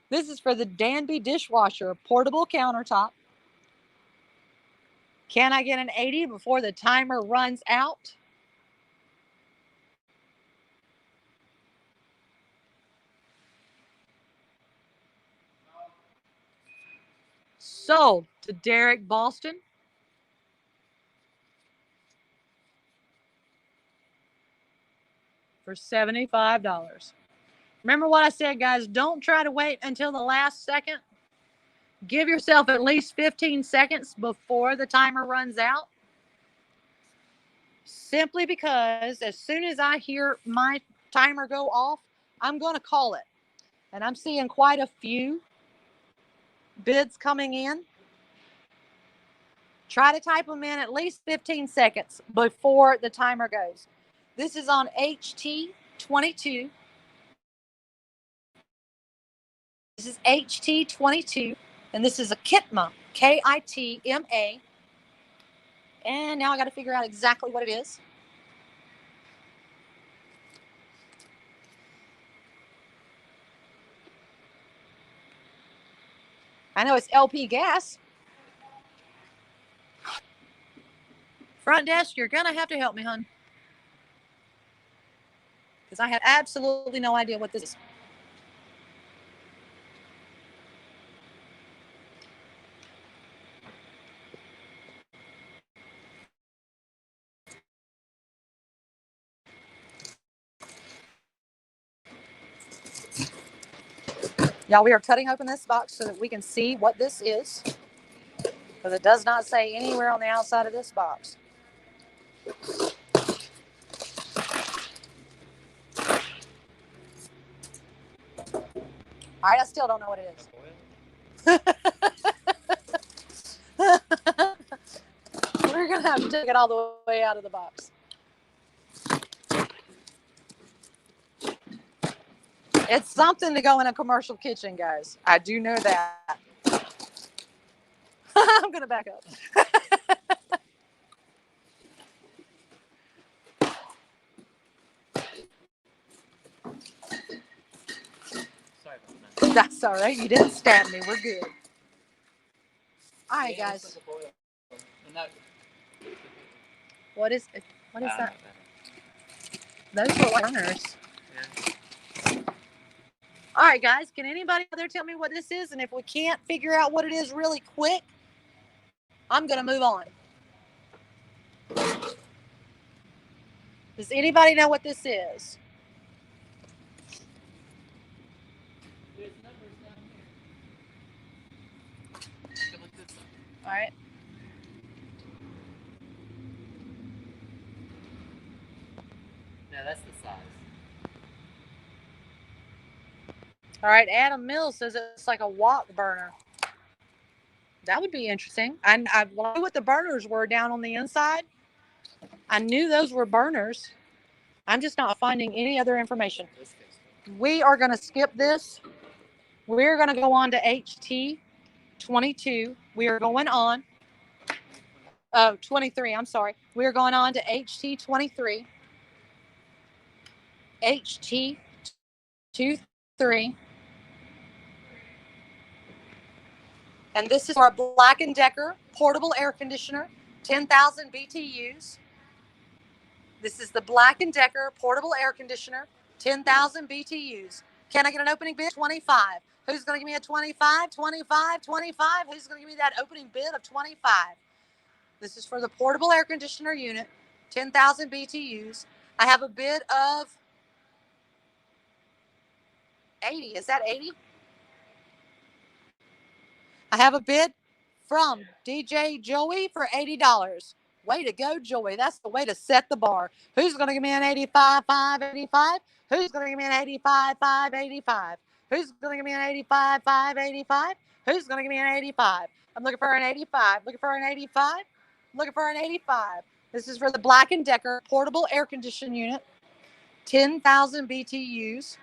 This is for the Danby dishwasher, portable countertop. Can I get an 80 before the timer runs out? Sold to Derek Boston. For $75. Remember what I said, guys. Don't try to wait until the last second. Give yourself at least 15 seconds before the timer runs out. Simply because as soon as I hear my timer go off, I'm going to call it. And I'm seeing quite a few bids coming in. Try to type them in at least 15 seconds before the timer goes. This is on HT22. This is HT22, and this is a Kitma, Kitma. And now I got to figure out exactly what it is. I know it's LP gas. Front desk, you're going to have to help me, hon. Because I have absolutely no idea what this is. Y'all, we are cutting open this box so that we can see what this is. Because it does not say anywhere on the outside of this box. All right, I still don't know what it is. We're going to have to take it all the way out of the box. It's something to go in a commercial kitchen, guys. I do know that. I'm going to back up. Sorry about that. That's all right. You didn't stab me. We're good. All right, guys. What is it? What is that? Those are burners. Yeah. All right, guys. Can anybody out there tell me what this is? And if we can't figure out what it is really quick, I'm going to move on. Does anybody know what this is? There's numbers down here. You can look this up. All right. No, that's the size. All right. Adam Mills says it's like a wok burner. That would be interesting. I knew what the burners were down on the inside. I knew those were burners. I'm just not finding any other information. We are going to skip this. We're going to go on to HT22. We are going on. Oh, 23. I'm sorry. We are going on to HT23. HT23. And this is our Black & Decker portable air conditioner, 10,000 BTUs. This is the Black & Decker portable air conditioner, 10,000 BTUs. Can I get an opening bid? 25. Who's going to give me a 25, 25, 25? Who's going to give me that opening bid of 25? This is for the portable air conditioner unit, 10,000 BTUs. I have a bid of 80. Is that 80? I have a bid from DJ Joey for $80. Way to go, Joey. That's the way to set the bar. Who's going to give me an 85, 5, 85? Who's going to give me an 85, 5, 85? Who's going to give me an 85, 5, 85? Who's going to give me an 85? I'm looking for an 85. Looking for an 85. Looking for an 85. This is for the Black & Decker portable air conditioning unit, 10,000 BTUs.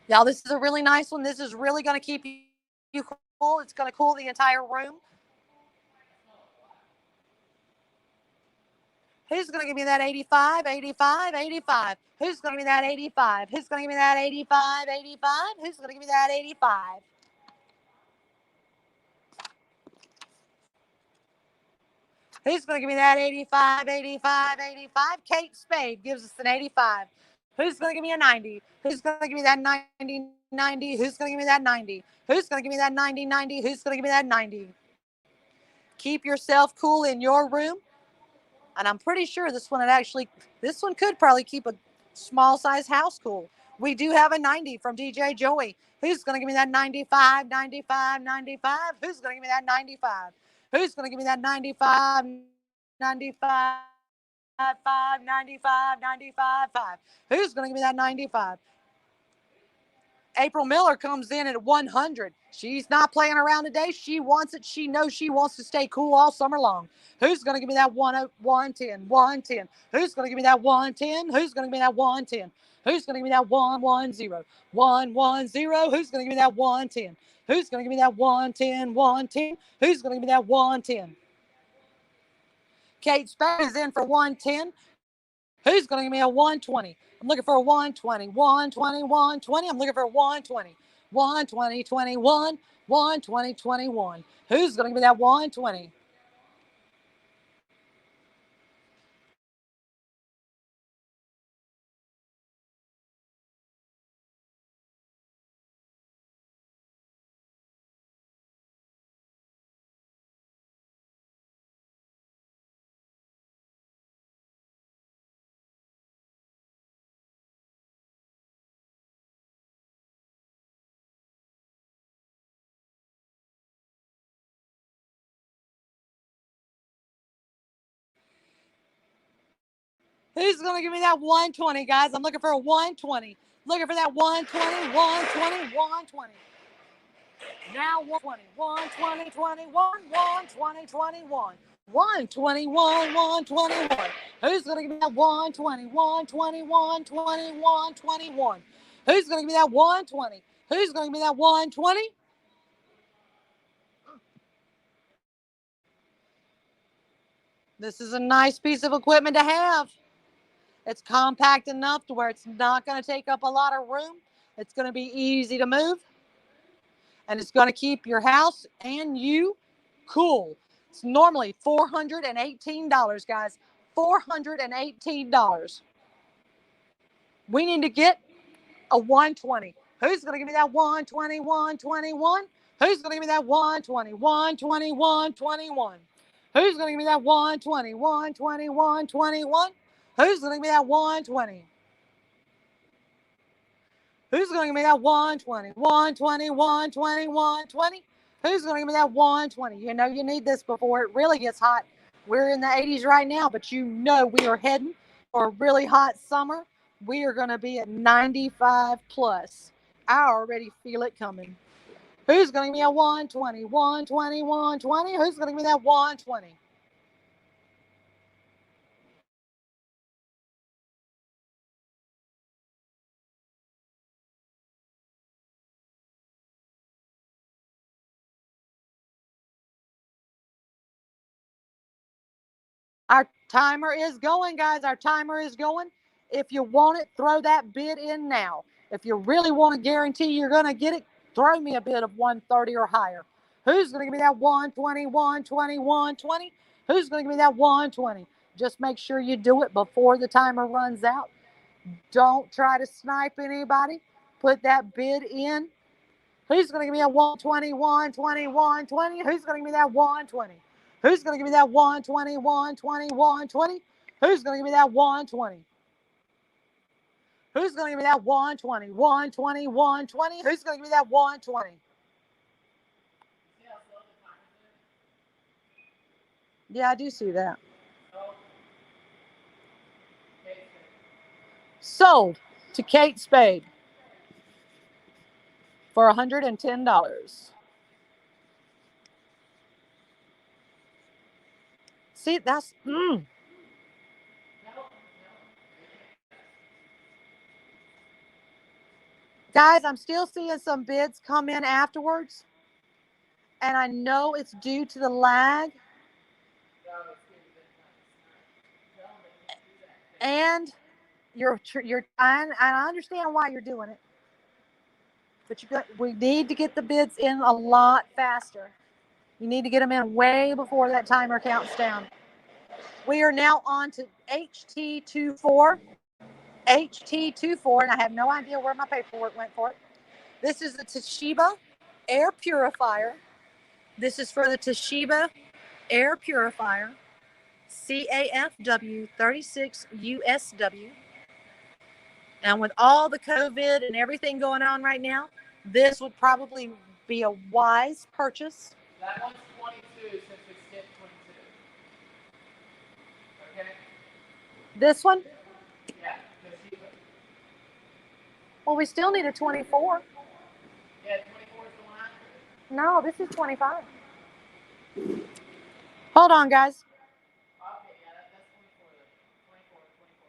Y'all, this is a really nice one. This is really going to keep you cool. It's going to cool the entire room. Who's going to give me that 85, 85, 85? Who's going to give me that 85? Who's going to give me that 85, 85? Who's going to give me that 85? Who's going to give me that 85, 85, 85? Kate Spade gives us an 85. Who's going to give me a 90? Who's going to give me that 90, 90? Who's going to give me that 90? Who's going to give me that 90, 90? Who's going to give me that 90? Keep yourself cool in your room. And I'm pretty sure this one could probably keep Small size house cool. We do have a 90 from DJ Joey. Who's going to give me that 95, 95, 95? Who's going to give me that 95? Who's going to give me that 95, 95, 5, 95, 95, 5? Who's going to give me that 95? April Miller comes in at 100. She's not playing around today. She wants it. She knows she wants to stay cool all summer long. Who's going to give me that 110? 110. Who's going to give me that 110? Who's going to give me that 110? Who's going to give me that 110? 110. Who's going to give me that 110? Who's going to give me that 110? 110. Who's going to give me that 110? Kate Spade is in for 110. Who's going to give me a 120? I'm looking for a 120, 120, 120. I'm looking for a 120, 120, 21, 120, 21. Who's going to give me that 120? Who's going to give me that 120, guys? I'm looking for a 120. Looking for that 120, 120, 120. Now 120, 120, 21, 120, 21. 121, 121. Who's going to give me that 120, 120, 120, 121? Who's going to give me that 120? Who's going to give me that 120? This is a nice piece of equipment to have. It's compact enough to where it's not going to take up a lot of room. It's going to be easy to move. And it's going to keep your house and you cool. It's normally $418, guys. $418. We need to get a 120. Who's going to give me that 120, 121? Who's going to give me that 120, 120, 121? Who's going to give me that 120, 120, 121? Who's going to give me that 120? Who's going to give me that 120, 120, 120, 120? Who's going to give me that 120? You know you need this before it really gets hot. We're in the 80s right now, but you know we are heading for a really hot summer. We are going to be at 95 plus. I already feel it coming. Who's going to give me a 120, 120, 120? Who's going to give me that 120? Our timer is going, guys. Our timer is going. If you want it, throw that bid in now. If you really want to guarantee you're going to get it, throw me a bid of 130 or higher. Who's going to give me that 120, 120, 120? Who's going to give me that 120? Just make sure you do it before the timer runs out. Don't try to snipe anybody. Put that bid in. Who's going to give me that 120, 120, 120? Who's going to give me that 120? Who's going to give me that 120, 120, 120? Who's going to give me that 120? Who's going to give me that 120, 120, 120? Who's going to give me that 120? Yeah, I do see that. Sold to Kate Spade for $110. See, that's Guys, I'm still seeing some bids come in afterwards. And I know it's due to the lag. And you're trying, and I understand why you're doing it. But we need to get the bids in a lot faster. You need to get them in way before that timer counts down. We are now on to HT24. HT24, and I have no idea where my paperwork went for it. This is the Toshiba air purifier. This is for the Toshiba air purifier, CAFW 36USW. And with all the COVID and everything going on right now, this would probably be a wise purchase. That one's 22 since it's hit 22. Okay? This one, Yeah, because she. well, we still need a 24. Yeah, 24 is the one after. No, this is 25. Hold on, guys. Okay, yeah, that's 24. 24, 24,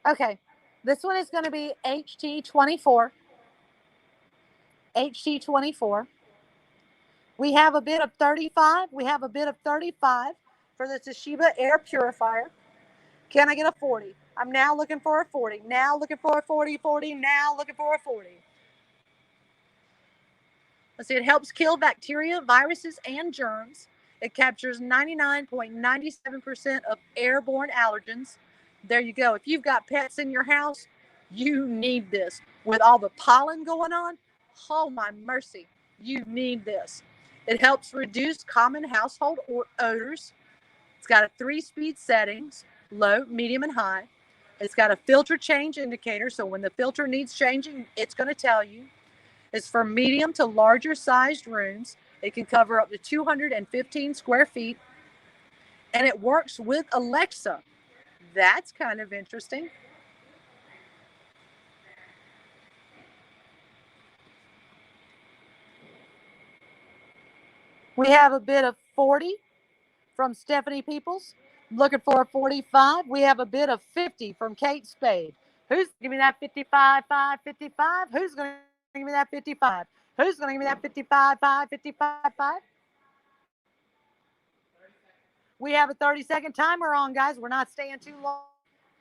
that's 24. Okay, this one is going to be HT24. HT24. We have a bid of 35. We have a bid of 35 for the Toshiba air purifier. Can I get a 40? I'm now looking for a 40. Now looking for a 40, 40. Now looking for a 40. Let's see, it helps kill bacteria, viruses, and germs. It captures 99.97% of airborne allergens. There you go. If you've got pets in your house, you need this. With all the pollen going on, oh my mercy, you need this. It helps reduce common household odors. It's got a 3-speed settings, low, medium, and high. It's got a filter change indicator, so when the filter needs changing, it's going to tell you. It's for medium to larger sized rooms. It can cover up to 215 square feet. And it works with Alexa. That's kind of interesting. We have a bid of 40 from Stephanie Peoples. Looking for a 45. We have a bid of 50 from Kate Spade. Who's give me that 55, 5, 55? Who's going to give me that 55? Who's going to give me that 55, 5, 55, 5? We have a 30-second timer on, guys. We're not staying too long.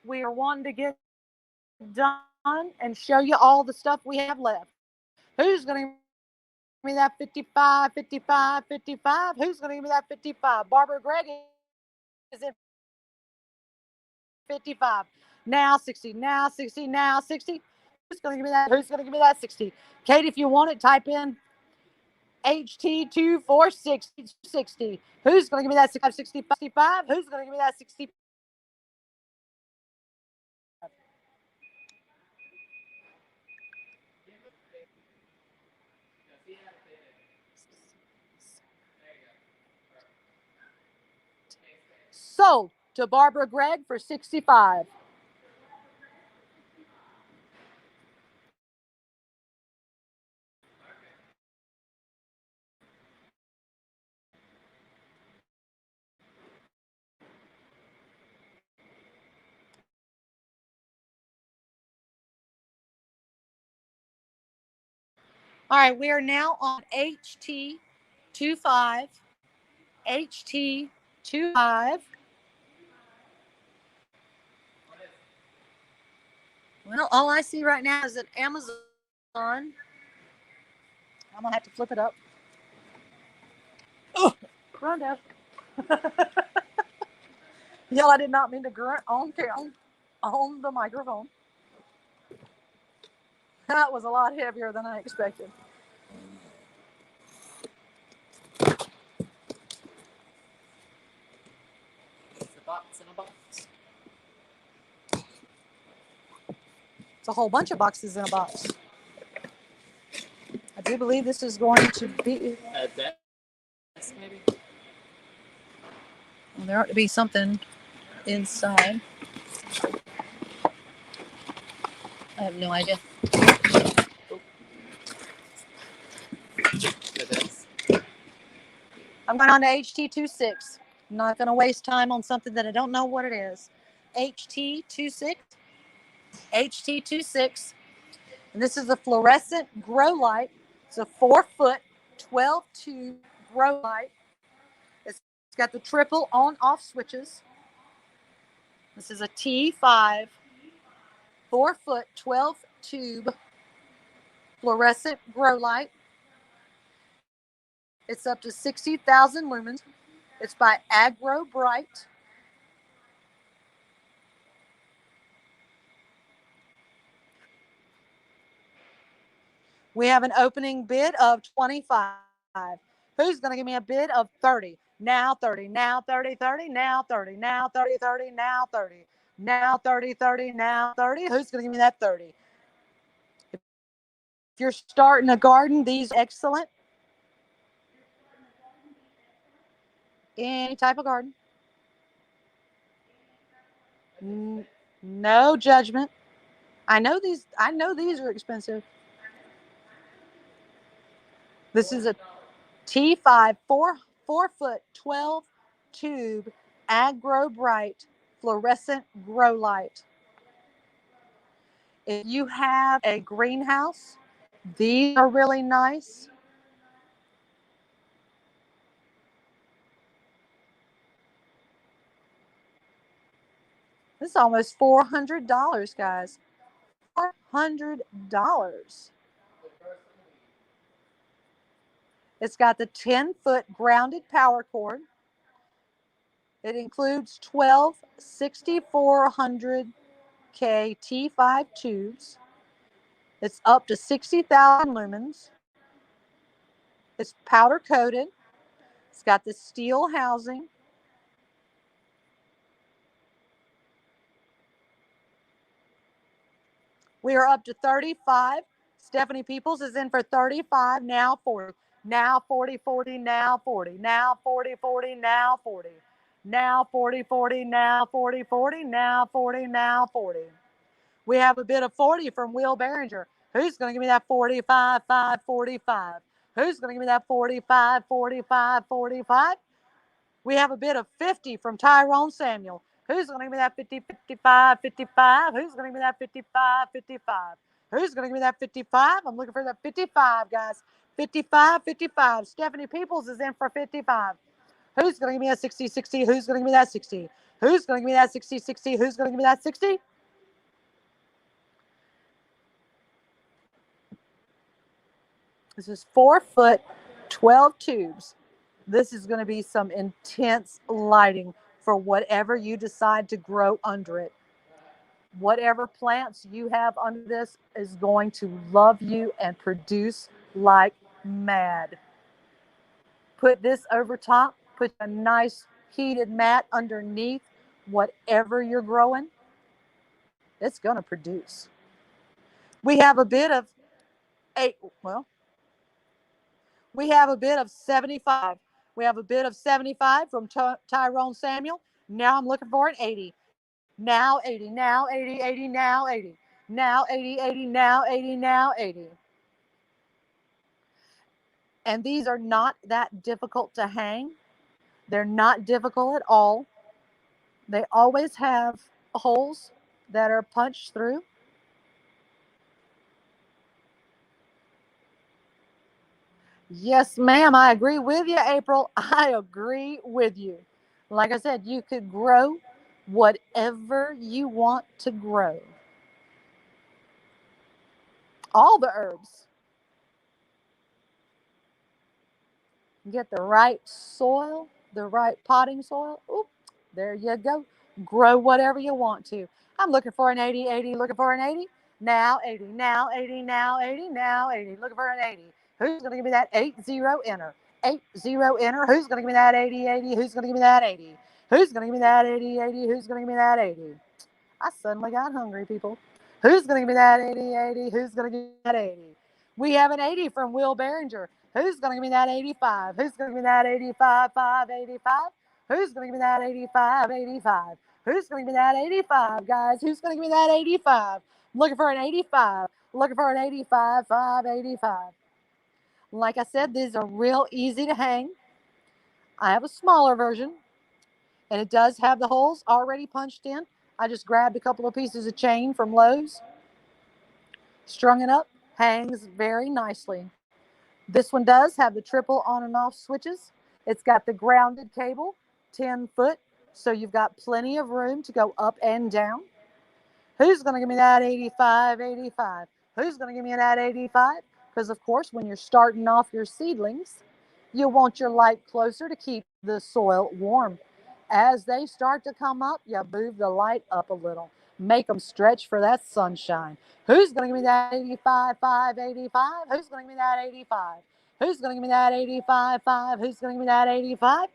We are wanting to get done and show you all the stuff we have left. Who's going to give me that 55, 55, 55? Who's going to give me that 55? Barbara Gregg is in 55. Now 60, now 60, now 60. Who's going to give me that? Who's going to give me that 60? Kate, if you want it, type in HT24660. Who's going to give me that 65? Who's going to give me that 65? Sold to Barbara Gregg for 65. All right, we are now on HT25. HT25. Well, all I see right now is at Amazon. I'm going to have to flip it up. Oh, Rondo. Y'all, I did not mean to grunt on the microphone. That was a lot heavier than I expected. It's a box in a box. It's a whole bunch of boxes in a box. I do believe this is going to be. Desk, maybe? Well, there ought to be something inside. I have no idea. I'm going on to HT26. I'm not going to waste time on something that I don't know what it is. HT26. HT26. And this is a fluorescent grow light. It's a 4-foot, 12-tube grow light. It's got the triple on-off switches. This is a T5, 4-foot, 12-tube fluorescent grow light. It's up to 60,000 lumens. It's by Agro Bright. We have an opening bid of 25. Who's going to give me a bid of 30? Now 30, now 30, 30, now 30, now 30, 30, now 30. Now 30, 30, now 30. Who's going to give me that 30? If you're starting a garden, these are excellent. Any type of garden. No judgment. I know these are expensive. This is a T5 4 foot 12 tube Agro Bright fluorescent grow light. If you have a greenhouse, these are really nice. This is almost $400, guys. $400. It's got the 10-foot grounded power cord. It includes 12 6400K T5 tubes. It's up to 60,000 lumens. It's powder coated. It's got the steel housing. We are up to 35. Stephanie Peoples is in for 35, now 40. Now 40, 40, now 40. Now 40, 40, now 40. Now 40, 40, now 40, 40, now 40, now 40. We have a bid of 40 from Will Behringer. Who's going to give me that 45, 5, 45? Who's going to give me that 45, 45, 45? We have a bid of 50 from Tyrone Samuel. Who's going to give me that 50, 55, 55? Who's going to give me that 55, 55? Who's going to give me that 55? I'm looking for that 55, guys. 55, 55. Stephanie Peoples is in for 55. Who's going to give me that 60, 60? Who's going to give me that 60? Who's going to give me that 60, 60? Who's going to give me that 60? This is 4 foot, 12 tubes. This is going to be some intense lighting for whatever you decide to grow under it. Whatever plants you have under this is going to love you and produce like mad. Put this over top, put a nice heated mat underneath whatever you're growing. It's going to produce. We have a bit of we have a bid of 75. We have a bid of 75 from Tyrone Samuel. Now I'm looking for an 80. Now 80, now 80, 80, now 80. Now 80, 80, now 80, now 80. And these are not that difficult to hang. They're not difficult at all. They always have holes that are punched through. Yes, ma'am. I agree with you, April. I agree with you. Like I said, you could grow whatever you want to grow. All the herbs. Get the right soil, the right potting soil. Oop, there you go. Grow whatever you want to. I'm looking for an 80, 80, looking for an 80. Now 80, now 80, now 80, now 80. Looking for an 80. Who's going to give me that 80 enter? 80 enter. Who's going to give me that 80, 80? Who's going to give me that 80? Who's going to give me that 80, 80? Who's going to give me that 80? I suddenly got hungry, people. Who's going to give me that 80, 80? Who's going to give me that 80? We have an 80 from Will Behringer. Who's going to give me that 85? Who's going to give me that 85, 5, 85? Who's going to give me that 85, 85? Who's going to give me that 85, guys? Who's going to give me that 85? I'm looking for an 85. I'm looking for an 85, 5, 85. Like I said, these are real easy to hang. I have a smaller version, and it does have the holes already punched in. I just grabbed a couple of pieces of chain from Lowe's, strung it up, hangs very nicely. This one does have the triple on and off switches. It's got the grounded cable, 10 foot, so you've got plenty of room to go up and down. Who's going to give me that 85, 85? Who's going to give me that 85? Because, of course, when you're starting off your seedlings, you want your light closer to keep the soil warm. As they start to come up, you move the light up a little. Make them stretch for that sunshine. Who's going to give me that 85, 5, 85? Who's going to give me that 85? Who's going to give me that 85, 5? Who's going to give me that 85?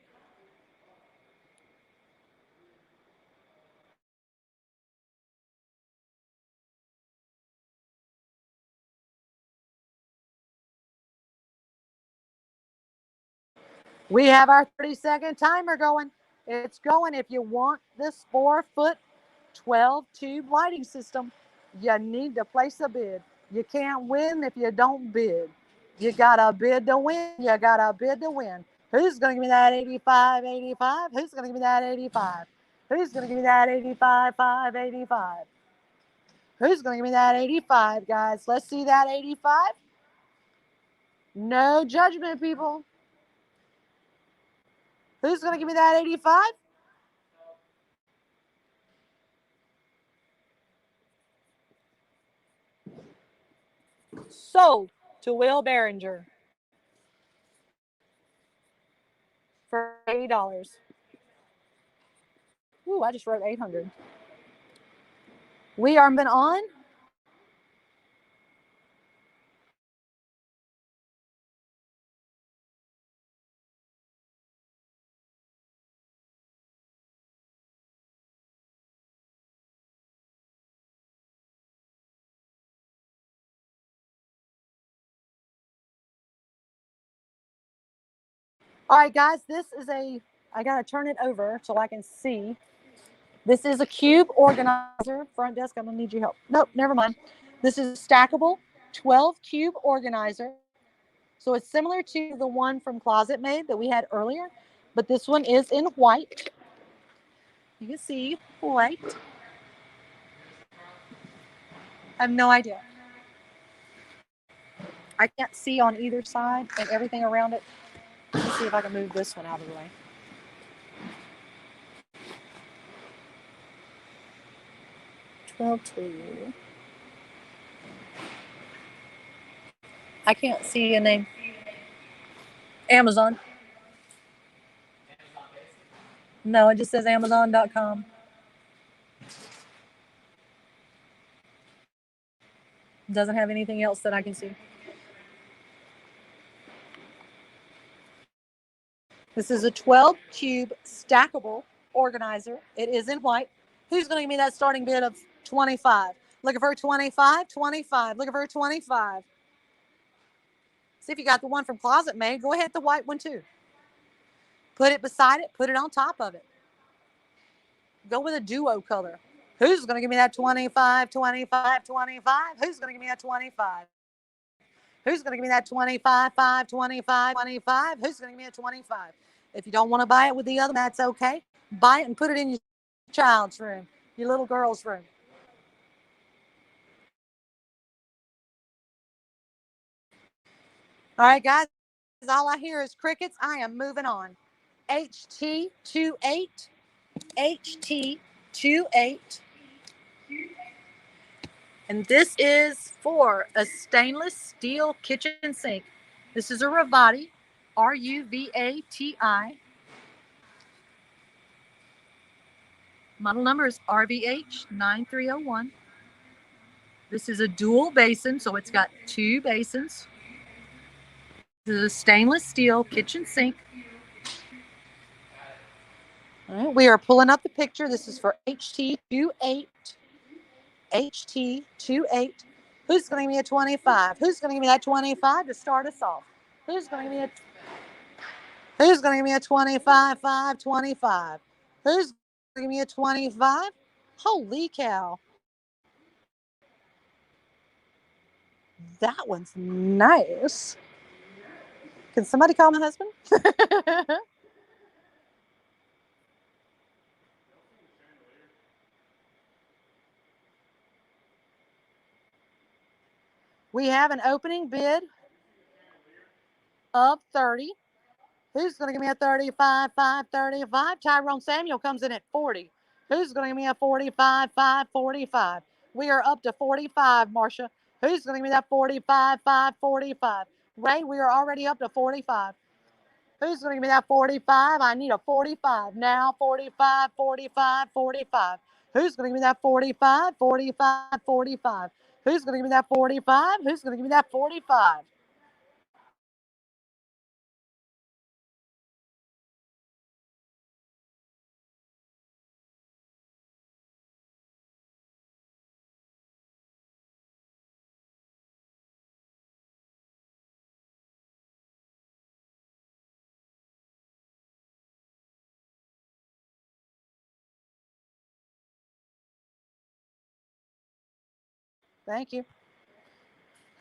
We have our 30-second timer going. It's going. If you want this 4-foot 12 tube lighting system, you need to place a bid. You can't win if you don't bid. You got a bid to win. You got a bid to win. Who's going to give me that 85, 85? Who's going to give me that 85? Who's going to give me that 85, 5, 85? Who's going to give me that 85, guys? Let's see that 85. No judgment, people. Who's going to give me that 85? Sold to Will Behringer for $80. Ooh, I just wrote 800. We are moving on. All right, guys, I got to turn it over so I can see. This is a cube organizer. Front desk, I'm going to need your help. Nope, never mind. This is a stackable 12 cube organizer. So it's similar to the one from Closet Made that we had earlier, but this one is in white. You can see white. I have no idea. I can't see on either side and everything around it. Let's see if I can move this one out of the way. $12.2. I can't see a name. Amazon. No, it just says Amazon.com. Doesn't have anything else that I can see. This is a 12 cube stackable organizer. It is in white. Who's going to give me that starting bid of 25? Looking for 25, 25. Looking for 25. See if you got the one from Closet Made. Go ahead, the white one too. Put it beside it. Put it on top of it. Go with a duo color. Who's going to give me that 25, 25, 25? Who's going to give me that 25? Who's going to give me that 25, 5, 25, 25? Who's going to give me a 25? If you don't want to buy it with the other, that's okay. Buy it and put it in your child's room, your little girl's room. All right, guys. All I hear is crickets. I am moving on. HT28. HT28. And this is for a stainless steel kitchen sink. This is a Ruvati, Ruvati. Model number is RVH 9301. This is a dual basin, so it's got 2 basins. This is a stainless steel kitchen sink. All right, we are pulling up the picture. This is for HT28. HT28. Who's going to give me a 25? Who's going to give me that 25 to start us off? Who's going to give me a 25, 5, 25? Who's going to give me a 25? Holy cow. That one's nice. Can somebody call my husband? We have an opening bid of 30. Who's going to give me a 35, 5, 35? Tyrone Samuel comes in at 40. Who's going to give me a 45, 5, 45? We are up to 45, Marcia. Who's going to give me that 45, 5, 45? Ray, we are already up to 45. Who's going to give me that 45? I need a 45 now. 45, 45, 45. Who's going to give me that 45, 45, 45? Who's going to give me that 45? Who's going to give me that 45? Thank you.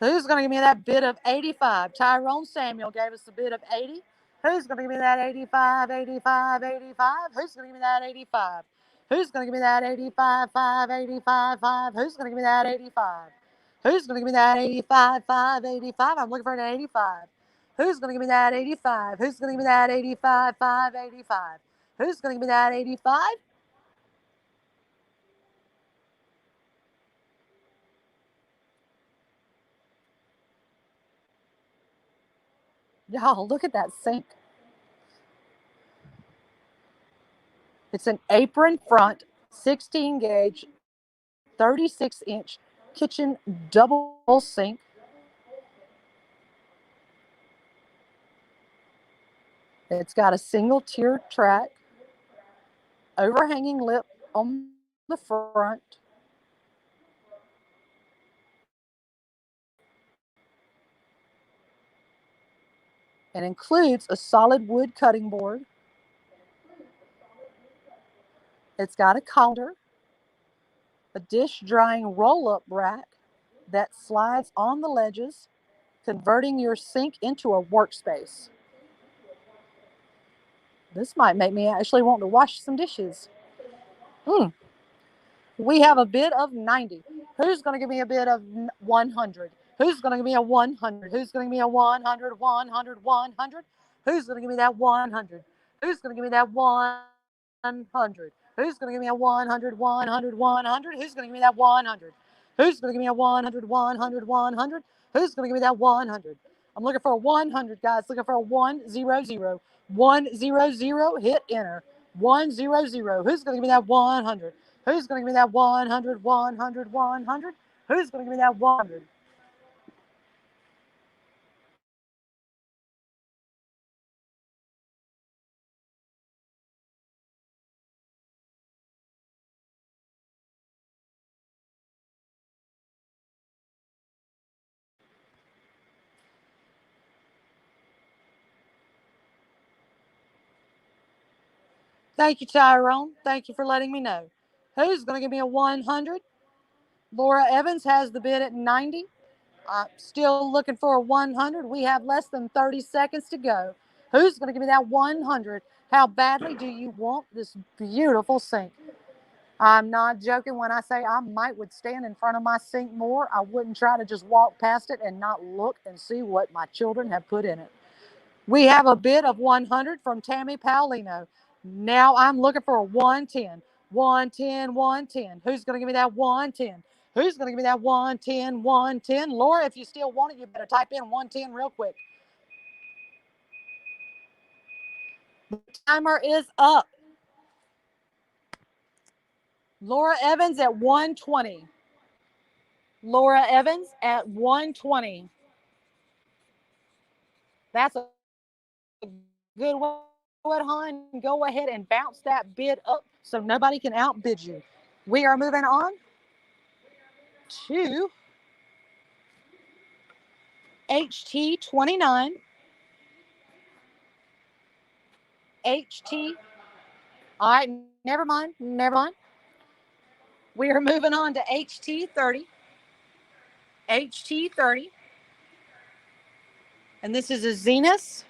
Who's going to give me that bid of 85? Tyrone Samuel gave us a bid of 80. Who's going to give me that 85, 85, 85? Who's going to give me that 85? Who's going to give me that 85, 5, 85, 5? Who's going to give me that 85? Who's going to give me that 85, 5, 85? I'm looking for an 85. Who's going to give me that 85? Who's going to give me that 85, 5, 85? Who's going to give me that 85? Y'all, look at that sink. It's an apron front, 16 gauge, 36-inch kitchen double sink. It's got a single tier track, overhanging lip on the front. It includes a solid wood cutting board. It's got a counter, a dish drying roll-up rack that slides on the ledges, converting your sink into a workspace. This might make me actually want to wash some dishes. We have a bid of 90. Who's going to give me a bid of 100? Who's going to give me a 100? Who's going to give me a 100, 100, 100? Who's going to give me that 100? Who's going to give me that 100? Who's going to give me a 100, 100, 100? Who's going to give me that 100? Who's going to give me a 100, 100, 100? Who's going to give me that 100? I'm looking for a 100, guys. Looking for a 100. 100. Hit enter. 100. Who's going to give me that 100? Who's going to give me that 100, 100, 100? Who's going to give me that 100? Thank you, Tyrone. Thank you for letting me know. Who's going to give me a 100? Laura Evans has the bid at 90. I'm still looking for a 100. We have less than 30 seconds to go. Who's going to give me that 100? How badly do you want this beautiful sink? I'm not joking when I say I would stand in front of my sink more. I wouldn't try to just walk past it and not look and see what my children have put in it. We have a bid of 100 from Tammy Paulino. Now I'm looking for a 110. 110, 110. Who's going to give me that 110? Who's going to give me that 110, 110? Laura, if you still want it, you better type in 110 real quick. The timer is up. Laura Evans at 120. Laura Evans at 120. That's a good one, hon. Go ahead and bounce that bid up so nobody can outbid you. We are moving on to HT29. HT. All right, never mind. We are moving on to HT30. HT30. And this is a Zenith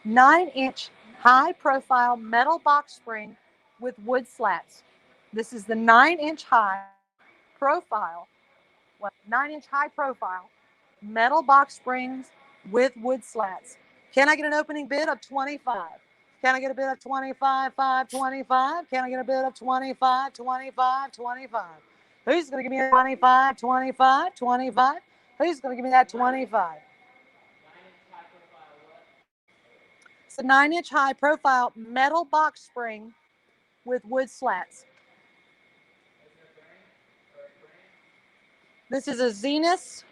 9-inch high profile metal box spring with wood slats. This is the 9-inch high profile, 9-inch high profile metal box springs with wood slats. Can I get an opening bid of 25? Can I get a bid of 25, 5, 25? Can I get a bid of 25, 25, 25? Who's going to give me a 25, 25, 25? Who's going to give me that 25? It's a 9-inch high profile metal box spring with wood slats. This is a Zenith,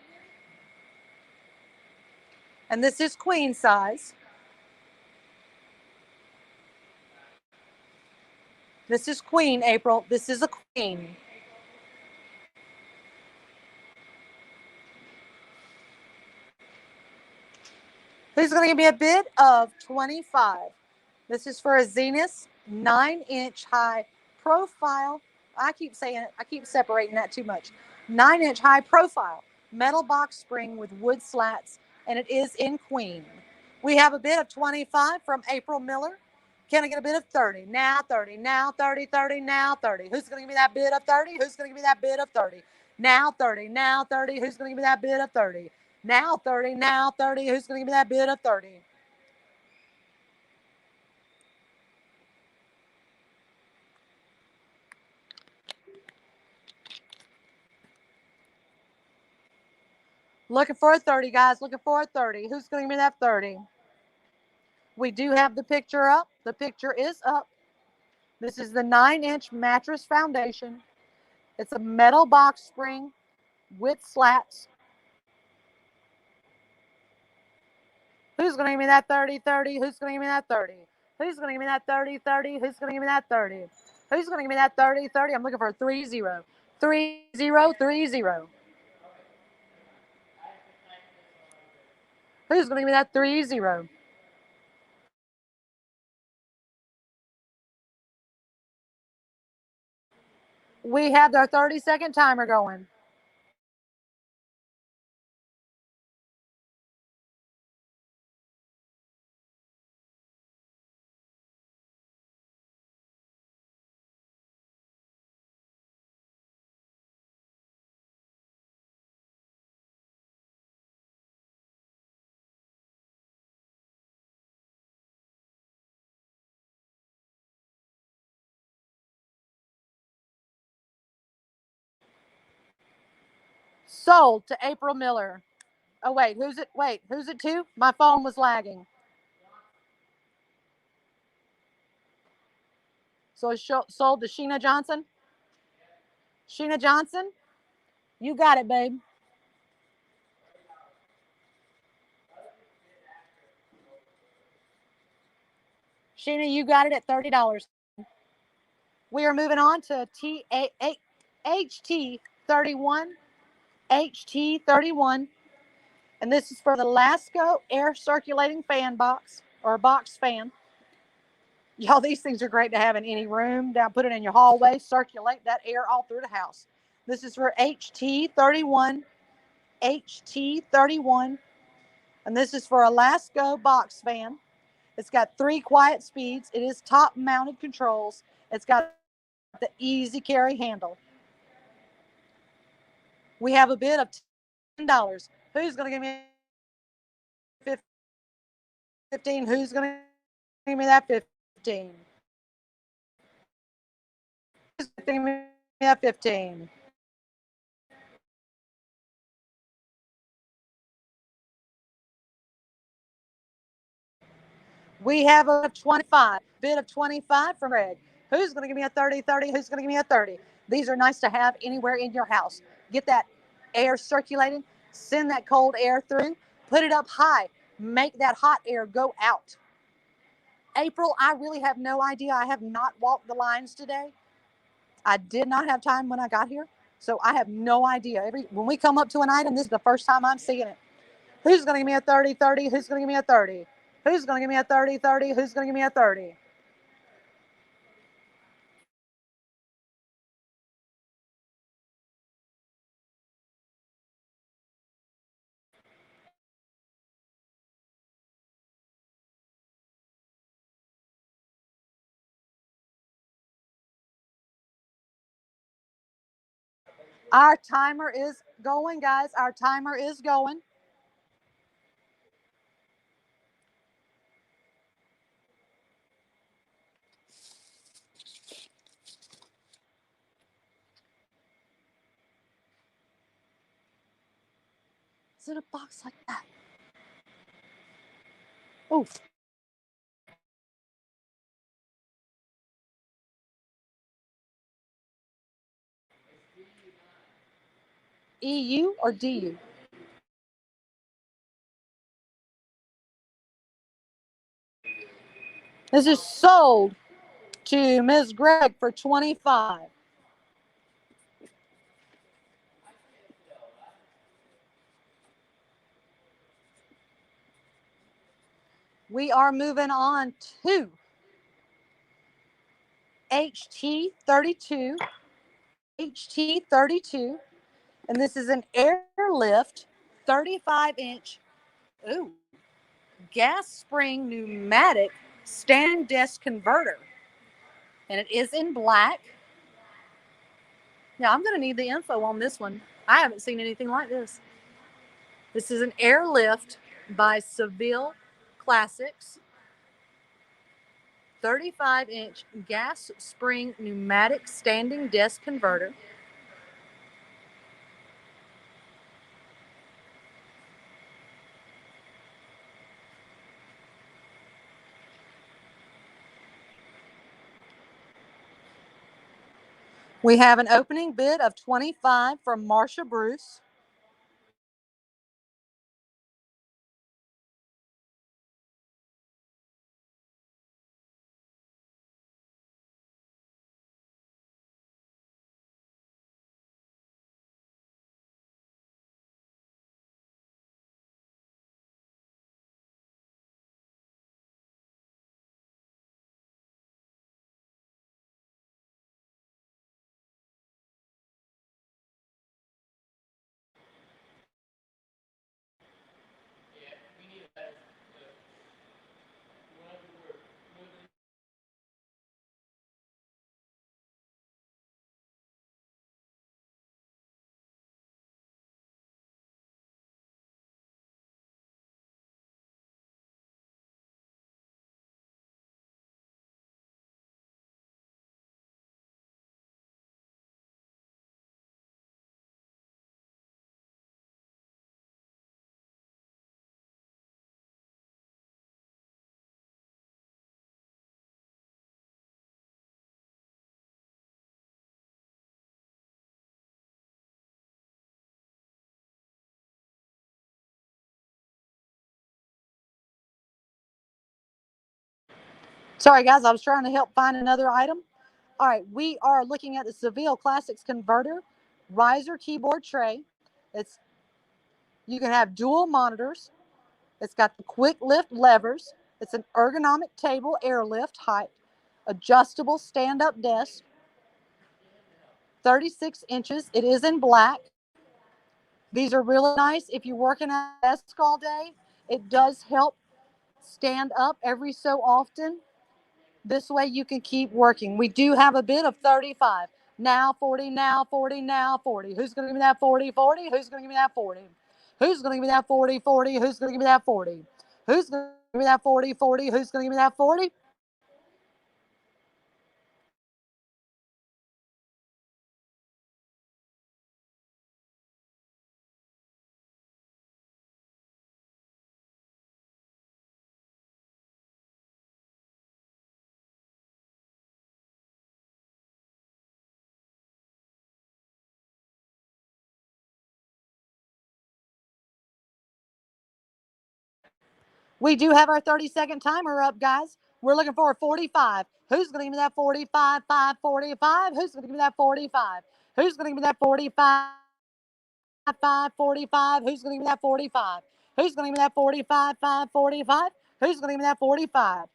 and this is queen size. This is queen, April. This is a queen. Who's going to give me a bid of 25? This is for a Zenith 9-inch high profile I keep saying it. I keep separating that too much. 9-inch high profile metal box spring with wood slats, and it is in queen. We have a bid of 25 from April Miller. Can I get a bid of 30? Now 30, now 30, 30, now 30. Who's going to give me that bid of 30? Who's going to give me that bid of 30? Now 30, now 30. Who's going to give me that bid of 30? Now 30, now 30. Who's going to give me that bid of 30? Looking for a 30, guys. Looking for a 30. Who's going to give me that 30? We do have the picture up. The picture is up. This is the 9-inch mattress foundation. It's a metal box spring with slats. Who's going to give me that 30, 30? Who's going to give me that 30? Who's going to give me that 30, 30? Who's going to give me that 30? Who's going to give me that 30, 30? I'm looking for a 3 0. 3 0, 3 0. Who's going to give me that 3 0? We have our 30-second timer going. Sold to April Miller. Oh, wait, who's it? Wait, who's it to? My phone was lagging. So it's sold to Sheena Johnson. Sheena Johnson, you got it, babe. Sheena, you got it at $30. We are moving on to HT31. HT31. And this is for the Lasco air circulating fan box or box fan. Y'all, these things are great to have in any room. Down, put it in your hallway, circulate that air all through the house. This is for HT31. HT31. And this is for a Lasco box fan. It's got 3 quiet speeds. It is top mounted controls. It's got the easy carry handle. We have a bid of $10. Who's going to give me 15? Who's going to give me that 15? Who's going to give me that 15? We have a 25, bid of 25 from Greg. Who's going to give me a 30, 30? Who's going to give me a 30? These are nice to have anywhere in your house. Get that air circulating, send that cold air through, put it up high, make that hot air go out. April, I really have no idea. I have not walked the lines today. I did not have time when I got here, so I have no idea. When we come up to an item, this is the first time I'm seeing it. Who's going to give me a 30, 30? Who's going to give me a 30? Who's going to give me a 30, 30? Who's going to give me a 30? Our timer is going, guys. Our timer is going. Is it a box like that? Oh. EU or DU? This is sold to Ms. Gregg for 25. We are moving on to HT32. HT32, and this is an airlift 35-inch, gas spring pneumatic stand desk converter, and it is in black. Now, I'm going to need the info on this one. I haven't seen anything like this. This is an airlift by Seville Classics. 35-inch gas spring pneumatic standing desk converter. We have an opening bid of $25 from Marsha Bruce. Sorry, guys, I was trying to help find another item. All right, we are looking at the Seville Classics converter riser keyboard tray. You can have dual monitors. It's got the quick lift levers. It's an ergonomic table airlift height, adjustable stand-up desk, 36 inches. It is in black. These are really nice if you're working at a desk all day. It does help stand up every so often. This way you can keep working. We do have a bid of 35. Now 40, now 40, now 40. Who's going to give me that 40, 40? Who's going to give me that 40? Who's going to give me that 40, 40? Who's going to give me that 40? Who's going to give me that 40, 40? Who's going to give me that 40? We do have our 30-second timer up, guys. We're looking for a 45. Who's going to give me that 45, 5, 45? Who's going to give me that 45? Who's going to give me that 45, 5, 45? Who's going to give me that 45? Who's going to give me that 45, 5, 45? Who's going to give me that 45?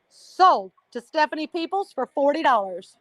Sold to Stephanie Peoples for $40.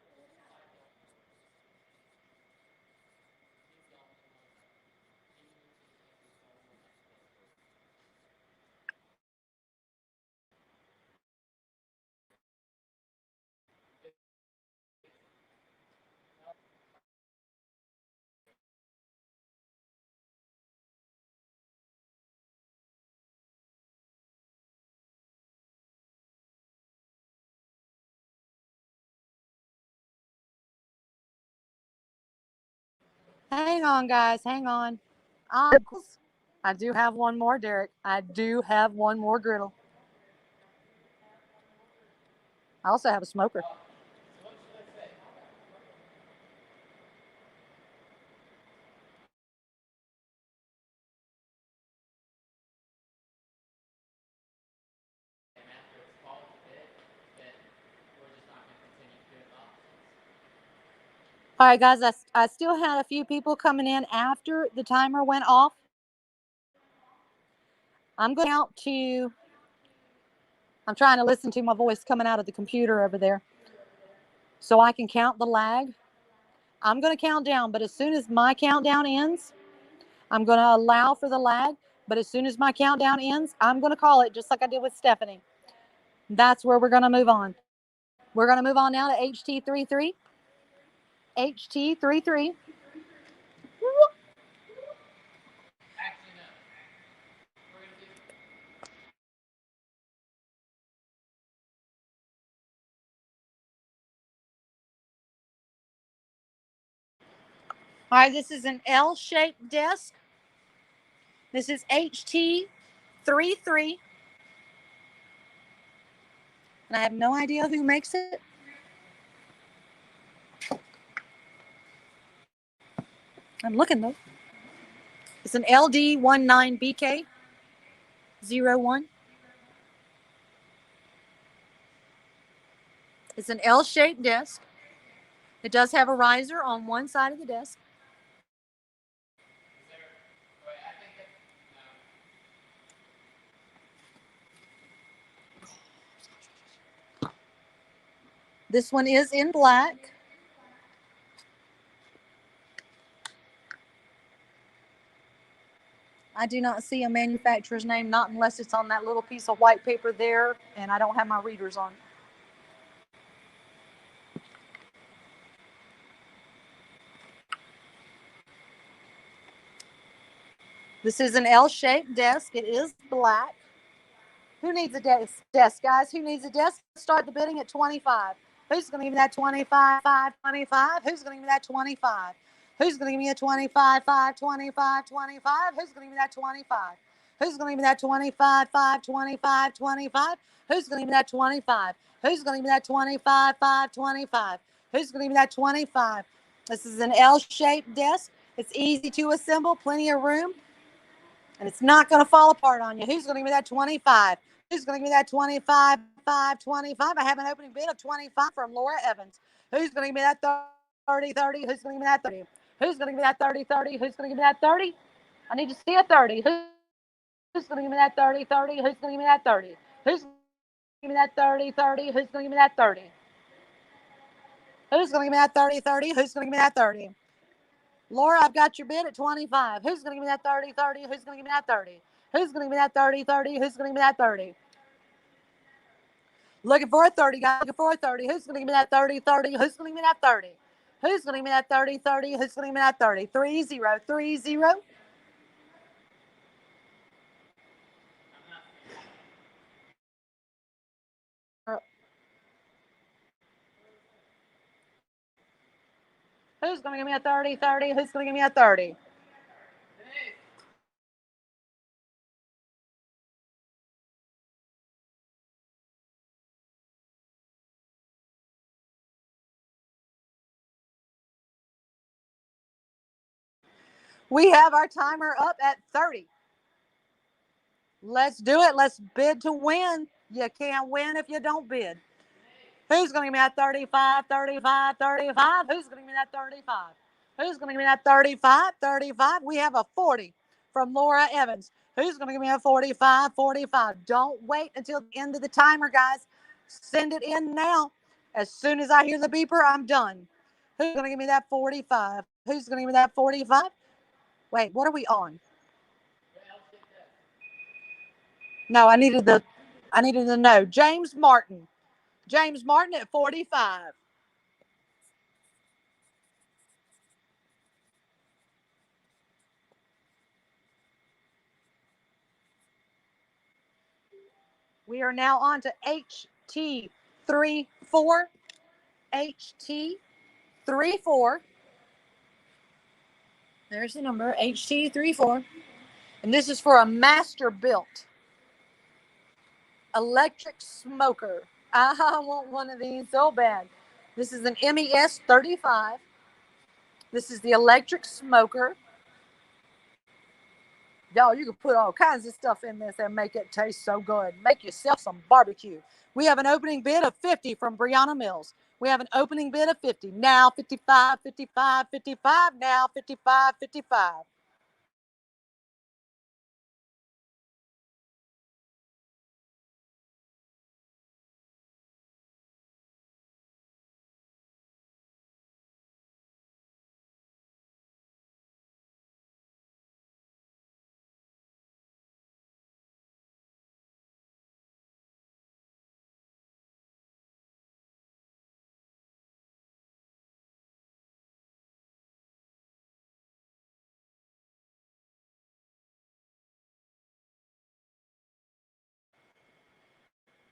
Hang on, guys. Hang on. I do have one more, Derek. I do have one more griddle. I also have a smoker. All All right, guys, I still had a few people coming in after the timer went off. I'm going out to, I'm trying to listen to my voice coming out of the computer over there so I can count the lag. I'm going to count down, but as soon as my countdown ends, I'm going to allow for the lag. But as soon as my countdown ends, I'm going to call it just like I did with Stephanie. That's where we're going to move on. We're going to move on now to HT33. HT33. Actually, no. We're gonna do. All right, this is an L-shaped desk. This is HT33. And I have no idea who makes it. I'm looking though. It's an LD19BK01. It's an L-shaped desk. It does have a riser on one side of the desk. Is there? Wait, I think that. No. This one is in black. I do not see a manufacturer's name, not unless it's on that little piece of white paper there, and I don't have my readers on. This is an L-shaped desk. It is black. Who needs a desk, guys? Who needs a desk? Start the bidding at 25. Who's going to give me that 25, 5, 25? Who's going to give me that 25? Who's going to give me a 25, 5, 25, 25? Who's going to give me that 25? Who's going to give me that 25, 5, 25, 25? Who's going to give me that 25? Who's going to give me that 25, 5, 25? Who's going to give me that 25? This is an L-shaped desk. It's easy to assemble, plenty of room, and it's not going to fall apart on you. Who's going to give me that 25? Who's going to give me that 25, 5, 25? I have an opening bid of 25 from Laura Evans. Who's going to give me that 30, 30? Who's going to give me that 30? Who's going to give me that 30, 30? Who's going to give me that 30? I need to see a 30. Who's going to give me that 30, 30? Who's going to give me that 30? Who's going to give me that 30, 30? Who's going to give me that 30? Who's going to give me that 30, 30? Who's going to give me that 30? Laura, I've got your bid at 25. Who's going to give me that 30, 30? Who's going to give me that 30? Who's going to give me that 30, 30? Who's going to give me that 30? Looking for a 30, guys. Looking for a 30. Who's going to give me that 30, 30? Who's going to give me that 30? Who's going to give me that 30, 30? Who's going to give me that 30? 3, 0, 3, 0. Who's going to give me a 30, 30? Who's going to give me a 30? We have our timer up at 30. Let's do it. Let's bid to win. You can't win if you don't bid. Who's going to give me that 35, 35, 35? Who's going to give me that 35? Who's going to give me that 35, 35? We have a 40 from Laura Evans. Who's going to give me a 45, 45? Don't wait until the end of the timer, guys. Send it in now. As soon as I hear the beeper, I'm done. Who's going to give me that 45? Who's going to give me that 45? Wait, what are we on? No, I needed to know. James Martin. James Martin at 45. We are now on to HT34. HT34. There's the number, HT34. And this is for a master built electric smoker. I want one of these so bad. This is an MES 35. This is the electric smoker. Y'all, you can put all kinds of stuff in this and make it taste so good. Make yourself some barbecue. We have an opening bid of 50 from Brianna Mills. We have an opening bid of 50. Now 55, 55, 55. Now 55, 55.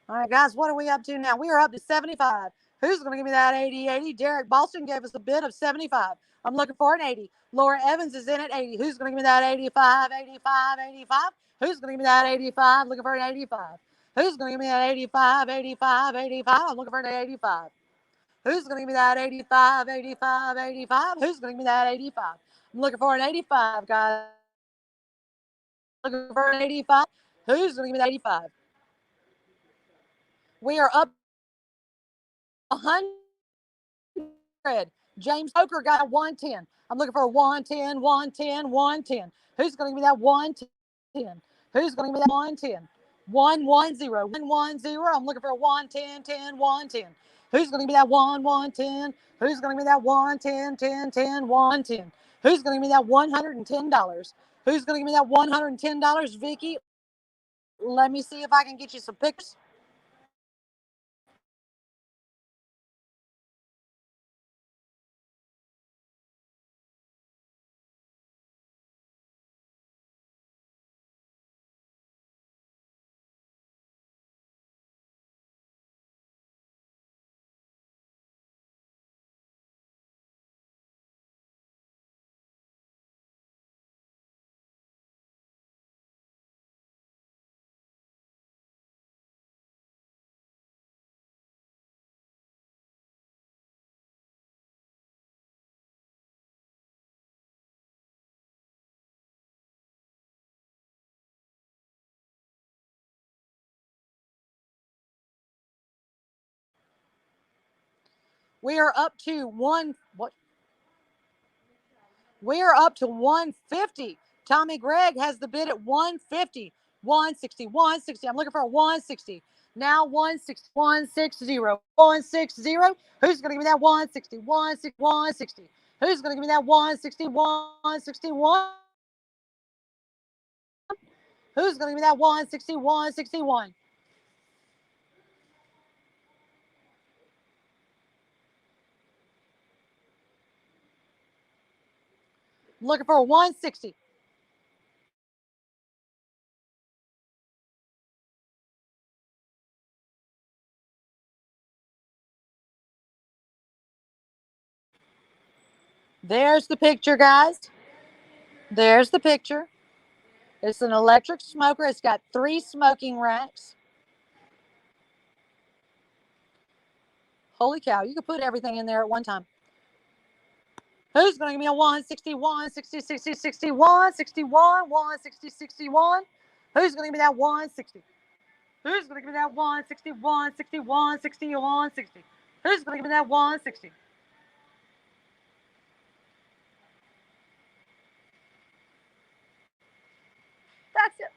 All right, guys, what are we up to now? We are up to 75. Who's going to give me that 80? Derek Boston gave us a bid of 75. I'm looking for an 80. Laura Evans is in at 80. Who's going to give me that 85? Who's going to give me that 85? Looking for an 85. Who's going to give me that 85? I'm looking for an 85. Who's going to give me that 85? Who's going to give me that 85? I'm looking for an 85, guys. Looking for an 85. Who's going to give me that 85? We are up 100. James Coker got a 110. I'm looking for a 110. Who's going to give me that 110? Who's going to give me that 110? 110. I'm looking for a 110. Who's going to give me that 110? Who's going to give me that 110? Who's going to give me that $110? Who's going to give me that $110, Vicky? Let me see if I can get you some pictures. We are up to We are up to 150. Tommy Gregg has the bid at 150. 160. I'm looking for a 160. Now 160. 160. Who's going to give me that 160? 160. Who's going to give me that 160? 161. Who's going to give me that 160? 161. I'm looking for a 160. There's the picture, guys. There's the picture. It's an electric smoker. It's got 3 smoking racks. Holy cow, you could put everything in there at one time. Who's going to give me a 161, 60, 60, 61, 61, 160, 61? Who's going to give me that 160? Who's going to give me that 161, 61, 61, 60? Who's going to give me that 160? That's it.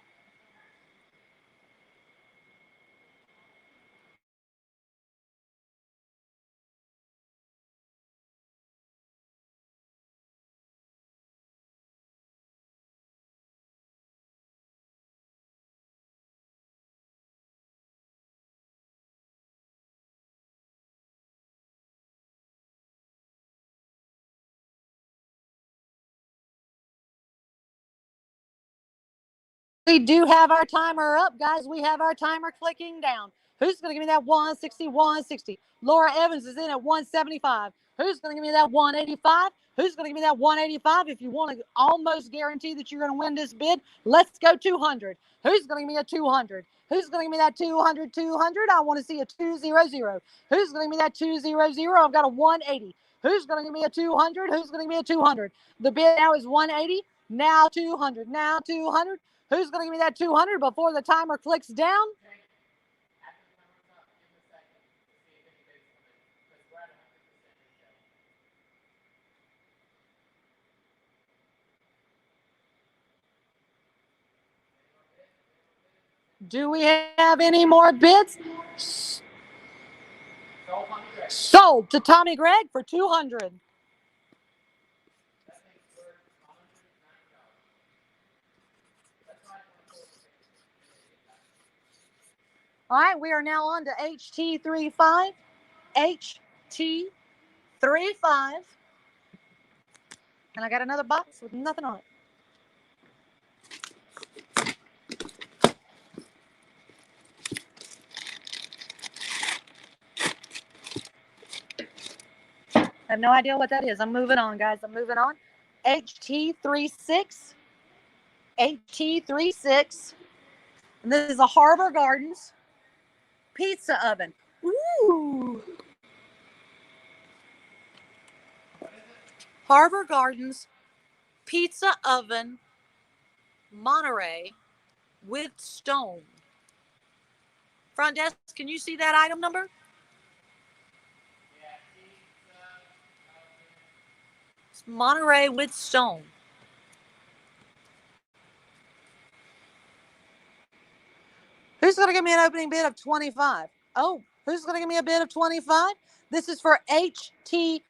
We do have our timer up, guys. We have our timer clicking down. Who's going to give me that 160, 160? Laura Evans is in at 175. Who's going to give me that 185? Who's going to give me that 185? If you want to almost guarantee that you're going to win this bid, let's go 200. Who's going to give me a 200? Who's going to give me that 200, 200? I want to see a 200. Who's going to give me that 200? I've got a 180. Who's going to give me a 200? Who's going to give me a 200? The bid now is 180. Now 200. Now 200. Who's going to give me that 200 before the timer clicks down? Do we have any more bids? Sold to Tommy Gregg for 200. All right, we are now on to HT35. HT35. And I got another box with nothing on it. I have no idea what that is. I'm moving on, guys. I'm moving on. HT36. HT36. And this is a Harbor Gardens pizza oven. Ooh. Harbor Gardens pizza oven Monterey with stone. Front desk, can you see that item number? It's Monterey with stone. Who's going to give me an opening bid of 25? Oh, who's going to give me a bid of 25? This is for HT36.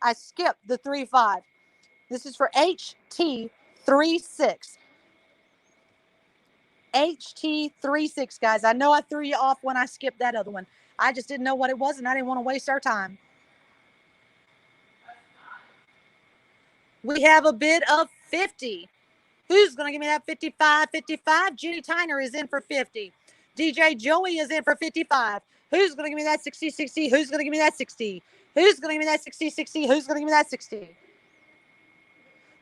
I skipped the 35. This is for HT36. HT36, guys. I know I threw you off when I skipped that other one. I just didn't know what it was, and I didn't want to waste our time. We have a bid of 50. Who's going to give me that 55? 55. Jenny Tyner is in for 50. DJ Joey is in for 55. Who's going to give me that 60? 60. Who's going to give me that 60? Who's going to give me that 60? 60. Who's going to give me that 60?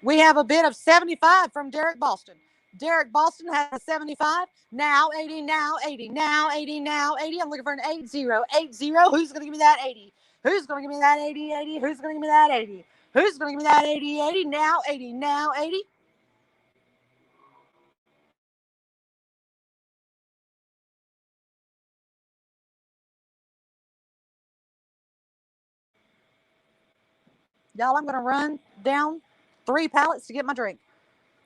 We have a bid of 75 from Derek Boston. Derek Boston has a 75. Now 80. Now 80. Now 80. Now 80. I'm looking for an 80. 80. Who's going to give me that 80? Who's going to give me that 80? 80. Who's going to give me that 80? Who's going to give me that 80? 80. Now 80. Now 80. Y'all, I'm going to run down 3 pallets to get my drink.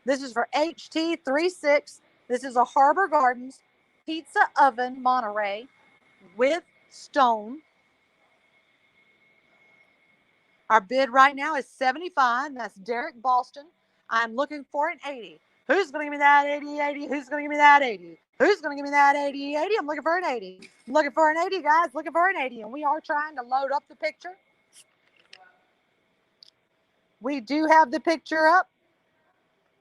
This is for HT36. This is a Harbor Gardens pizza oven Monterey with stone. Our bid right now is 75. That's Derek Boston. I'm looking for an 80. Who's going to give me that 80? 80. Who's going to give me that 80? Who's going to give me that 80? 80. I'm looking for an 80. I'm looking for an 80, guys. Looking for an 80. And we are trying to load up the picture. We do have the picture up.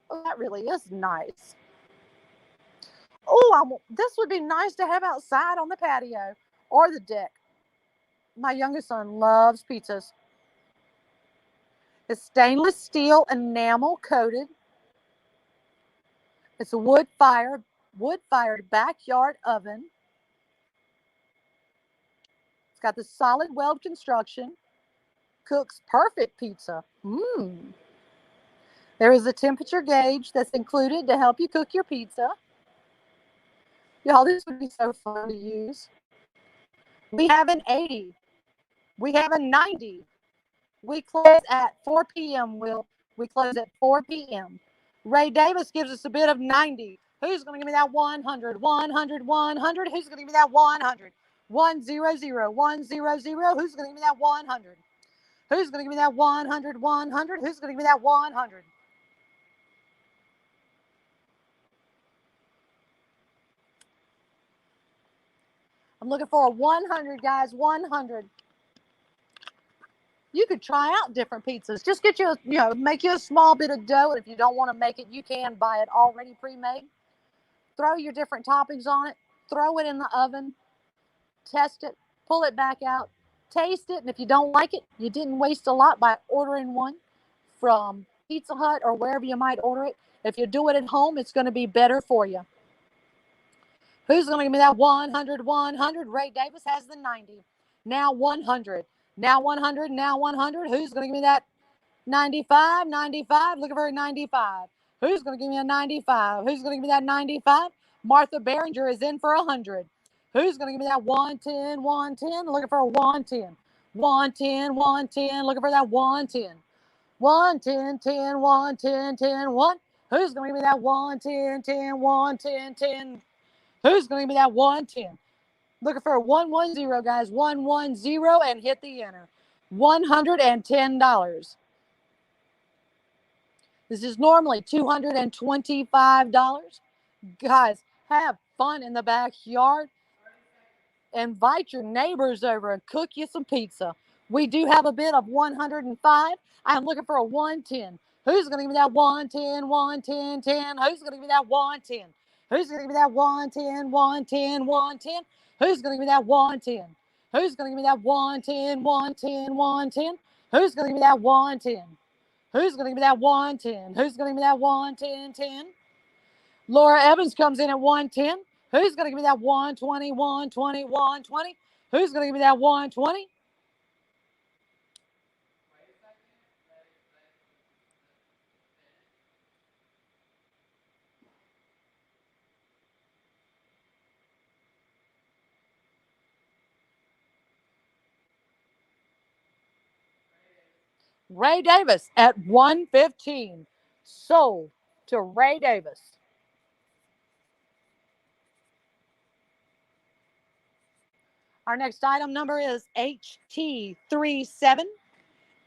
Oh, that really is nice. Oh, this would be nice to have outside on the patio or the deck. My youngest son loves pizzas. It's stainless steel enamel coated. It's a wood-fired backyard oven. It's got the solid weld construction. Cooks perfect pizza. There is a temperature gauge that's included to help you cook your pizza. Y'all, this would be so fun to use. We have an 80. We have a 90. We close at 4 p.m., Will. We close at 4 p.m. Ray Davis gives us a bid of 90. Who's going to give me that 100? 100, 100. Who's going to give me that 100? 100, 100. Who's going to give me that 100? Who's going to give me that 100, 100? Who's going to give me that 100? I'm looking for a 100, guys. 100. You could try out different pizzas. Just get you, make you a small bit of dough. If you don't want to make it, you can buy it already pre-made. Throw your different toppings on it. Throw it in the oven. Test it. Pull it back out. Taste it. And if you don't like it, you didn't waste a lot by ordering one from Pizza Hut or wherever you might order it. If you do it at home, it's going to be better for you. Who's going to give me that 100, 100? Ray Davis has the 90. Now 100. Now 100. Now 100. Who's going to give me that 95, 95, looking for a 95. Who's going to give me a 95? Who's going to give me that 95? Martha Behringer is in for 100. Who's going to give me that 110, 110? Looking for a 110. 110, 110, looking for that 110. 110, 10, 110, 10, 1. Who's going to give me that 110, 10, 110, 10? Who's going to give me that 110? Looking for a 110, guys. 110 and hit the enter. $110. This is normally $225. Guys, have fun in the backyard. Invite your neighbors over and cook you some pizza. We do have a bid of 105. I'm looking for a 110. Who's going to give me that 110, 110, 10? Who's going to give me that 110? Who's going to give me that 110, 110, 110? Who's going to give me that 110? Who's going to give me that 110, 110, 110? Who's going to give me that 110? Who's going to give me that 110? Who's going to give me that 110, 10? Laura Evans comes in at 110. Who's going to give me that 120, 120, 120? Who's going to give me that 120? Ray Davis at 115. Sold to Ray Davis. Our next item number is HT37.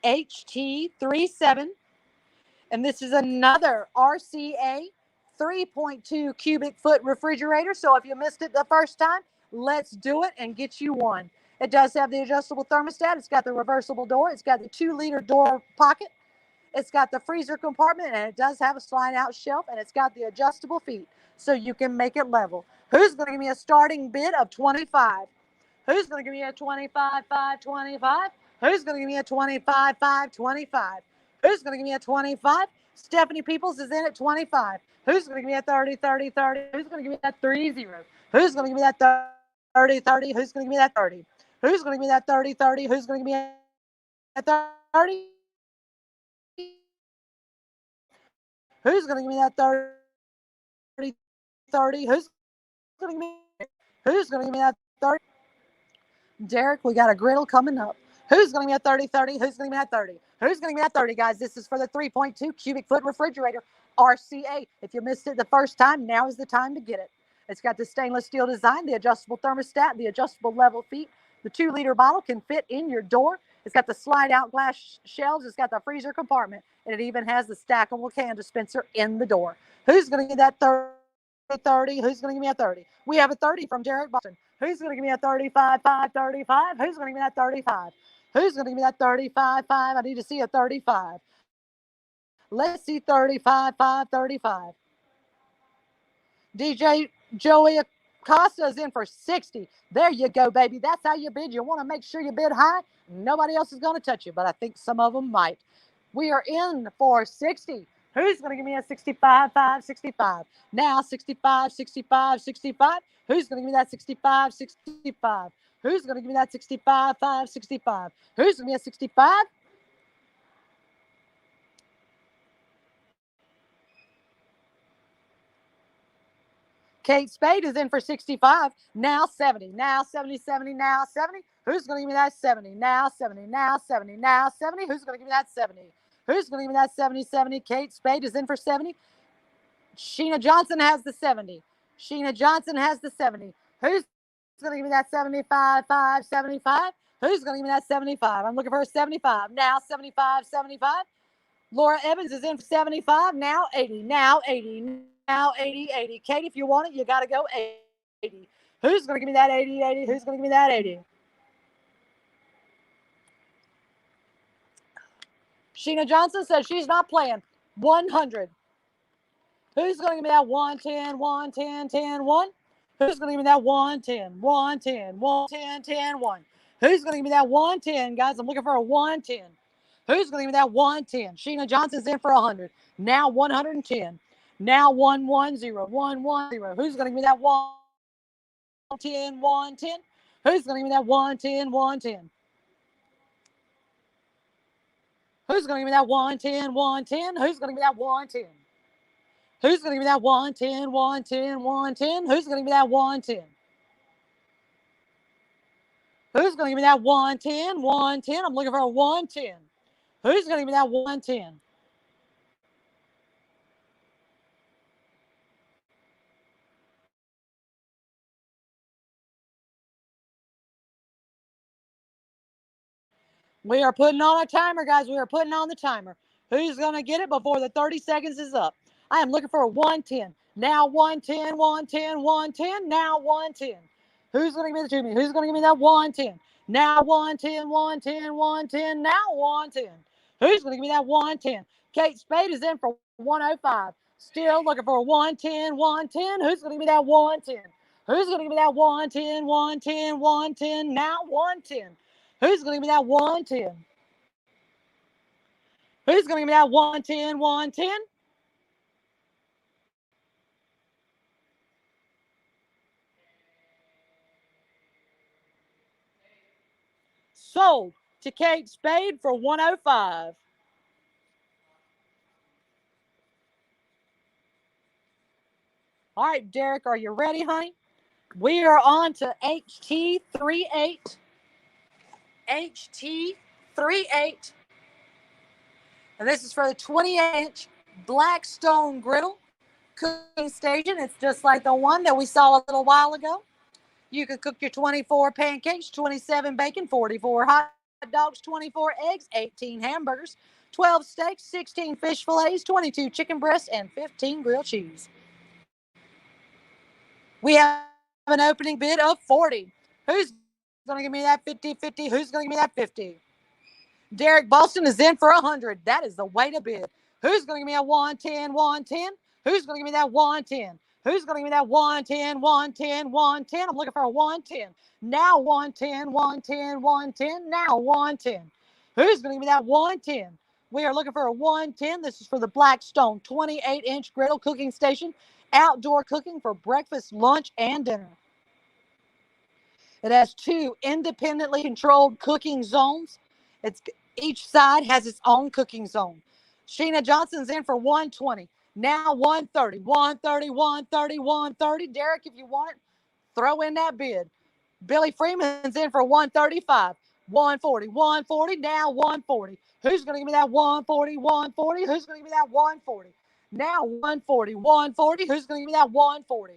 HT37. And this is another RCA 3.2 cubic foot refrigerator. So if you missed it the first time, let's do it and get you one. It does have the adjustable thermostat. It's got the reversible door. It's got the 2-liter door pocket. It's got the freezer compartment, and it does have a slide out shelf, and it's got the adjustable feet so you can make it level. Who's going to give me a starting bid of 25? Who's going to give me a 25, 5, 25? Who's going to give me a 25, 5, 25? Who's going to give me a 25? Stephanie Peoples is in at 25. Who's going to give me a 30, 30, 30? Who's going to give me that 30? Who's going to give me that 30, 30? Who's going to give me that 30? Who's going to give me that 30, 30? Who's going to give me that 30? Who's going to give me that 30, 30? Who's going to give me that 30? Derek, we got a griddle coming up. Who's going to give me a 30, 30? Who's going to give me that 30? Who's going to give me that 30, guys? This is for the 3.2 cubic foot refrigerator, RCA. If you missed it the first time, now is the time to get it. It's got the stainless steel design, the adjustable thermostat, the adjustable level feet. The 2-liter bottle can fit in your door. It's got the slide out glass shelves. It's got the freezer compartment. And it even has the stackable can dispenser in the door. Who's going to get that 30, 30? Who's going to give me a 30? We have a 30 from Derek Boston. Who's going to give me a 35, 5, 35? Who's going to give me that 35? Who's going to give me that 35, 5? I need to see a 35. Let's see 35, 5, 35. DJ Joey Acosta is in for 60. There you go, baby. That's how you bid. You want to make sure you bid high. Nobody else is going to touch you, but I think some of them might. We are in for 60. Who's going to give me a 65, 5, 65? Now 65, 65, 65. Who's going to give me that 65, 65? Who's going to give me that 65, 5, 65? Who's going to give me a 65? Kate Spade is in for 65. Now 70. Now 70, 70, now 70. Who's going to give me that 70? Now 70, now 70, now 70. Who's going to give me that 70? Who's going to give me that 70, 70? Kate Spade is in for 70. Sheena Johnson has the 70. Sheena Johnson has the 70. Who's going to give me that 75, 5, 75? Who's going to give me that 75? I'm looking for a 75. Now 75, 75. Laura Evans is in for 75. Now 80. Now 80. Now 80, 80. Kate, if you want it, you got to go 80. Who's going to give me that 80, 80? Who's going to give me that 80? Sheena Johnson says she's not playing. 100. Who's going to give me that 110, 110, 10, 1? Who's going to give me that 110, 110, 110, 10, 1? Who's going to give me that 110, guys? I'm looking for a 110. Who's going to give me that 110? Sheena Johnson's in for 100. Now 110. Now 110, 110. Who's going to give me that 110, 110? Who's going to give me that 110, 110? Who's going to give me that 110, 110? Who's going to give me that 110? Who's going to give me that 110, 110, 110? Who's going to give me that 110? Who's going to give me that 110, 110? I'm looking for a 110. Who's going to give me that 110? We are putting on a timer, guys. We are putting on the timer. Who's going to get it before the 30 seconds is up? I am looking for a 110. Now 110, 110, 110. Now 110. Who's going to give it to me? Who's going to give me that 110? Now 110, 110, 110. Now 110. Who's going to give me that 110? Kate Spade is in for 105. Still looking for a 110, 110. Who's going to give me that 110? Who's going to give me that 110, 110, 110? Now 110. Who's going to give me that 110? Who's going to give me that 110, 110? Sold to Kate Spade for 105. All right, Derek, are you ready, honey? We are on to HT38. HT38. And this is for the 28-inch Blackstone griddle cooking station. It's just like the one that we saw a little while ago. You can cook your 24 pancakes, 27 bacon, 44 hot dogs, 24 eggs, 18 hamburgers, 12 steaks, 16 fish fillets, 22 chicken breasts, and 15 grilled cheese. We have an opening bid of 40. Who's going to give me that 50-50? Who's going to give me that 50? Derek Boston is in for 100. That is the way to bid. Who's going to give me a 110, 110? Who's going to give me that 110? Who's going to give me that 110, 110, 110? I'm looking for a 110. Now 110, 110, 110. Now 110. Who's going to give me that 110? We are looking for a 110. This is for the Blackstone 28-inch griddle cooking station. Outdoor cooking for breakfast, lunch, and dinner. It has 2 independently controlled cooking zones. Each side has its own cooking zone. Sheena Johnson's in for 120. Now 130, 130, 130, 130. Derek, if you want it, throw in that bid. Billy Freeman's in for 135, 140, 140. Now 140. Who's going to give me that 140, 140? Who's going to give me that 140? Now 140, 140. Who's going to give me that 140?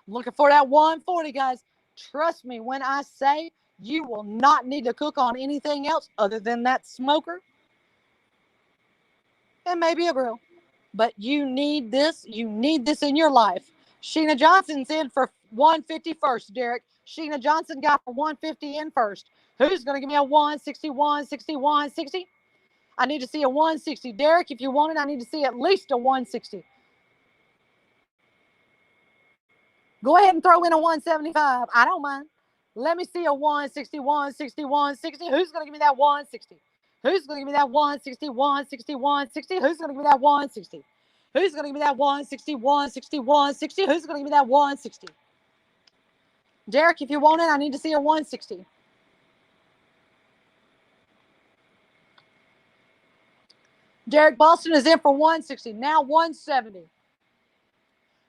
I'm looking for that 140, guys. Trust me when I say you will not need to cook on anything else other than that smoker and maybe a grill. But you need this. You need this in your life. Sheena Johnson's in for 150 first, Derek. Sheena Johnson got for 150 in first. Who's going to give me a 160, 160, 160? I need to see a 160. Derek, if you want it, I need to see at least a 160. Go ahead and throw in a 175. I don't mind. Let me see a 160, 160, 160. Who's going to give me that 160? Who's going to give me that 160, 160, 160? Who's going to give me that 160? Who's going to give me that 160, 160, 160? Who's going to give me that 160? Derek, if you want it, I need to see a 160. Derek Boston is in for 160. Now 170.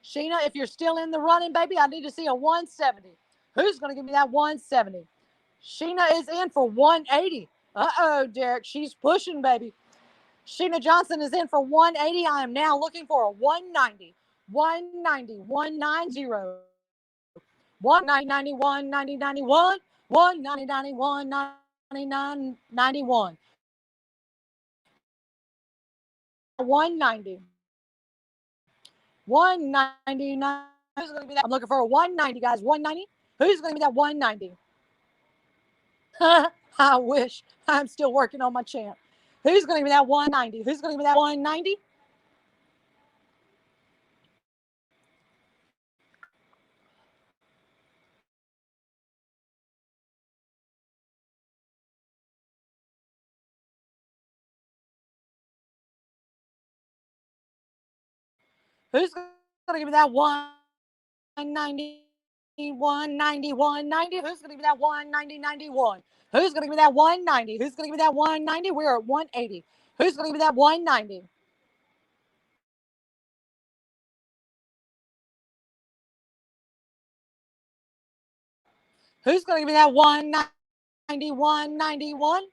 Sheena, if you're still in the running, baby, I need to see a 170. Who's going to give me that 170? Sheena is in for 180. Uh-oh, Derek. She's pushing, baby. Sheena Johnson is in for 180. I am now looking for a 190. 190. 190. 190, 91, 90, 91. 190, 91, 99, 91. 190. 199. Who's going to be that? I'm looking for a 190, guys. 190. Who's going to be that 190? I wish. I'm still working on my chant. Who's going to give me that 190? Who's going to give me that 190? Who's going to give me that 190? 190, 190. Who's going to give me that 190, 91? Who's going to give me that 190? Who's going to give me that 190? We're at 180. Who's going to give me that 190? Who's going to give me that 190, 191?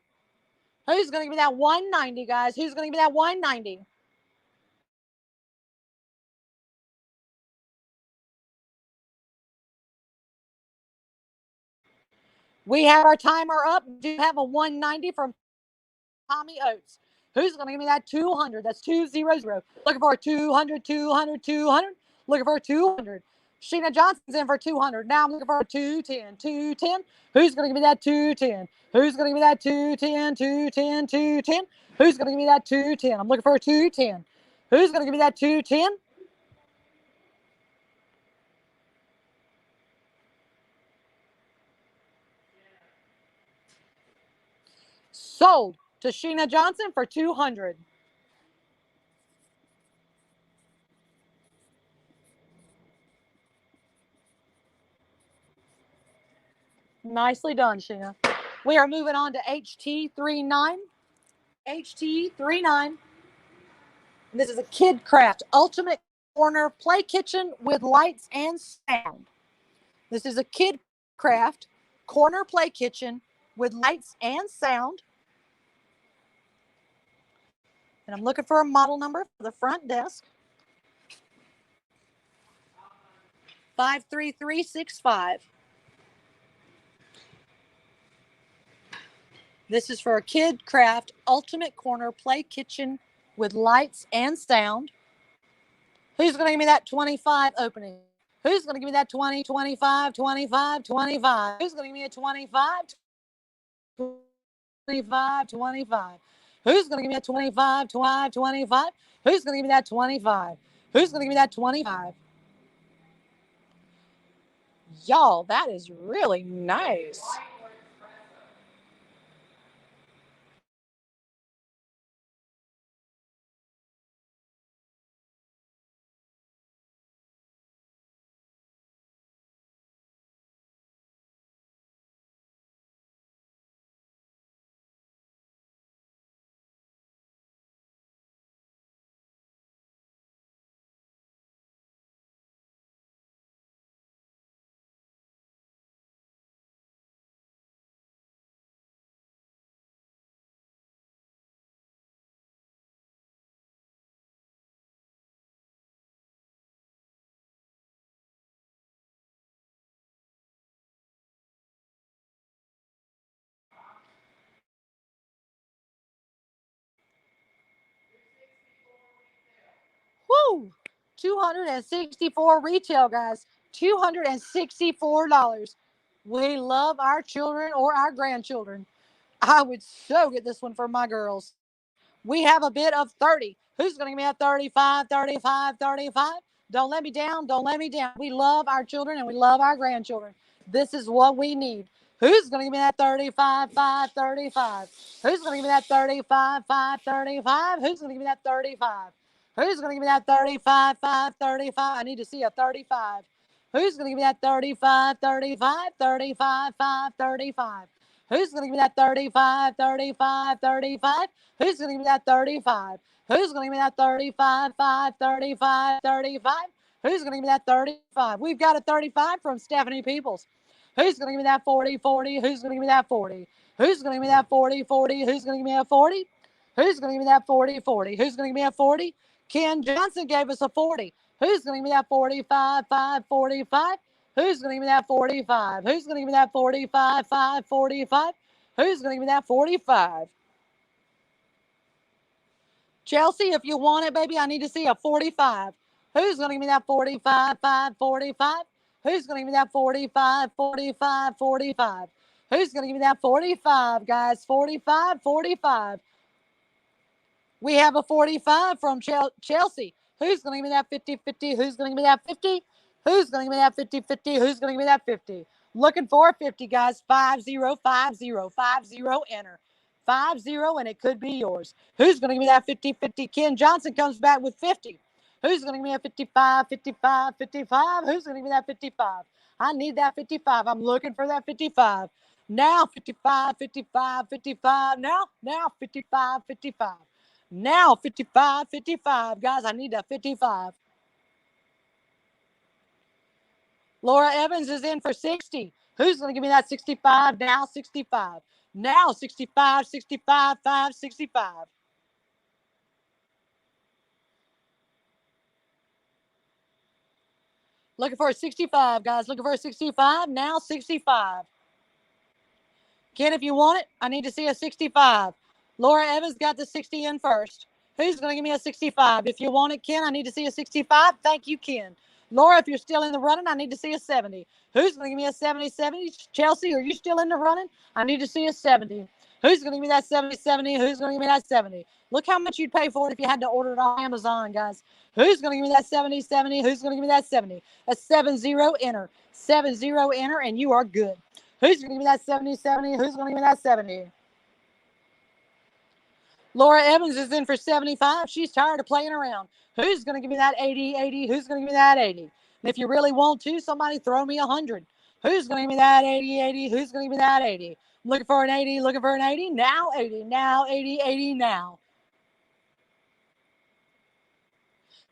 Who's going to give me that 190, guys? Who's going to give me that 190? We have our timer up. We do have a 190 from Tommy Oates. Who's going to give me that 200? That's 200. Looking for a 200, 200, 200. Looking for a 200. Sheena Johnson's in for 200. Now I'm looking for a 210, 210. Who's going to give me that 210? Who's going to give me that 210, 210, 210? Who's going to give me that 210? I'm looking for a 210. Who's going to give me that 210? Sold to Sheena Johnson for 200. Nicely done, Sheena. We are moving on to HT39. HT39. This is a Kid Craft Ultimate Corner Play Kitchen with lights and sound. This is a Kid Craft Corner Play Kitchen with lights and sound. And I'm looking for a model number for the front desk. 53365. This is for a Kid Craft Ultimate Corner Play Kitchen with lights and sound. Who's going to give me that 25 opening? Who's going to give me that 20, 25, 25, 25? Who's going to give me a 25, 25, 25? Who's going to give me that 25, 25, 25? Who's going to give me that 25? Who's going to give me that 25? Y'all, that is really nice. Woo! 264 retail, guys. $264. We love our children or our grandchildren. I would so get this one for my girls. We have a bid of 30. Who's going to give me a 35, 35, 35? Don't let me down. Don't let me down. We love our children and we love our grandchildren. This is what we need. Who's going to give me that 35, 5, 35? Who's going to give me that 35, 5, 35? Who's going to give me that 35? Who's going to give me that 35, 5, 35? I need to see a 35. Who's going to give me that 35, 35, 35, 5, 35? Who's going to give me that 35, 35, 35? Who's going to give me that 35? Who's going to give me that 35, 5, 35, 35? Who's going to give me that 35? We've got a 35 from Stephanie Peoples. Who's going to give me that 40, 40? Who's going to give me that 40? Who's going to give me that 40, 40? Who's going to give me a 40? Who's going to give me that 40, 40? Who's going to give me a 40? Ken Johnson gave us a 40. Who's going to give me that 45, 5, 45? Who's going to give me that 45? Who's going to give me that 45, 5, 45? Who's going to give me that 45? Chelsea, if you want it, baby, I need to see a 45. Who's going to give me that 45, 5, 45? Who's going to give me that 45, 45, 45? Who's going to give me that 45, guys? 45, 45. We have a 45 from Chelsea. Who's going to give me that 50, 50? Who's going to give me that 50? Who's going to give me that 50, 50? Who's going to give me that 50? Looking for a 50, guys. 5050, 50, enter. 50, and it could be yours. Who's going to give me that 50, 50? Ken Johnson comes back with 50. Who's going to give me a 55, 55, 55? Who's going to give me that 55? I need that 55. I'm looking for that 55. Now 55, 55, 55. Now 55, 55. Now 55, 55. Guys, I need that 55. Laura Evans is in for 60. Who's going to give me that 65? Now 65. Now 65, 65, 5, 65. Looking for a 65, guys. Looking for a 65. Now 65. Ken, if you want it, I need to see a 65. Laura Evans got the 60 in first. Who's going to give me a 65? If you want it, Ken, I need to see a 65. Thank you, Ken. Laura, if you're still in the running, I need to see a 70. Who's going to give me a 70, 70? Chelsea, are you still in the running? I need to see a 70. Who's going to give me that 70, 70? Who's going to give me that 70? Look how much you'd pay for it if you had to order it on Amazon, guys. Who's going to give me that 70, 70? Who's going to give me that 70? A 70, enter. 70, enter, and you are good. Who's going to give me that 70, 70? Who's going to give me that 70? Laura Evans is in for 75. She's tired of playing around. Who's going to give me that 80, 80? Who's going to give me that 80? And if you really want to, somebody throw me 100. Who's going to give me that 80, 80? Who's going to give me that 80? I'm looking for an 80, looking for an 80. Now 80, now 80, 80 now.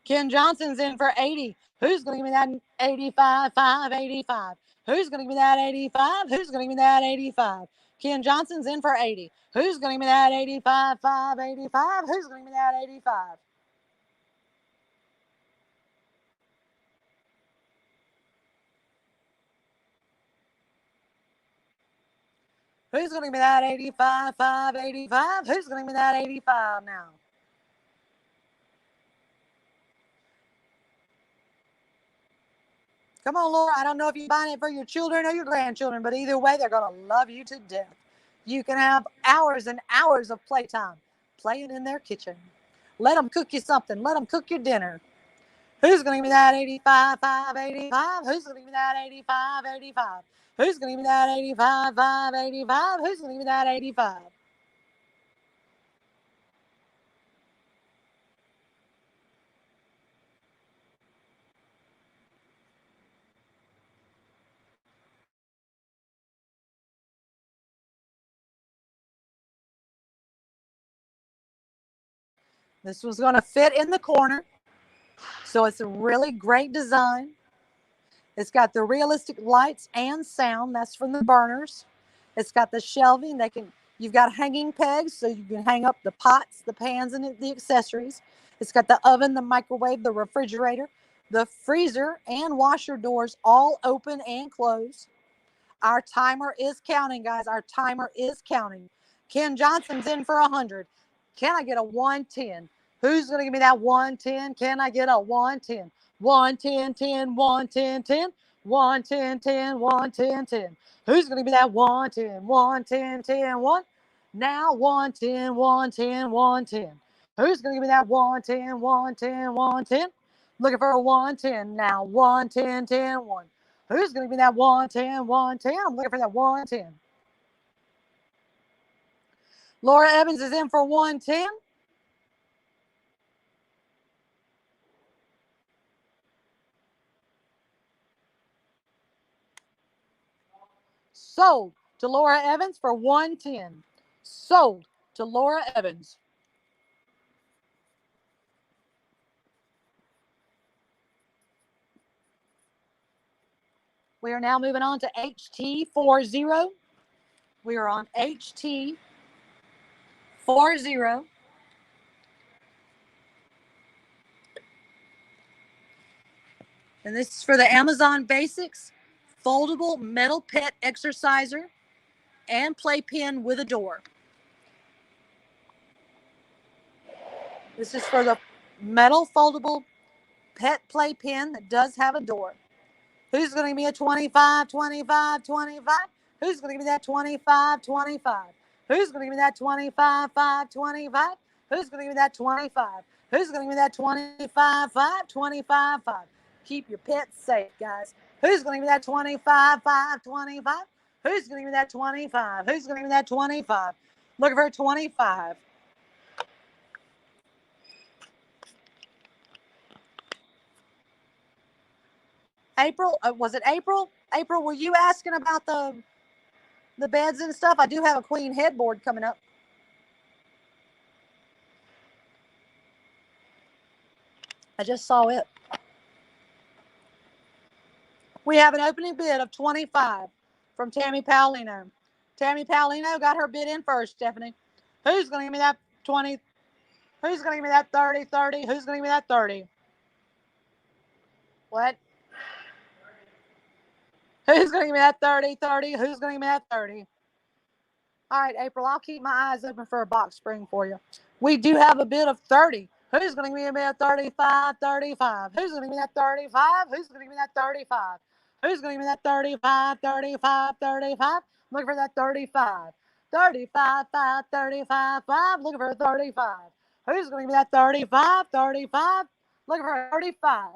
Ken Johnson's in for 80. Who's going to give me that 85, 5, 85? Who's going to give me that 85? Who's going to give me that 85? Ken Johnson's in for 80. Who's going to give me that 85, 5, 85? Who's going to give me that 85? Who's going to give me that 85, 5, 85? Who's going to give me that 85 now? Come on, Laura. I don't know if you're buying it for your children or your grandchildren, but either way, they're going to love you to death. You can have hours and hours of playtime playing in their kitchen. Let them cook you something. Let them cook your dinner. Who's going to give me that 85, 5, 85? Who's going to give me that 85, 85? Who's going to give me that 85, 5, 85? Who's going to give me that 85? This was going to fit in the corner. So it's a really great design. It's got the realistic lights and sound. That's from the burners. It's got the shelving. You've got hanging pegs so you can hang up the pots, the pans, and the accessories. It's got the oven, the microwave, the refrigerator, the freezer, and washer doors all open and closed. Our timer is counting, guys. Our timer is counting. Ken Johnson's in for 100. Can I get a 110? Who's going to give me that 110? Can I get a 110? 110, 10, 110, 10, 110, 10, 110, 10. Who's going to give me that 110? 110, 10, 1. Now 110, 110, 110. Who's going to give me that 110, 110, 110? Looking for a 110 now. 110, 10, 1. Who's going to give me that 110, 110? I'm looking for that 110. Laura Evans is in for 110. Sold to Laura Evans for 110. Sold to Laura Evans. We are now moving on to HT40. We are on HT40. And this is for the Amazon Basics foldable metal pet exerciser and playpen with a door. This is for the metal foldable pet playpen that does have a door. Who's going to give me a 25, 25, 25? Who's going to give me that 25, 25? Who's going to give me that 25, 5, 25? Who's going to give me that 25? Who's going to give me that 25, 5, 25, 5? Keep your pets safe, guys. Who's going to give me that 25, 5, 25? Who's going to give me that 25? Who's going to give me that 25? Looking for a 25. April, was it April? April, were you asking about the beds and stuff? I do have a queen headboard coming up. I just saw it. We have an opening bid of 25 from Tammy Paolino. Tammy Paolino got her bid in first, Stephanie. Who's going to give me that 20? Who's going to give me that 30, 30? Who's going to give me that 30? What? Who's going to give me that 30, 30? Who's going to give me that 30? All right, April, I'll keep my eyes open for a box spring for you. We do have a bid of 30. Who's going to give me that 35, 35? Who's going to give me that 35? Who's going to give me that 35? Who's going to give me that 35, 35, 35? Looking for that 35. 35, 5, 35, 5. Looking for a 35. Who's going to give me that 35, 35? Looking for a 35.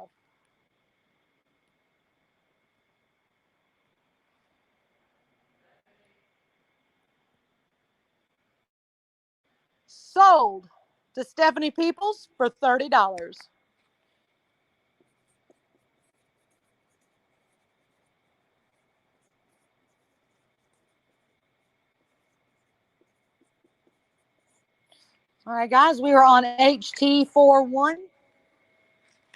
Sold to Stephanie Peoples for $30. All right, guys, we are on HT41.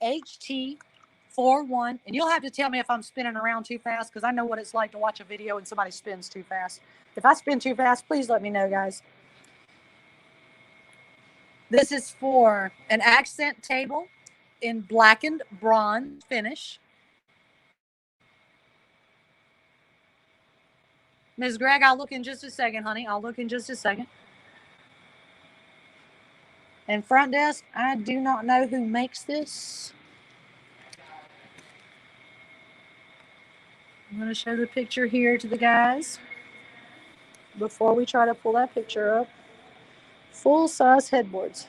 HT41. And you'll have to tell me if I'm spinning around too fast because I know what it's like to watch a video and somebody spins too fast. If I spin too fast, please let me know, guys. This is for an accent table in blackened bronze finish. Ms. Gregg, I'll look in just a second, honey. I'll look in just a second. And front desk, I do not know who makes this. I'm going to show the picture here to the guys before we try to pull that picture up. Full size headboards.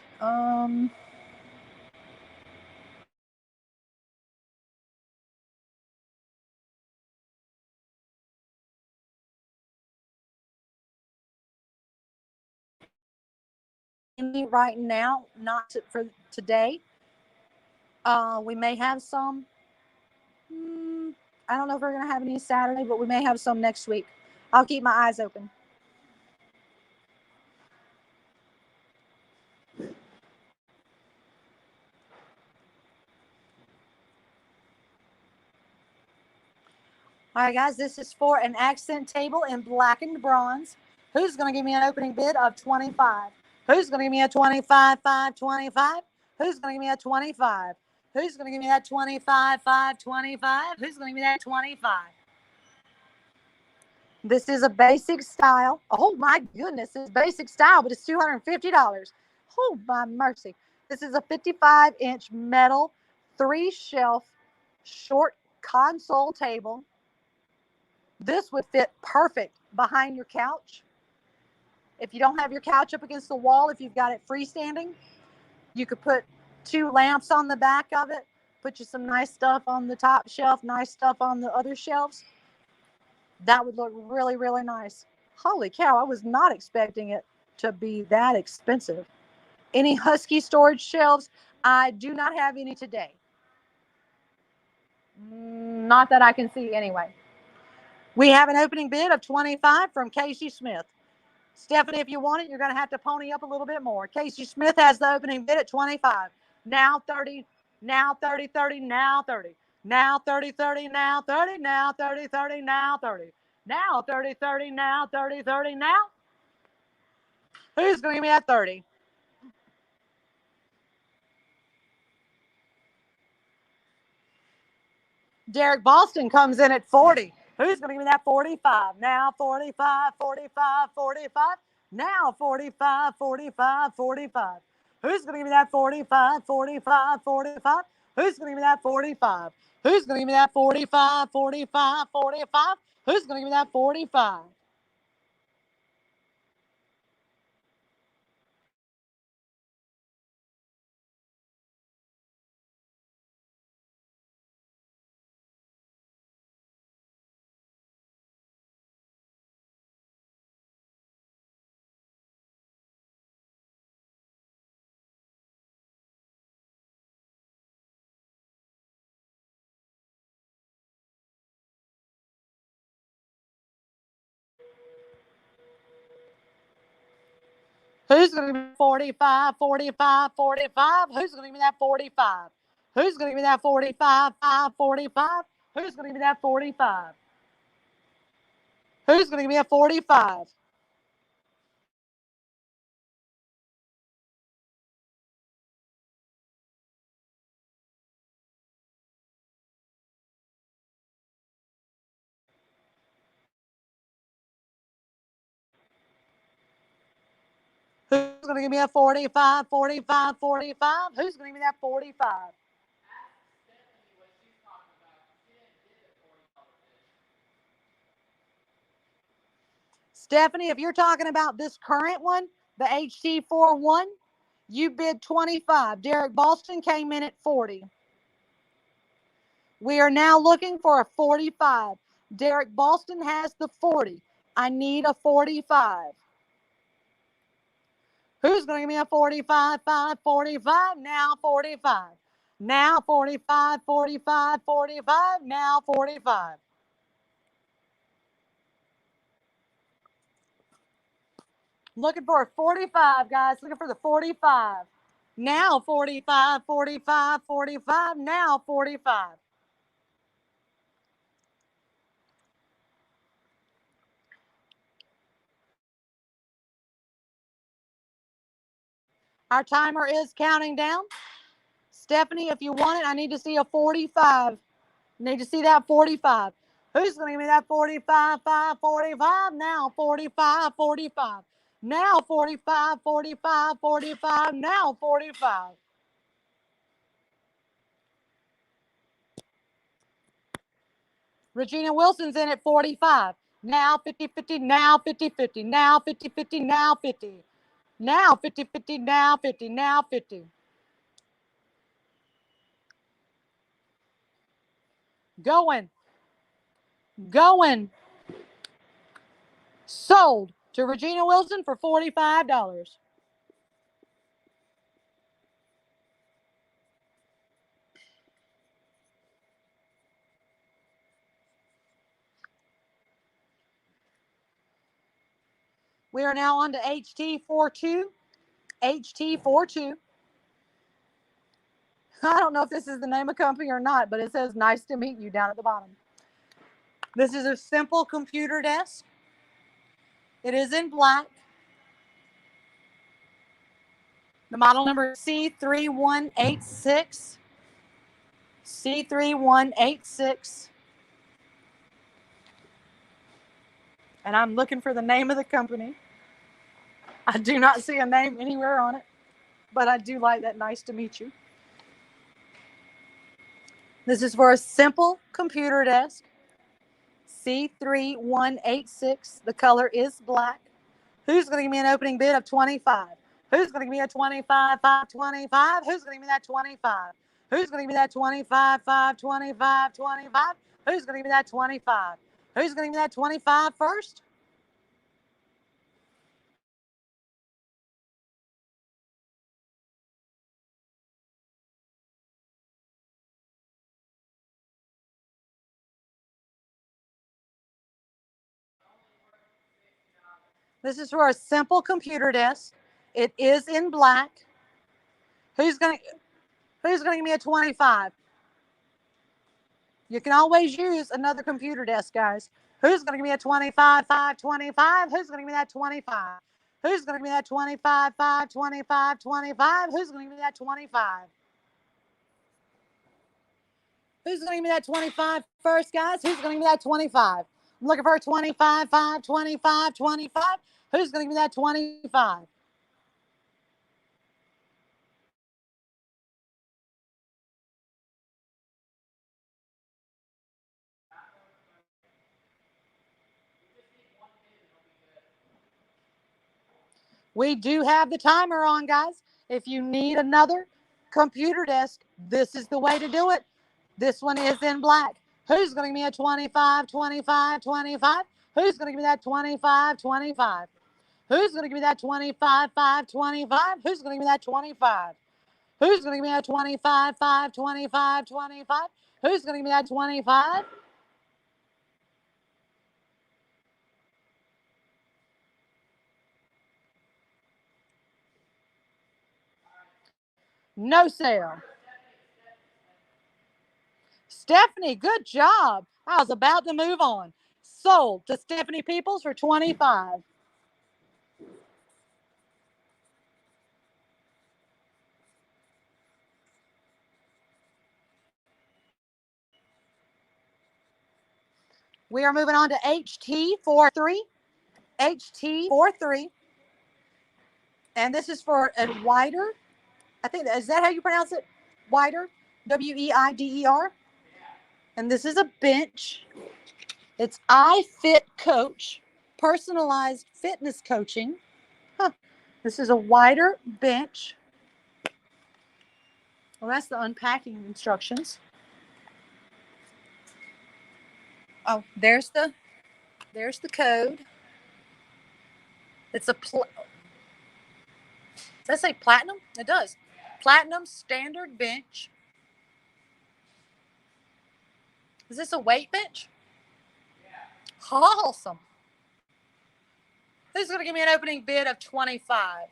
Right now, not for today. We may have some. I don't know if we're going to have any Saturday, but we may have some next week. I'll keep my eyes open. All right, guys, this is for an accent table in blackened bronze. Who's going to give me an opening bid of 25? Who's going to give me a 25, 5, 25? Who's going to give me a 25? Who's going to give me that 25, 5, 25? Who's going to give me that 25? This is a basic style. Oh my goodness, it's basic style, but it's $250. Oh my mercy. This is a 55-inch metal 3-shelf short console table. This would fit perfect behind your couch. If you don't have your couch up against the wall, if you've got it freestanding, you could put 2 lamps on the back of it, put you some nice stuff on the top shelf, nice stuff on the other shelves. That would look really, really nice. Holy cow, I was not expecting it to be that expensive. Any Husky storage shelves? I do not have any today. Not that I can see anyway. We have an opening bid of 25 from Casey Smith. Stephanie, if you want it, you're going to have to pony up a little bit more. Casey Smith has the opening bid at 25. Now 30, now 30, 30, now 30. Now 30, 30, now 30, now 30, 30, now 30. Now 30, 30, now 30, 30, now. Who's going to give me that 30? Derek Boston comes in at 40. Who's going to give me that 45? Now 45, 45, 45. Now 45, 45, 45. Who's going to give me that 45, 45, 45? Who's going to give me that 45? Who's going to give me that 45, 45, 45? Who's going to give me that 45? Who's going to give me 45, 45, 45? Who's going to give me that 45? Who's going to give me that 45, 45? Who's going to give me that 45? Who's going to give me a 45? Who's going to give me a 45, 45, 45? Who's going to give me that 45? Ask Stephanie what she's talking about. She didn't bid a $40 fish. Stephanie, if you're talking about this current one, the HT41, you bid 25. Derek Boston came in at 40. We are now looking for a 45. Derek Boston has the 40. I need a 45. Who's going to give me a 45, 5, 45? Now 45. Now 45, 45, 45. Now 45. Looking for a 45, guys. Looking for the 45. Now 45, 45, 45. Now 45. Our timer is counting down. Stephanie, if you want it, I need to see a 45. Need to see that 45. Who's going to give me that 45, 5, 45? Now 45, 45. Now 45, 45, 45. Now 45. Regina Wilson's in at 45. Now 50, 50. Now 50, 50. Now 50, 50. Now 50. Now 50, 50. Now 50. Now 50. Going. Going. Sold to Regina Wilson for $45. We are now on to HT42. HT42. I don't know if this is the name of company or not, but it says nice to meet you down at the bottom. This is a simple computer desk. It is in black. The model number is C3186. C3186. And I'm looking for the name of the company. I do not see a name anywhere on it, but I do like that nice to meet you. This is for a simple computer desk. C3186. The color is black. Who's going to give me an opening bid of 25? Who's going to give me a 25, 5, 25? Who's going to give me that 25? Who's going to give me that 25, 5, 25, 25? Who's going to give me that 25? Who's going to give me that 25 first? This is for a simple computer desk. It is in black. Who's going to give me a 25? You can always use another computer desk, guys. Who's going to give me a 25, 5, 25? Who's going to give me that 25? Who's going to give me that 25, 5, 25, 25? Who's going to give me that 25? Who's going to give me that 25 first, guys? Who's going to give me that 25? I'm looking for a 25, 5, 25, 25. Who's going to give me that 25? We do have the timer on, guys. If you need another computer desk, this is the way to do it. This one is in black. Who's going to give me a 25, 25, 25? Who's going to give me that 25, 25? Who's going to give me that 25, 5, 25? Who's going to give me that 25? Who's going to give me that 25, 5, 25, 25? Who's going to give me that 25? No sale. Stephanie, good job. I was about to move on. Sold to Stephanie Peoples for $25. We are moving on to HT43. HT43. And this is for a wider. I think is that how you pronounce it? Wider. WEIDER. And this is a bench. It's iFit Coach, personalized fitness coaching. Huh. This is a wider bench. Well, that's the unpacking instructions. Oh, there's the code. It's a does that say platinum? It does. Platinum standard bench. Is this a weight bench? Awesome. Who's going to give me an opening bid of 25?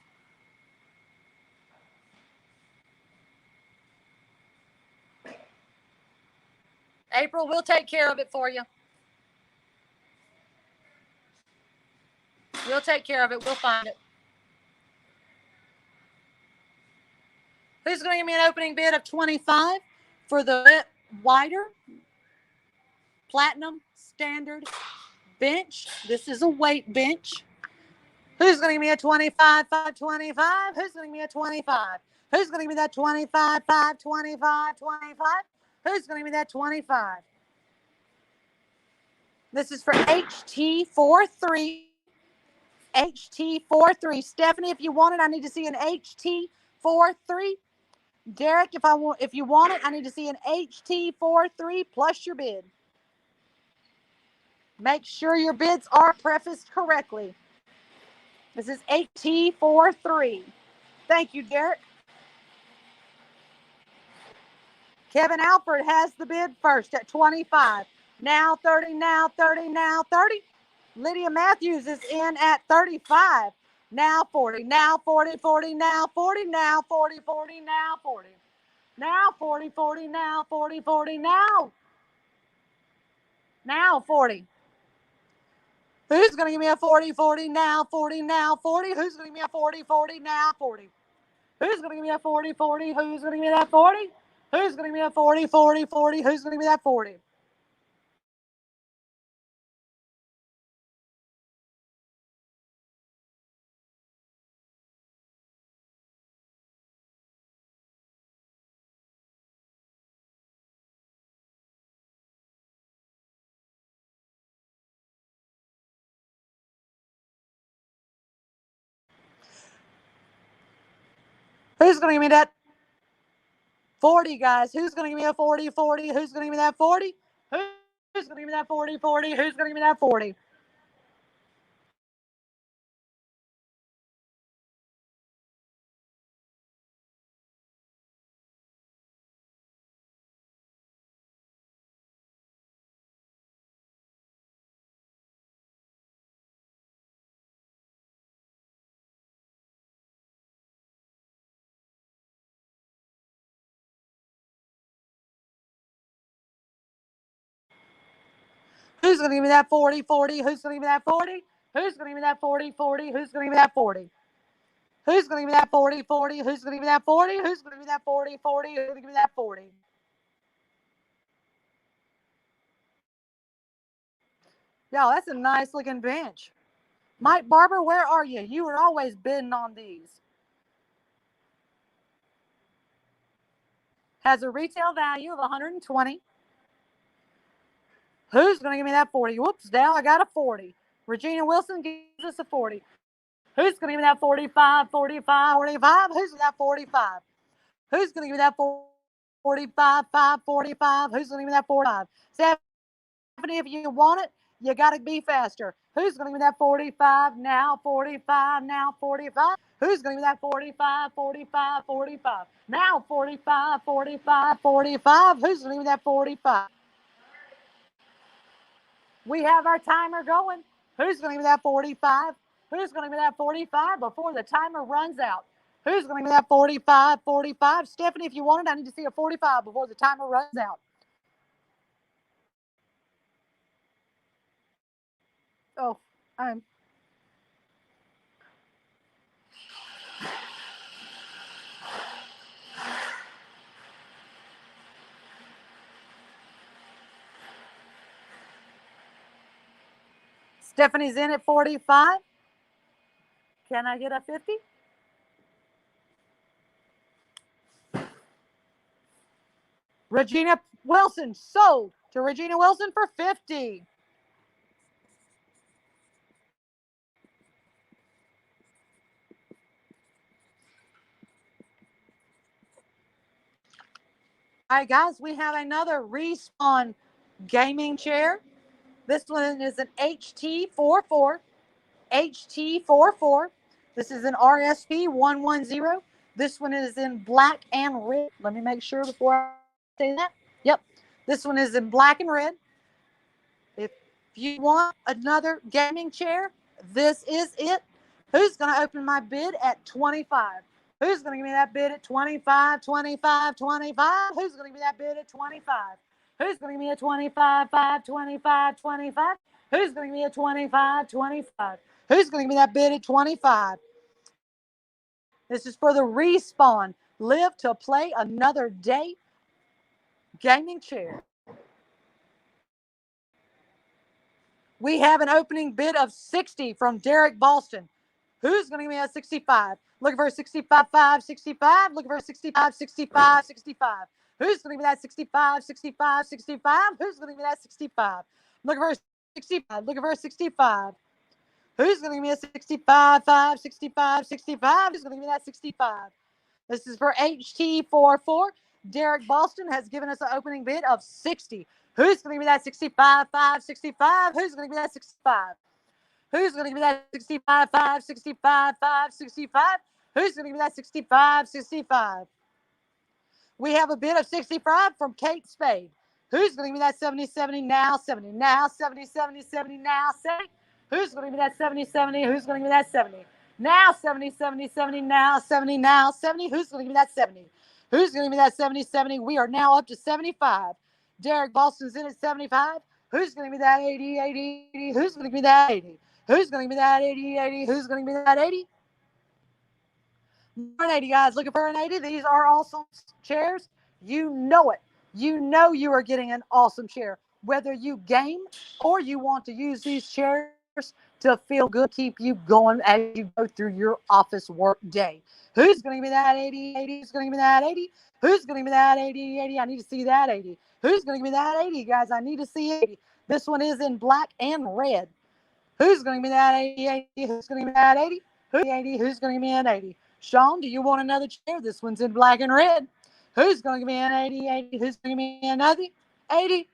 April, we'll take care of it for you. We'll take care of it. We'll find it. Who's going to give me an opening bid of 25 for the wider platinum standard bench? This is a weight bench. Who's going to give me a 25, 5, 25? Who's going to give me a 25? Who's going to give me that 25, 5, 25, 25? Who's going to give me that 25? This is for HT43. HT43. Stephanie, if you want it, I need to see an HT43. Derek, if you want it, I need to see an HT43 plus your bid. Make sure your bids are prefaced correctly. This is HT43. Thank you, Derek. Kevin Alford has the bid first at 25. Now 30, now 30, now 30. Lydia Matthews is in at 35. Now 40, now 40, 40, now 40, now 40, 40, now 40. Now 40, 40, now 40, 40, now. Now 40. Who's going to give me a 40, 40, now 40, now 40? Who's going to give me a 40, 40, now 40? Who's going to give me a 40, 40? Who's going to give me that 40? Who's going to give me a 40, 40, 40? Who's going to give me that 40? Who's going to give me that 40, guys? Who's going to give me a 40, 40? Who's going to give me that 40? Who's going to give me that 40, 40? Who's going to give me that 40? Who's going to give me that 40, 40? Who's going to give me that 40? Who's going to give me that 40, 40? Who's going to give me that 40? Who's going to give me that 40, 40? Who's going to give me that 40? Who's going to give me that 40, 40? Who's going to give me that 40? Y'all, that's a nice looking bench. Mike Barber, where are you? You were always bidding on these. Has a retail value of 120. Who's going to give me that 40? Whoops, now I got a 40. Regina Wilson gives us a 40. Who's going to give me that 45, 45, 45? Who's that 45? Who's going to give me that 45, 5, 45? Who's going to give me that 45? Stephanie, if you want it, you got to be faster. Who's going to give me that 45 now, 45 now, 45? Who's going to give me that 45, 45, 45? Now 45, 45, 45. Who's going to give me that 45? We have our timer going. Who's going to give me that 45? Who's going to give me that 45 before the timer runs out? Who's going to give me that 45, 45? Stephanie, if you want it, I need to see a 45 before the timer runs out. Oh, I'm. Stephanie's in at 45. Can I get a 50? Regina Wilson sold to Regina Wilson for 50. All right, guys, we have another Respawn gaming chair. This one is an HT44. HT44. This is an RSP 110. This one is in black and red. Let me make sure before I say that. Yep. This one is in black and red. If you want another gaming chair, this is it. Who's going to open my bid at 25? Who's going to give me that bid at 25, 25, 25? Who's going to give me that bid at 25? Who's going to give me a 25, 5, 25, 25? Who's going to give me a 25, 25? Who's going to give me that bid at 25? This is for the Respawn Live to Play Another Day gaming chair. We have an opening bid of 60 from Derek Boston. Who's going to give me a 65? Looking for a 65, 5, 65. Looking for a 65, 65, 65. Who's going to give me that 65, 65, 65? Who's going to give me that 65? Looking for a 65. Looking for a 65. Who's going to give me a 65, 5, 65, 65? Who's going to give me that 65? This is for HT44. Derek Boston has given us an opening bid of 60. Who's going to give me that 65, 5, 65? Who's going to give me that 65? Who's going to give me that 65, 5, 65, 5, 65? Who's going to give me that 65, 65? We have a bid of 65 from Kate Spade. Who's going to give me that 70, 70, now 70, now 70, 70, 70, now 70? Who's going to give me that 70, 70? Who's going to give me that 70? Now 70, 70, 70, now 70, now 70. Who's going to give me that 70? Who's going to give me that 70, 70? We are now up to 75. Derek Boston's in at 75. Who's going to give me that 80, 80, 80? Who's going to give me that 80? Who's going to give me that 80, 80? Who's going to give me that 80? An 80, guys. Looking for an 80. These are awesome chairs. You know it. You know you are getting an awesome chair. Whether you game or you want to use these chairs to feel good, keep you going as you go through your office work day. Who's going to give me that 80, 80? Who's going to give me that 80? Who's going to give me that 80, 80? I need to see that 80. Who's going to give me that 80, guys? I need to see 80. This one is in black and red. Who's going to give me that 80, 80? Who's going to give me that 80? Who's 80? Who's going to give me an 80? Sean, do you want another chair? This one's in black and red. Who's going to give me an 80, 80? Who's going to give me another 80?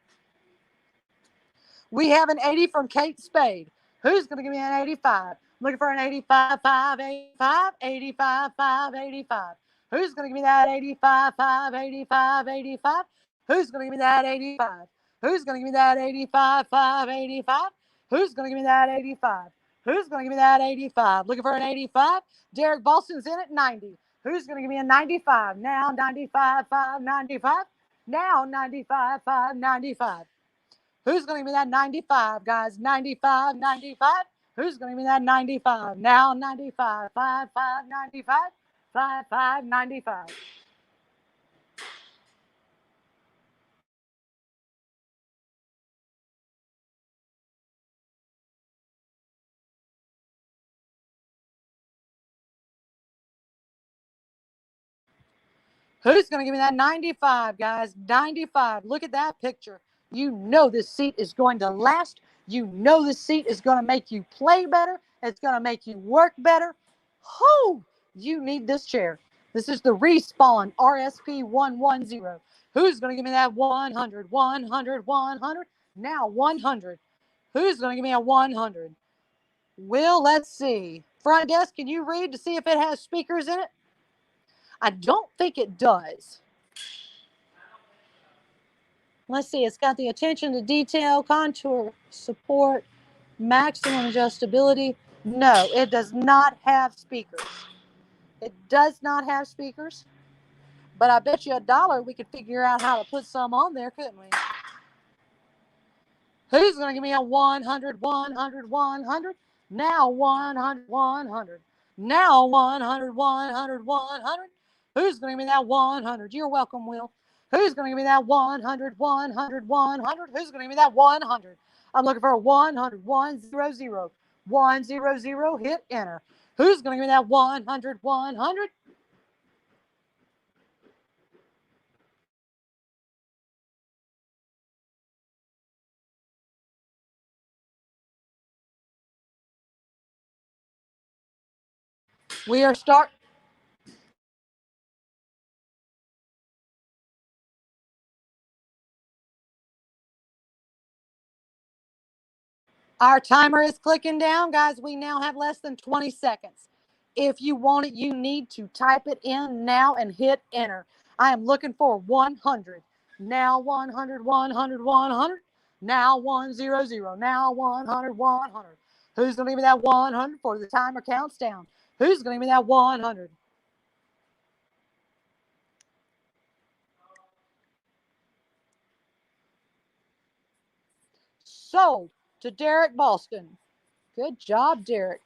We have an 80 from Kate Spade. Who's going to give me an 85? Looking for an 85, 5, 85, 85, 5, 85. Who's going to give me that 85, 5, 85, 85? Who's going to give me that 85? Who's going to give me that 85, 5, 85? Who's going to give me that 85? Who's going to give me that 85? Looking for an 85? Derek Boston's in at 90. Who's going to give me a 95? Now 95, 5, 95. Now 95, 5, 95. Who's going to give me that 95, guys? 95, 95. Who's going to give me that 95? Now 95, 5, 5, 95. 5, 5, 95. Who's going to give me that 95, guys? 95. Look at that picture. You know this seat is going to last. You know this seat is going to make you play better. It's going to make you work better. Whoo! You need this chair. This is the Respawn RSP 110. Who's going to give me that 100, 100, 100? Now 100. Who's going to give me a 100? Will, let's see. Front desk, can you read to see if it has speakers in it? I don't think it does. Let's see. It's got the attention to detail, contour support, maximum adjustability. No, it does not have speakers. It does not have speakers, but I bet you $1 we could figure out how to put some on there, couldn't we? Who's going to give me a 100, 100, 100? Now 100, 100. Now 100, 100, 100. Who's going to give me that 100? You're welcome, Will. Who's going to give me that 100, 100, 100? Who's going to give me that 100? I'm looking for a 100, 100, 100. Hit enter. Who's going to give me that 100, 100? We are start. Our timer is clicking down, guys. We now have less than 20 seconds. If you want it, you need to type it in now and hit enter. I am looking for 100. Now 100, 100, 100. Now 100. Now 100, 100. Who's going to give me that 100 before the timer counts down? Who's going to give me that 100? Sold to Derek Boston. Good job, Derek.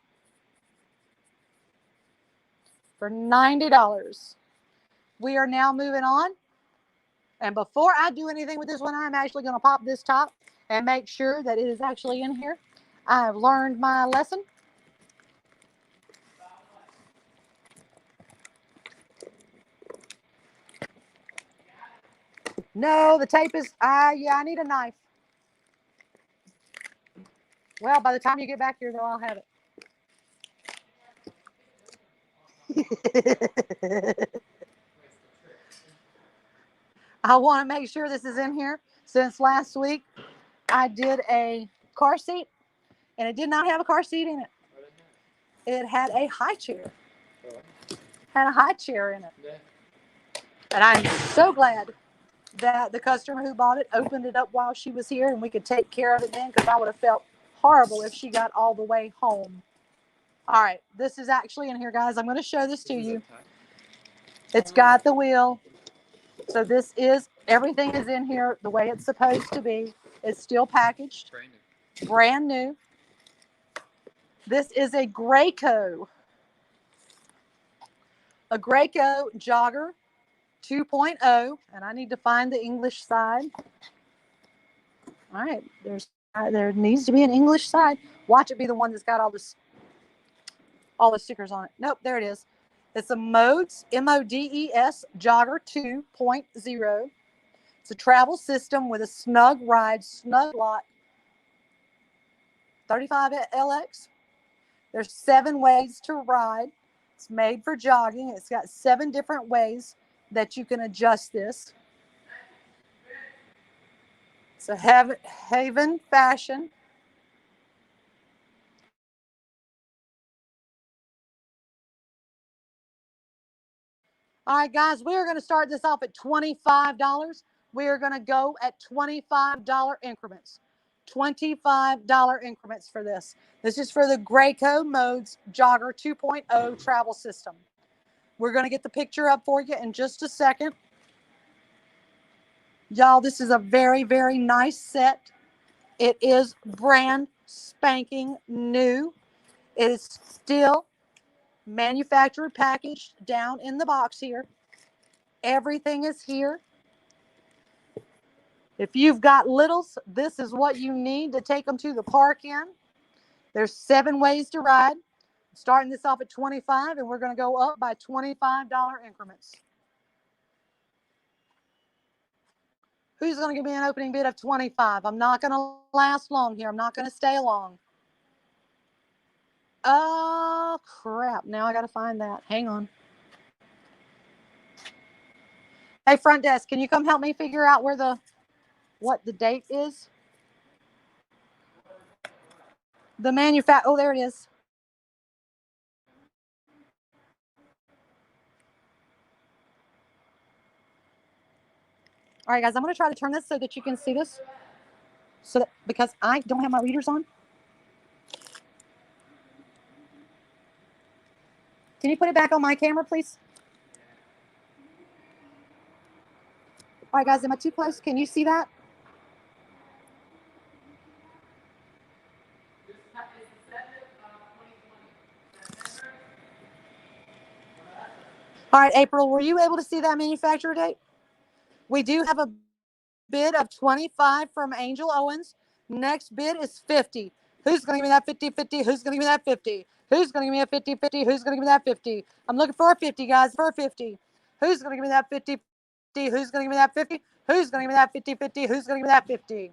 For $90. We are now moving on. And before I do anything with this one, I'm actually going to pop this top and make sure that it is actually in here. I have learned my lesson. No, the tape is, yeah, I need a knife. Well, by the time you get back here, though, I'll have it. I want to make sure this is in here. Since last week, I did a car seat, and it did not have a car seat in it. It had a high chair. Had a high chair in it. And I'm so glad that the customer who bought it opened it up while she was here and we could take care of it then, because I would have felt horrible if she got all the way home. All right, this is actually in here, guys. I'm going to show this to you. It's got the wheel. So this is, everything is in here the way it's supposed to be. It's still packaged. Brand new. This is a Graco. A Graco Jogger 2.0, and I need to find the English side. All right, there needs to be an English side. Watch it be the one that's got all the stickers on it. Nope, there it is. It's a Modes, M-O-D-E-S Jogger 2.0. It's a travel system with a snug ride, snug lot, 35 LX. There's 7 ways to ride. It's made for jogging. It's got 7 different ways that you can adjust this. It's a Haven fashion. All right, guys, we are going to start this off at $25. We are going to go at $25 increments. $25 increments for this. This is for the Graco Modes Jogger 2.0 travel system. We're going to get the picture up for you in just a second. Y'all, this is a very, very nice set. It is brand spanking new. It is still manufactured, packaged down in the box here. Everything is here. If you've got littles, this is what you need to take them to the park in. There's 7 ways to ride. I'm starting this off at $25, and we're going to go up by $25 increments. Who's going to give me an opening bid of $25? I'm not going to last long here. I'm not going to stay long. Oh, crap. Now I got to find that. Hang on. Hey, front desk, can you come help me figure out where what the date is? The oh, there it is. All right, guys, I'm going to try to turn this so that you can see this. So that, because I don't have my readers on. Can you put it back on my camera, please? All right, guys, am I too close? Can you see that? This is the 7th of 2020. September. All right, April, were you able to see that manufacturer date? We do have a bid of 25 from Angel Owens. Next bid is 50. Who's going to give me that 50-50? Who's going to give me that 50? Who's going to give me a 50-50? Who's going to give me that 50? I'm looking for a 50, guys, for a 50. Who's going to give me that 50-50? Who's going to give me that 50? Who's going to give me that 50-50? Who's going to give me that 50?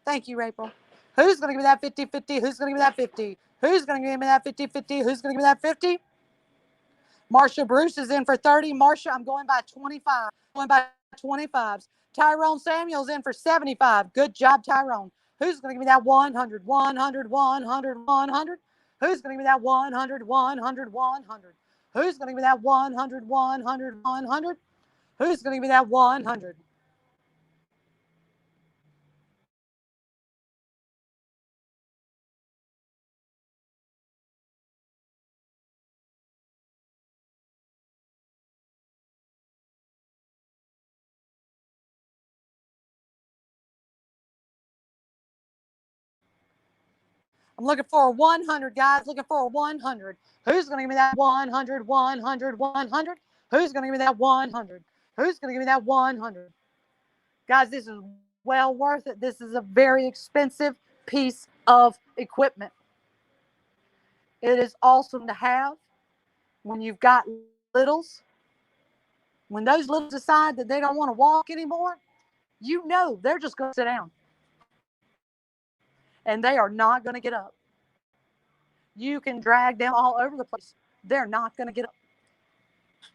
Thank you, April. Who's going to give me that 50-50? Who's going to give me that 50? Who's going to give me that 50-50? Who's going to give me that 50? Marsha Bruce is in for 30. Marsha, I'm going by 25. Going by 25s. Tyrone Samuel's in for 75. Good job, Tyrone. Who's going to give me that 100, 100, 100, 100? Who's going to give me that 100, 100, 100? Who's going to give me that 100, 100, 100? Who's going to give me that 100? I'm looking for a 100, guys. Looking for a 100. Who's going to give me that 100, 100, 100? Who's going to give me that 100? Who's going to give me that 100? Guys, this is well worth it. This is a very expensive piece of equipment. It is awesome to have when you've got littles. When those littles decide that they don't want to walk anymore, you know they're just going to sit down. And they are not going to get up. You can drag them all over the place. They're not going to get up.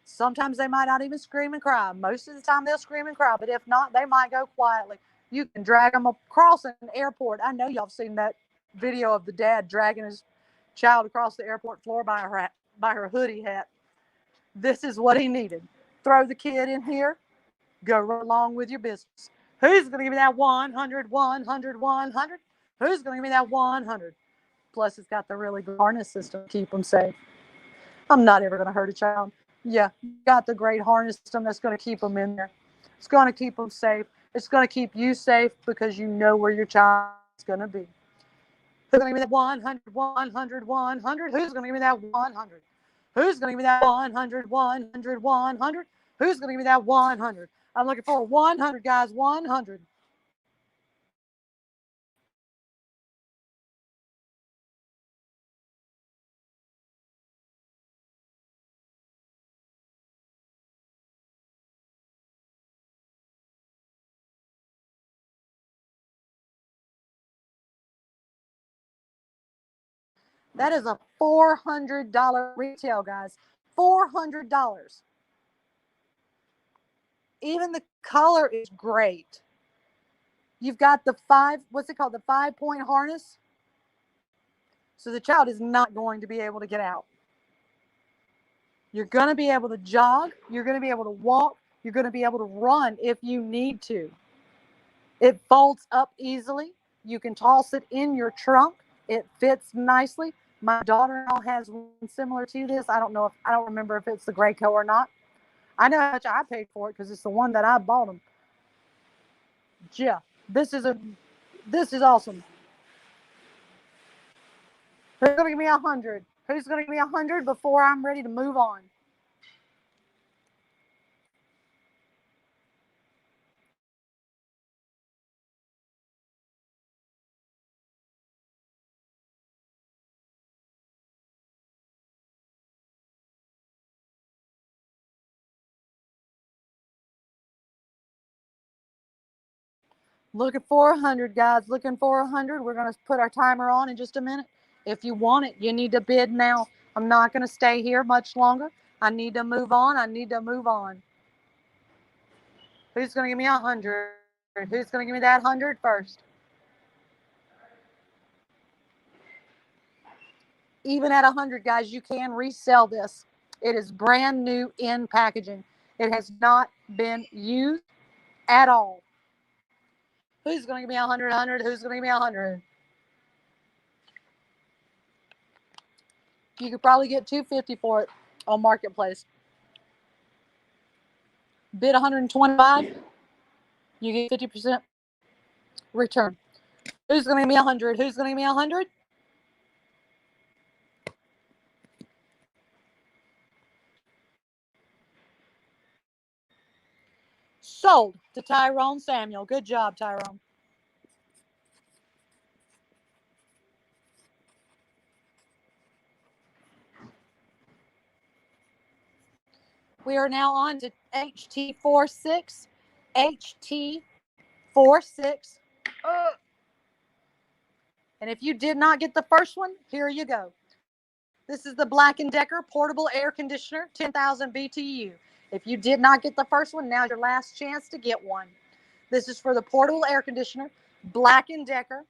Sometimes they might not even scream and cry. Most of the time they'll scream and cry, but if not, they might go quietly. You can drag them across an airport. I know y'all have seen that video of the dad dragging his child across the airport floor by her hoodie hat. This is what he needed. Throw the kid in here, go right along with your business. Who's going to give me that 100, 100, 100? Who's going to give me that 100? Plus, it's got the really good harness system to keep them safe. I'm not ever going to hurt a child. Yeah, you got the great harness system that's going to keep them in there. It's going to keep them safe. It's going to keep you safe because you know where your child is going to be. Who's going to give me that 100, 100, 100? Who's going to give me that 100? Who's going to give me that 100, 100, 100? Who's going to give me that 100? I'm looking for 100, guys, 100. That is a $400 retail, guys. $400. Even the color is great. You've got the what's it called? The 5-point harness. So the child is not going to be able to get out. You're going to be able to jog. You're going to be able to walk. You're going to be able to run if you need to. It folds up easily. You can toss it in your trunk. It fits nicely. My daughter-in-law has one similar to this. I don't remember if it's the Graco or not. I know how much I paid for it because it's the one that I bought them. Yeah, this is awesome. Who's going to give me 100? Who's going to give me 100 before I'm ready to move on? Looking for 100, guys. Looking for 100. We're going to put our timer on in just a minute. If you want it, you need to bid now. I'm not going to stay here much longer. I need to move on. I need to move on. Who's going to give me 100? Who's going to give me that 100 first? Even at 100, guys, you can resell this. It is brand new in packaging. It has not been used at all. Who's going to give me 100, 100? Who's going to give me 100? You could probably get $250 for it on Marketplace. Bid $125, you get 50% return. Who's going to give me $100? Who's going to give me $100? Sold to Tyrone Samuel. Good job, Tyrone. We are now on to HT46. HT46. And if you did not get the first one, here you go. This is the Black & Decker portable air conditioner, 10,000 BTU. If you did not get the first one, now's your last chance to get one. This is for the portable air conditioner, Black & Decker,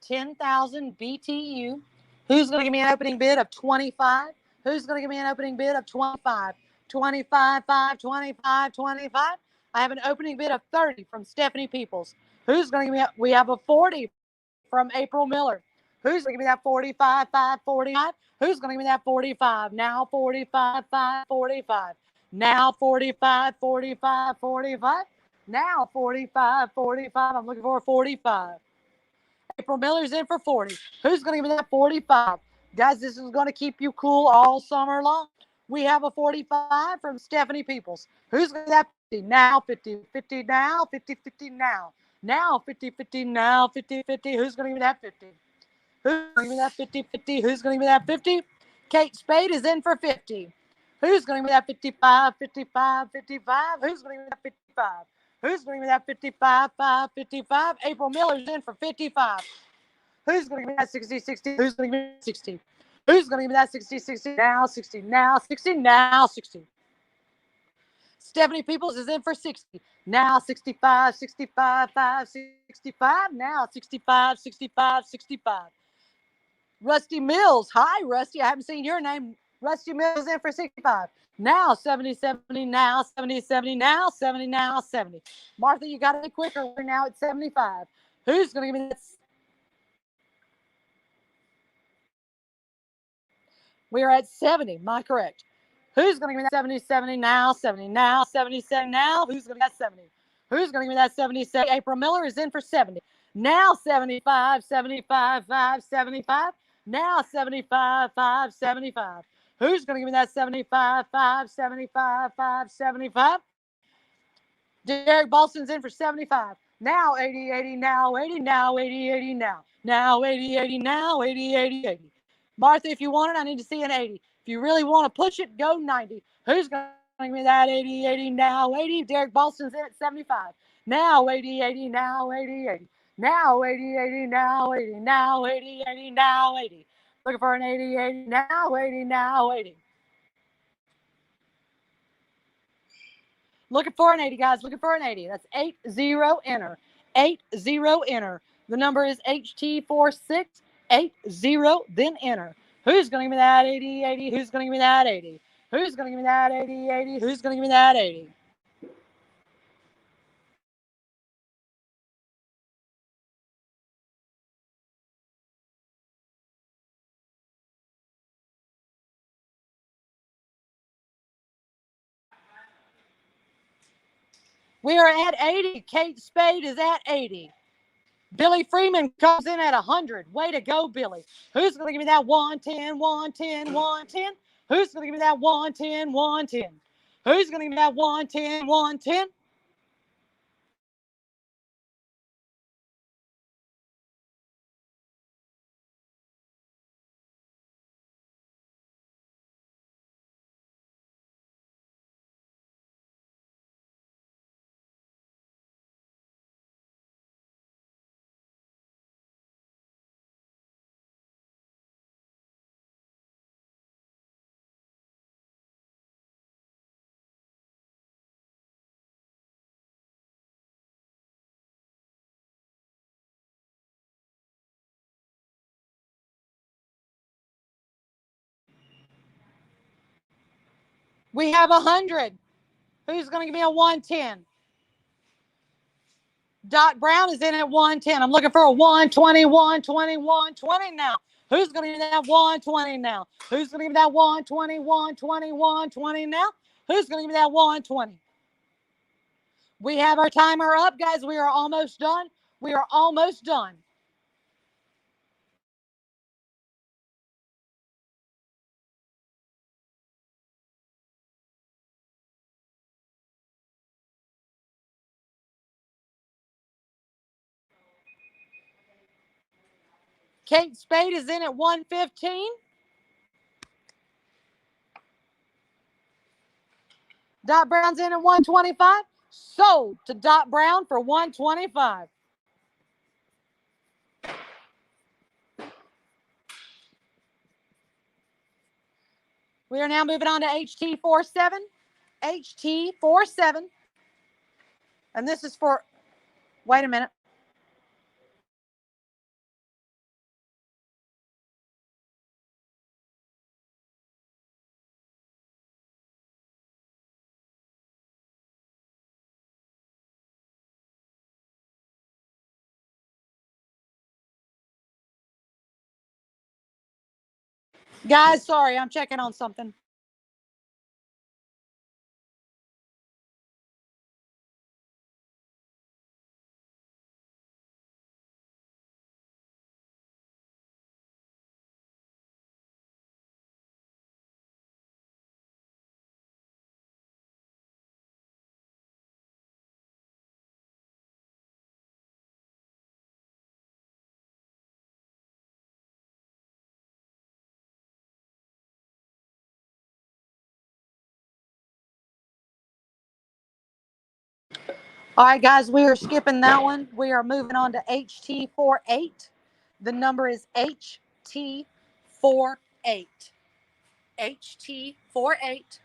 10,000 BTU. Who's going to give me an opening bid of 25? Who's going to give me an opening bid of 25? 25, 5, 25, 25. I have an opening bid of 30 from Stephanie Peoples. Who's going to give me we have a 40 from April Miller. Who's going to give me that 45, 5, 45? Who's going to give me that 45? Now 45, 5, 45. Now 45, 45, 45. Now 45, 45. I'm looking for a 45. April Miller's in for 40. Who's going to give me that 45? Guys, this is going to keep you cool all summer long. We have a 45 from Stephanie Peoples. Who's going to that 50? Now 50, 50 now, 50, 50 now. Now 50, 50 now, 50, 50. Who's going to give me that 50? Who's going to give me that 50, 50? Who's going to give me that 50? Kate Spade is in for 50. Who's going to give me that 55, 55, 55? Who's going to give me that 55? Who's going to give me that 55, 5, 55? April Miller's in for 55. Who's going to give me that 60, 60? Who's going to give me that 60? Who's going to give me that 60, 60? Now 60, now 60, now 60. Stephanie Peoples is in for 60. Now 65, 65, 5, 65. Now 65, 65, 65. Rusty Mills. Hi, Rusty. I haven't seen your name. Rusty Mills is in for 65. Now 70, 70, now 70, 70, now 70, now 70. Martha, you got to be quicker. We're now at 75. Who's going to give me that? We are at 70. Am I correct? Who's going to give me that 70, 70 now, 70 now, 70, 70 now? Who's going to give me that 70? Who's going to give me that 70, 70? April Miller is in for 70. Now 75, 75, 5, 75. Now 75, 5, 75. Who's going to give me that 75, 5, 75, 5, 75? Derek Boston's in for 75. Now 80, 80, now 80, now 80, 80, now. Now 80, 80, now 80, 80, 80. Martha, if you want it, I need to see an 80. If you really want to push it, go 90. Who's going to give me that 80, 80, now 80? Derek Boston's in at 75. Now 80, 80, now 80, 80. Now 80, 80, now 80, now 80, 80, now 80. Looking for an 80, 80, now 80, now 80. Looking for an 80, guys. Looking for an 80. That's 80, enter. 80, enter. The number is HT46. 80, then enter. Who's going to give me that 80, 80? Who's going to give me that 80? Who's going to give me that 80, 80? Who's going to give me that 80? We are at 80. Kate Spade is at 80. Billy Freeman comes in at 100. Way to go, Billy. Who's going to give me that 110, 110, 110? Who's going to give me that 110, 110? Who's going to give me that 110, 110? We have 100. Who's going to give me a 110? Dot Brown is in at 110. I'm looking for a 120, 120, 120 now. Who's going to give me that 120 now? Who's going to give me that 120, 120, 120 now? Who's going to give me that 120? We have our timer up, guys. We are almost done. We are almost done. Kate Spade is in at 115. Dot Brown's in at 125. Sold to Dot Brown for 125. We are now moving on to HT47. HT47. And this is for, wait a minute. Guys, sorry, I'm checking on something. All right, guys, we are skipping that one. We are moving on to HT48. The number is HT48. HT48.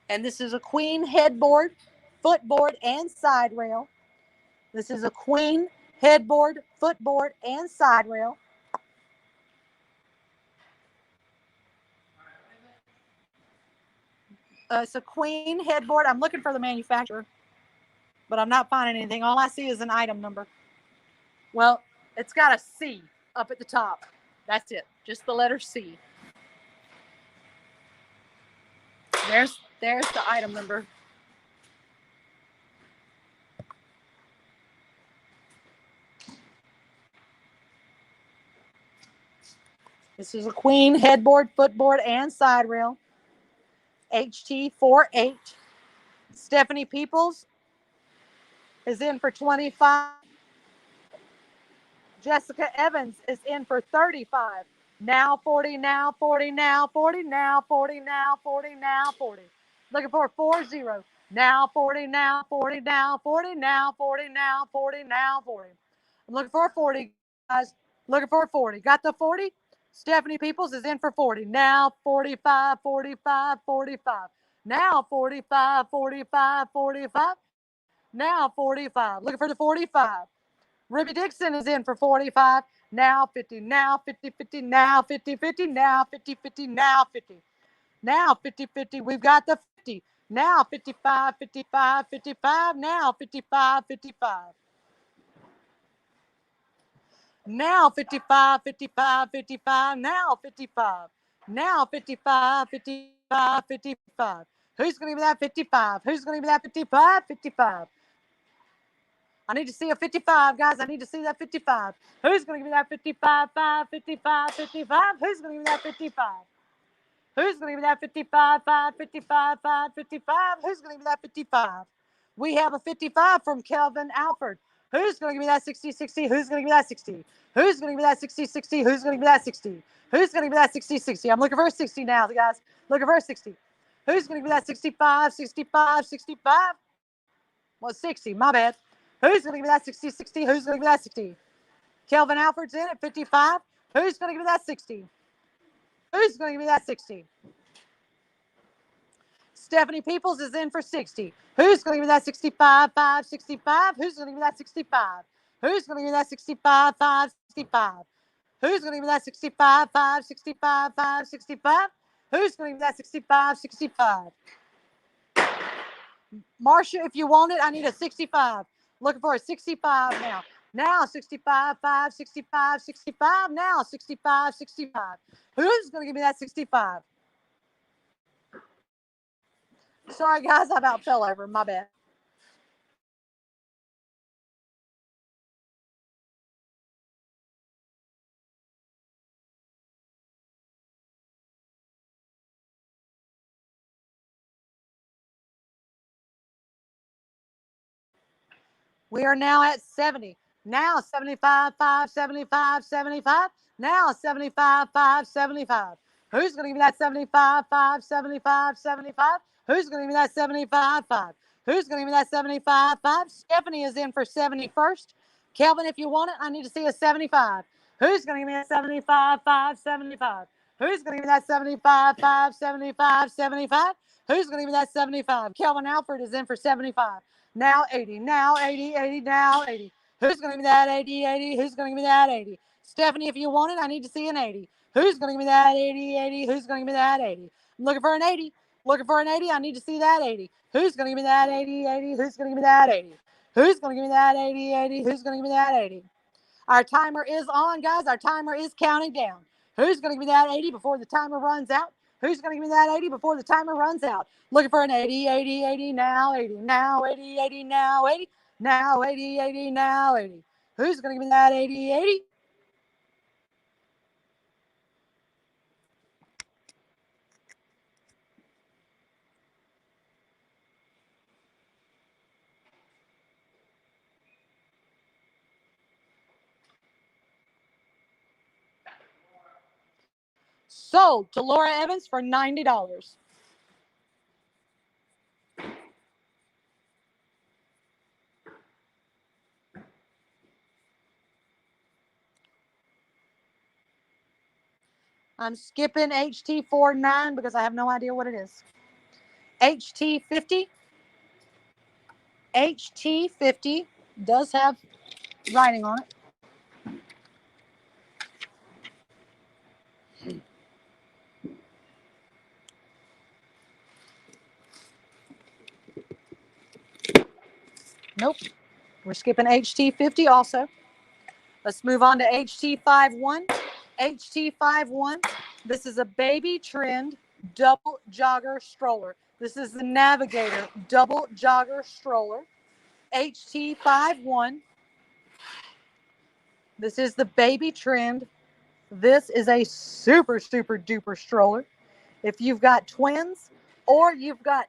And this is a queen headboard, footboard, and side rail. This is a queen headboard, footboard, and side rail. It's a queen headboard. I'm looking for the manufacturer, but I'm not finding anything. All I see is an item number. Well, it's got a C up at the top. That's it. Just the letter C. There's the item number. This is a queen headboard, footboard, and side rail. HT48. Stephanie Peoples is in for 25. Jessica Evans is in for 35. Now 40, now 40, now 40, now 40, now 40, now 40. Looking for 40. Now 40, now 40, now 40, now 40, now 40, now 40. I'm looking for a 40, guys. Looking for a 40. Got the 40? Stephanie Peoples is in for 40. Now 45, 45, 45. Now 45, 45, 45. Now 45. Looking for the 45. Ruby Dixon is in for 45. Now 50. Now 50, 50. Now 50, 50. Now 50, 50. Now 50. Now 50, 50. We've got the 50. Now 55, 55, 55. Now 55, 55. Now 55, 55, 55. Now 55. Now 55, 55, 55. Who's going to give me that 55? Who's going to give me that 55? 55. I need to see a 55, guys. I need to see that 55. Who's going to give me that 55, 5, 55, 55? Who's going to give me that 55? Who's going to give me that 55, 5, 55, 5, 55? Who's going to give me that 55? We have a 55 from Kelvin Alford. Who's going to give me that 60, 60? Who's going to give me that 60? Who's going to give me that 60, 60? Who's going to give me that 60? Who's going to give me that 60, 60? I'm looking for a 60 now, guys. Looking for a 60. Who's going to give me that 65, 65, 65? Well, 60, my bad. Who's going to give me that 60, 60? Who's going to give me that 60? Kelvin Alford's in at 55. Who's going to give me that 60? Who's going to give me that 60? Stephanie Peoples is in for 60. Who's going to give me that 65, 5, 65? Who's going to give me that 65? Who's going to give me that 65, 5, 65? Who's going to give me that 65, 5, 65, 5, 65? Who's going to give me that 65, 65? Marcia, if you want it, I need a 65. Looking for a 65 now. Now 65, 5, 65, 65. Now 65, 65. Who's going to give me that 65? Sorry, guys, I about fell over. My bad. We are now at 70. Now 75, 5, 75, 75. Now 75, 5, 75. Who's going to give me that 75, 5, 75, 75? Who's going to give me that 75, 5? Who's going to give me that 75, 5? Stephanie is in for 71st. Kelvin, if you want it, I need to see a 75. Who's going to give me that 75, 5, 75? Who's going to give me that 75, 5, 75, 75? Who's going to give me that 75? Kelvin Alfred is in for 75. Now 80, now 80, 80, now 80. Who's going to give me that 80, 80? Who's going to give me that 80? Stephanie, if you want it, I need to see an 80. Who's going to give me that 80, 80? Who's going to give me that 80? I'm looking for an 80. Looking for an 80. I need to see that 80. Who's going to give me that 80, 80? Who's going to give me that 80? Who's going to give me that 80, 80? Who's going to give me that 80? Our timer is on, guys. Our timer is counting down. Who's going to give me that 80 before the timer runs out? Who's going to give me that 80 before the timer runs out? Looking for an 80, 80, 80, now 80, now 80, 80, now 80, now 80, 80, now 80. Who's going to give me that 80, 80? Sold to Laura Evans for $90. I'm skipping HT49 because I have no idea what it is. HT50. HT50 does have writing on it. Nope. We're skipping HT50 also. Let's move on to HT51. HT51. This is a baby trend double jogger stroller. This is the Navigator double jogger stroller. HT51. This is the baby trend. This is a super, super duper stroller. If you've got twins or you've got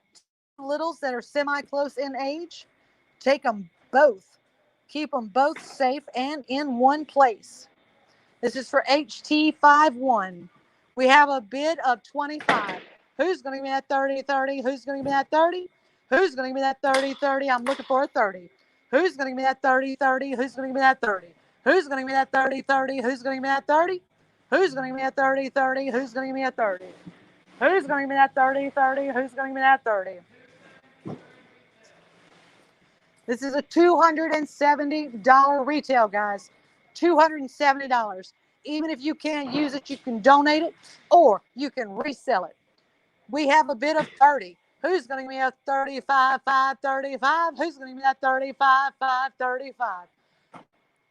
littles that are semi-close in age, take them both. Keep them both safe and in one place. This is for HT51. We have a bid of 25. Who's going to give me that 30, 30? Who's going to give me that 30? Who's going to give me that 30, 30? I'm looking for a 30. Who's going to give me that 30, 30? Who's going to give me that 30? Who's going to give me that 30, 30? Who's going to give me that 30? Who's going to give me that 30, 30? Who's going to give me that 30? Who's going to give me that 30, 30? Who's going to give me that 30? This is a $270 retail, guys. $270. Even if you can't use it, you can donate it or you can resell it. We have a bid of 30. Who's going to give me a 35, 5, 35? Who's going to give me that 35, 5, 35?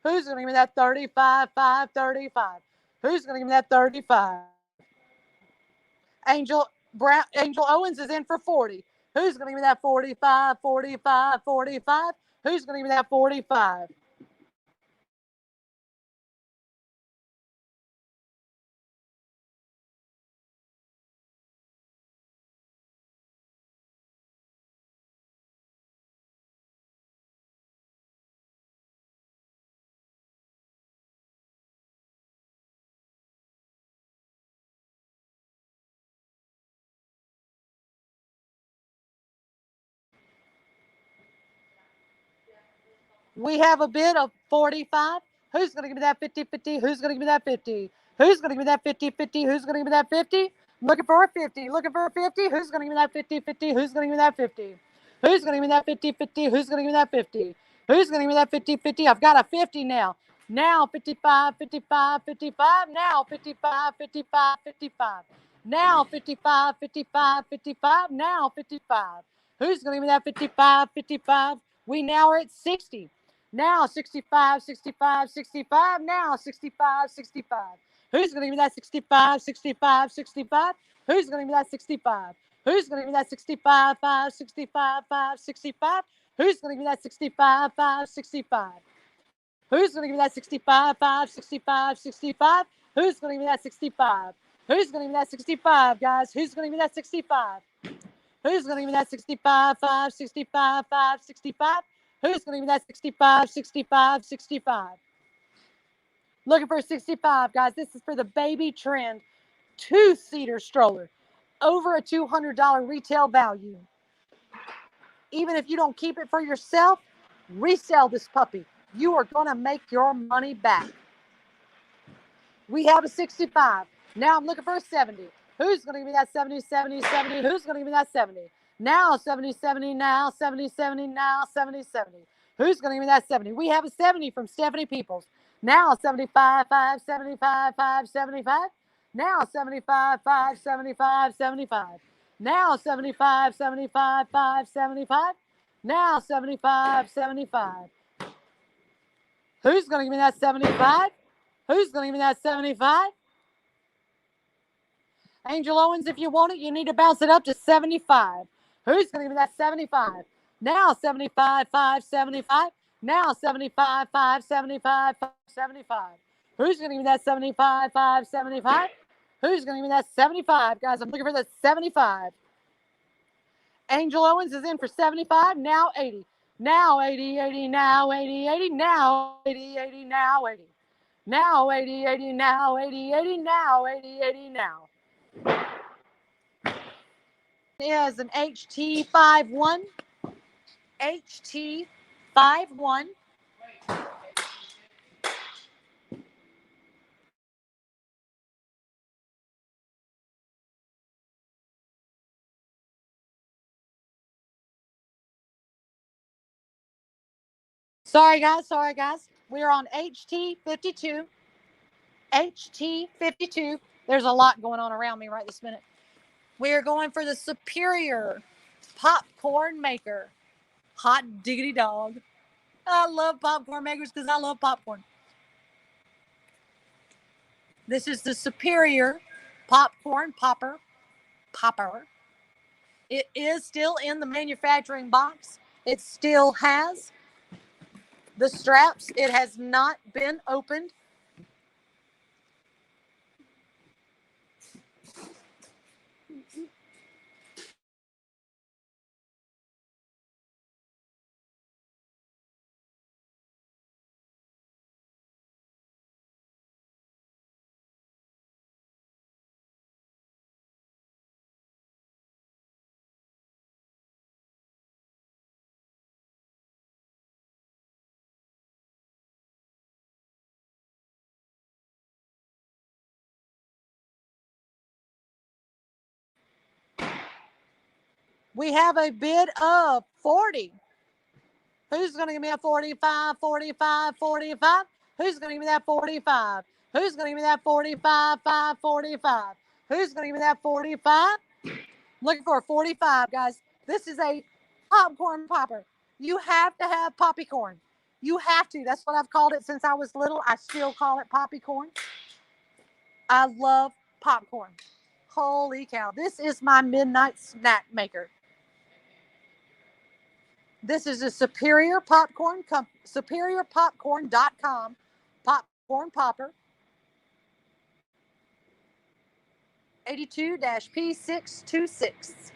Who's going to give me that 35, 5, 35? Who's going to give me that 35? Angel Owens is in for 40. Who's going to give me that 45, 45, 45? Who's going to give me that 45? We have a bid of 45. Who's going to give me that 50, 50? Who's going to give me that 50? Who's going to give me that 50, 50? Who's going to give me that 50? Looking for a 50. Looking for a 50. Who's going to give me that 50, 50? Who's going to give me that 50? Who's going to give me that 50, 50? Who's going to give me that 50? Who's going to give me that 50, 50? I've got a 50 now. Now 55, 55, 55. Now 55, 55, 55. Now 55, 55, 55. Now 55. Who's going to give me that 55, 55? We now are at 60. Now 65, 65, 65. Now 65, 65. Who's going to give me that 65, 65, 65? Who's going to give me that 65? Who's going to give me that 65, 5, 65, 5, 65? Who's going to give me that 65, 5, 65? Who's going to give me that 65, 5, 65, 65? Who's going to give me that 65? Who's going to give me that 65, guys? Who's going to give me that 65? Who's going to give me that 65, 5, 65, 5, 65? Who's going to give me that 65, 65, 65? Looking for 65, guys. This is for the baby trend 2-seater stroller. Over a $200 retail value. Even if you don't keep it for yourself, resell this puppy. You are going to make your money back. We have a 65. Now I'm looking for a 70. Who's going to give me that 70, 70, 70? Who's going to give me that 70? Now 70, 70, now 70, 70, now 70, 70. Who's going to give me that 70? We have a 70 from Stephanie Peoples. Now 75, 5, 75, 5, 75. Now 75, 5, 75, 75. Now 75, 75, 5, 75. Now 75, 75. Who's going to give me that 75? Who's going to give me that 75? Angel Owens, if you want it, you need to bounce it up to 75. Who's going to give me that 75? Now 75, 5, 75. Now 75, 5, 75, 5, 75. Who's going to give me that 75, 5, 75? Who's going to give me that 75? Guys, I'm looking for the 75. Angel Owens is in for 75. Now 80. Now 80, 80, now 80, 80, now 80, 80, now 80. Now 80, 80, now 80, 80, now 80, 80, now. Is an HT51. HT51. Sorry, guys. We're on HT52. HT52. There's a lot going on around me right this minute. We're going for the Superior Popcorn Maker. Hot diggity dog. I love popcorn makers because I love popcorn. This is the Superior Popcorn Popper. It is still in the manufacturing box. It still has the straps. It has not been opened. We have a bid of 40. Who's going to give me a 45, 45, 45? Who's going to give me that 45? Who's going to give me that 45, 5, 45? Who's going to give me that 45? Looking for a 45, guys. This is a popcorn popper. You have to have poppycorn. You have to. That's what I've called it since I was little. I still call it poppycorn. I love popcorn. Holy cow. This is my midnight snack maker. This is a Superior Popcorn, superiorpopcorn.com popcorn popper. 82-P626.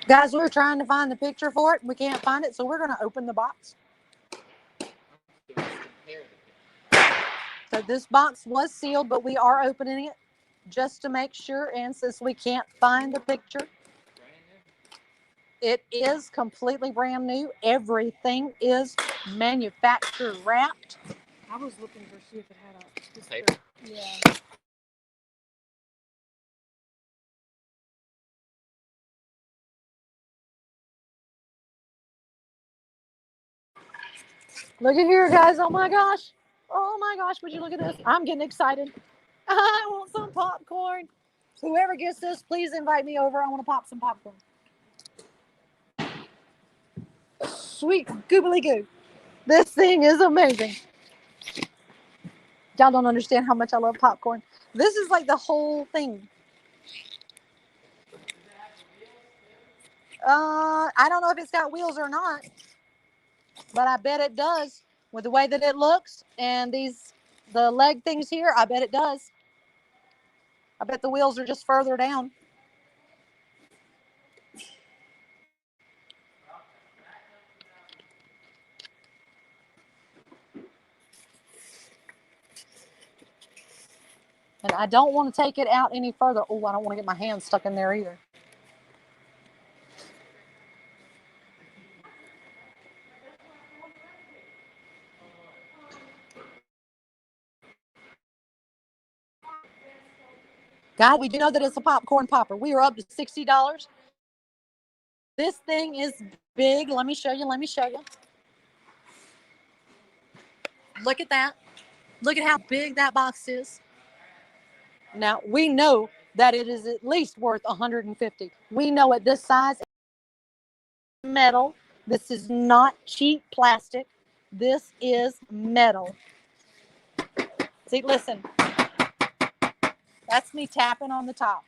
Guys, we're trying to find the picture for it. We can't find it, so we're going to open the box. So this box was sealed, but we are opening it just to make sure. And since we can't find the picture, it is completely brand new. Everything is manufacturer wrapped. I was looking for see if it had a Paper. Yeah. Look at here, guys. Oh my gosh. Oh my gosh. Would you look at this? I'm getting excited. I want some popcorn. Whoever gets this, please invite me over. I want to pop some popcorn. Sweet goobly goo. This thing is amazing. Y'all don't understand how much I love popcorn. This is like the whole thing. I don't know if it's got wheels or not, but I bet it does with the way that it looks and the leg things here. I bet it does. I bet the wheels are just further down. And I don't want to take it out any further. Oh, I don't want to get my hand stuck in there either. God, we do know that it's a popcorn popper. We are up to $60. This thing is big. Let me show you. Let me show you. Look at that. Look at how big that box is. Now, we know that it is at least worth $150. We know at this size, metal. This is not cheap plastic. This is metal. See, listen. That's me tapping on the top.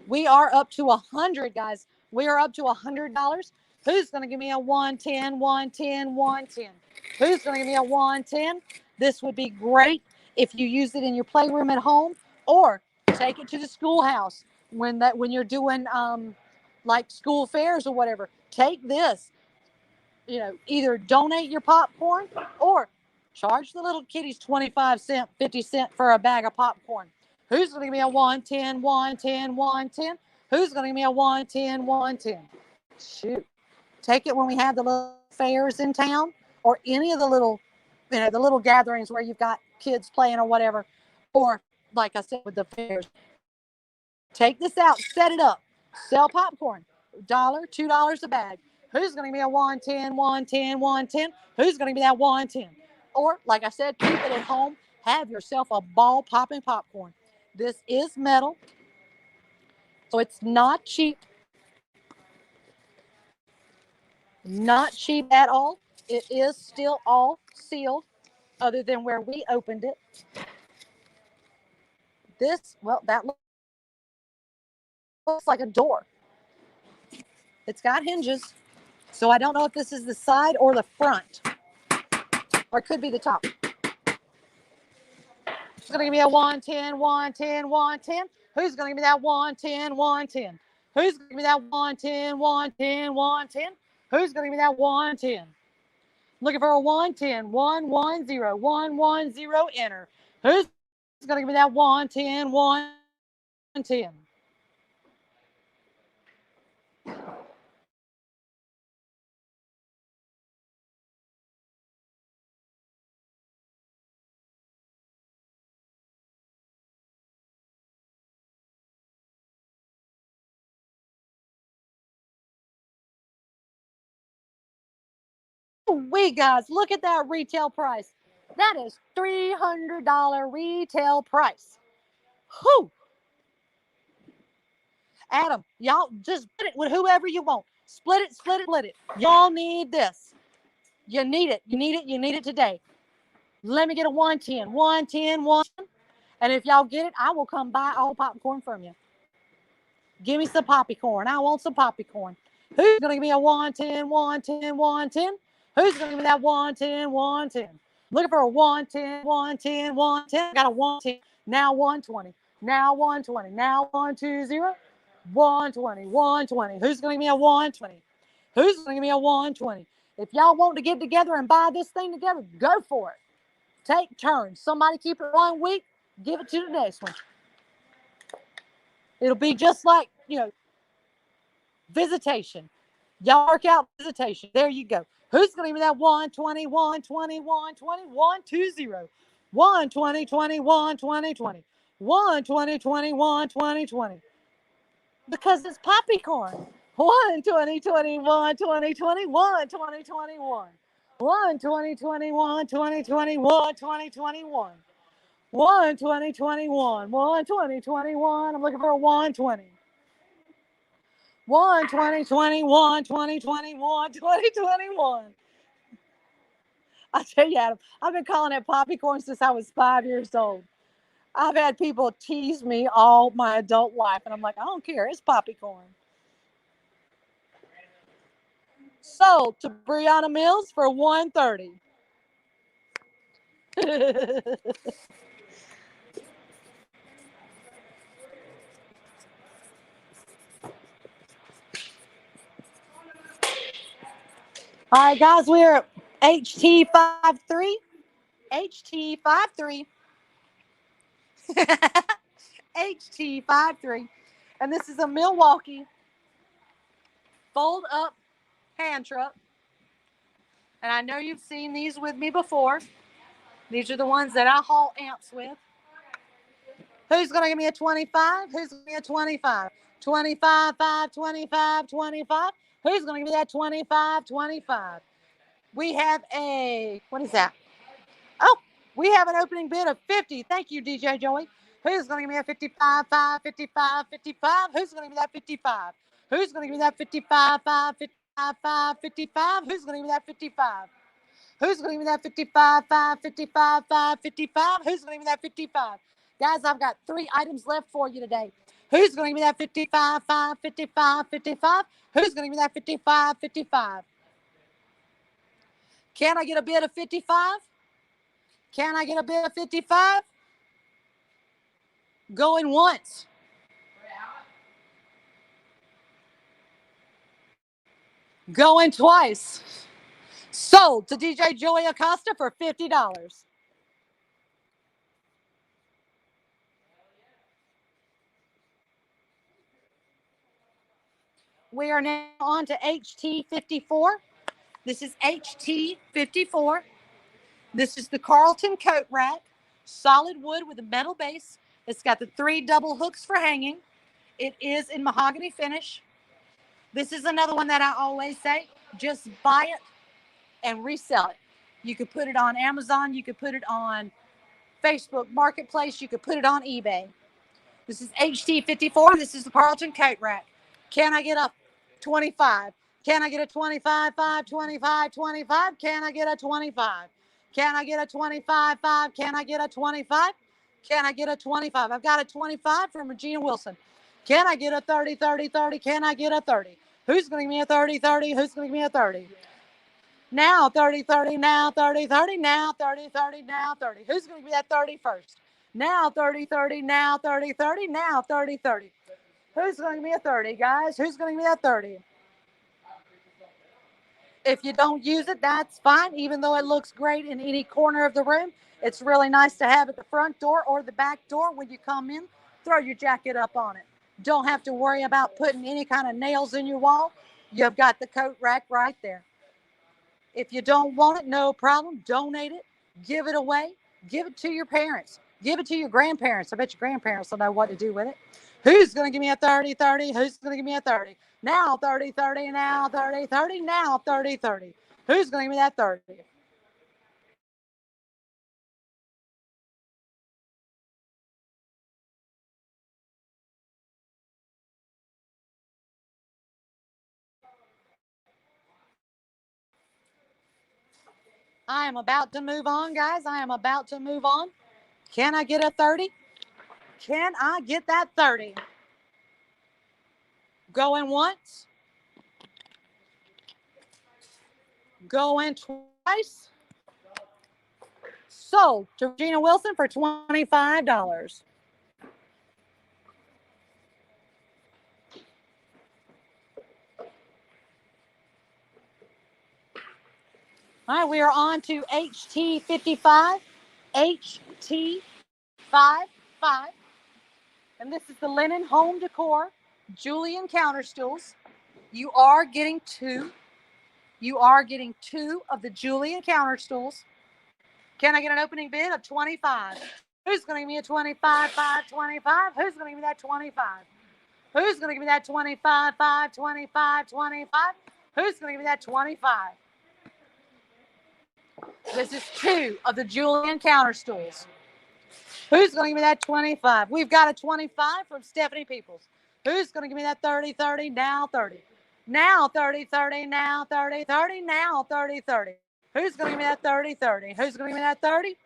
We are up to 100, guys. We are up to $100. Who's going to give me a 110, 110, 110? Who's going to give me a 110? This would be great if you use it in your playroom at home or take it to the schoolhouse when you're doing like school fairs or whatever. Take this. You know, either donate your popcorn or charge the little kiddies 25 cents, 50 cents for a bag of popcorn. Who's going to give me a 110, 110, 110? Who's going to give me a 110, 110? Shoot. Take it when we have the little fairs in town or any of the little, the little gatherings where you've got kids playing or whatever. Or, like I said, with the fairs. Take this out, set it up, sell popcorn. $1, $2 a bag. Who's going to give me a 110, 110, 110? Who's going to give me that 110? Or, like I said, keep it at home. Have yourself a ball popping popcorn. This is metal, so it's not cheap. Not cheap at all. It is still all sealed, other than where we opened it. This, well, that looks like a door. It's got hinges, so I don't know if this is the side or the front, or it could be the top. Who's going to give me a 110, 110, 110? Who's going to give me that 110, 110? Who's going to give me that 110, 110, 110? Who's going to give me that 110? Looking for a 110, 110, 110, enter. Who's going to give me that 110, 110? We guys, look at that retail price. That is $300 retail price. Whew. Adam, y'all just split it with whoever you want. Split it, split it, split it. Y'all need this. You need it. You need it. You need it today. Let me get a 110, 110, 110. And if y'all get it, I will come buy all popcorn from you. Give me some poppycorn. I want some poppycorn. Who's going to give me a 110, 110, 110? Who's going to give me that 110, 110? Looking for a 110, 110, 110. I got a 110. Now 120. Now 120. Now 120. 120, 120. Who's going to give me a 120? Who's going to give me a 120? If y'all want to get together and buy this thing together, go for it. Take turns. Somebody keep it 1 week, give it to the next one. It'll be just like, visitation. Y'all work out visitation. There you go. Who's going to give me that 120, 120, 120, 120, 120, 20, 120, 20, 120, 20, 120, 20? Because it's poppycorn. 120, 21, 20, 21, 20, 21. 120, 21, 20, 21, 20, 21. 120, 21, 120, 21. I'm looking for a 120. 120, 21, 20, 21, 20, 21. I tell you, Adam, I've been calling it poppycorn since I was 5 years old. I've had people tease me all my adult life, and I'm like, I don't care. It's poppycorn. Sold to Brianna Mills for $130. All right, guys, we're at HT53. HT53. HT53. And this is a Milwaukee fold up hand truck. And I know you've seen these with me before. These are the ones that I haul amps with. Who's going to give me a 25? Who's going to give me a 25? 25, 5, 25, 25. Who's going to give me that 25, 25? We have what is that? Oh, we have an opening bid of 50. Thank you, DJ Joey. Who's going to give me a 55, 5, 55, 55? Who's going to give me that 55? Who's going to give me that 55, 5, 55, 5, 55? Who's going to give me that 55? Who's going to give me that 55, 5, 55, 5, 55? Who's going to give me that 55? Guys, I've got 3 items left for you today. Who's going to give me that 55, 5, 55, 55? Who's going to give me that 55, 55? Can I get a bid of 55? Can I get a bid of 55? Going once. Going twice. Sold to DJ Joey Acosta for $50. We are now on to HT54. This is HT54. This is the Carlton coat rack, solid wood with a metal base. It's got the 3 double hooks for hanging. It is in mahogany finish. This is another one that I always say, just buy it and resell it. You could put it on Amazon. You could put it on Facebook Marketplace. You could put it on eBay. This is HT54. This is the Carlton coat rack. Can I get a 25? Can I get a 25, 5, 25, 25? Can I get a 25? Can I get a 25, 5? Can I get a 25? Can I get a 25? I've got a 25 from Regina Wilson. Can I get a 30, 30, 30? Can I get a 30? Who's going to give me a 30, 30? Who's going to give me a 30? Now 30, 30, now 30, 30, now 30, 30, now 30. Who's going to give me that 30 first? Now 30, 30, now 30, 30, now 30, 30. Who's going to give me a 30, guys? Who's going to give me that 30? If you don't use it, that's fine. Even though it looks great in any corner of the room, it's really nice to have at the front door or the back door when you come in. Throw your jacket up on it. Don't have to worry about putting any kind of nails in your wall. You've got the coat rack right there. If you don't want it, no problem. Donate it. Give it away. Give it to your parents. Give it to your grandparents. I bet your grandparents will know what to do with it. Who's going to give me a 30, 30? Who's going to give me a 30? Now 30, 30, now 30, 30, now 30, 30. Who's going to give me that 30? I am about to move on, guys. I am about to move on. Can I get a 30? Can I get that 30? Going once. Going twice. Sold to Regina Wilson for $25. All right, we are on to HT55. HT55. And this is the linen home decor Julian counter stools. You are getting two. You are getting two of the Julian counter stools. Can I get an opening bid of 25? Who's going to give me a 25, 5, 25? Who's going to give me that 25? Who's going to give me that 25, 5, 25, 25? Who's going to give me that 25? This is two of the Julian counter stools. Who's going to give me that 25? We've got a 25 from Stephanie Peoples. Who's going to give me that 30, 30, now 30? Now 30, 30, now 30, 30, now 30, 30. Who's going to give me that 30, 30? Who's going to give me that 30?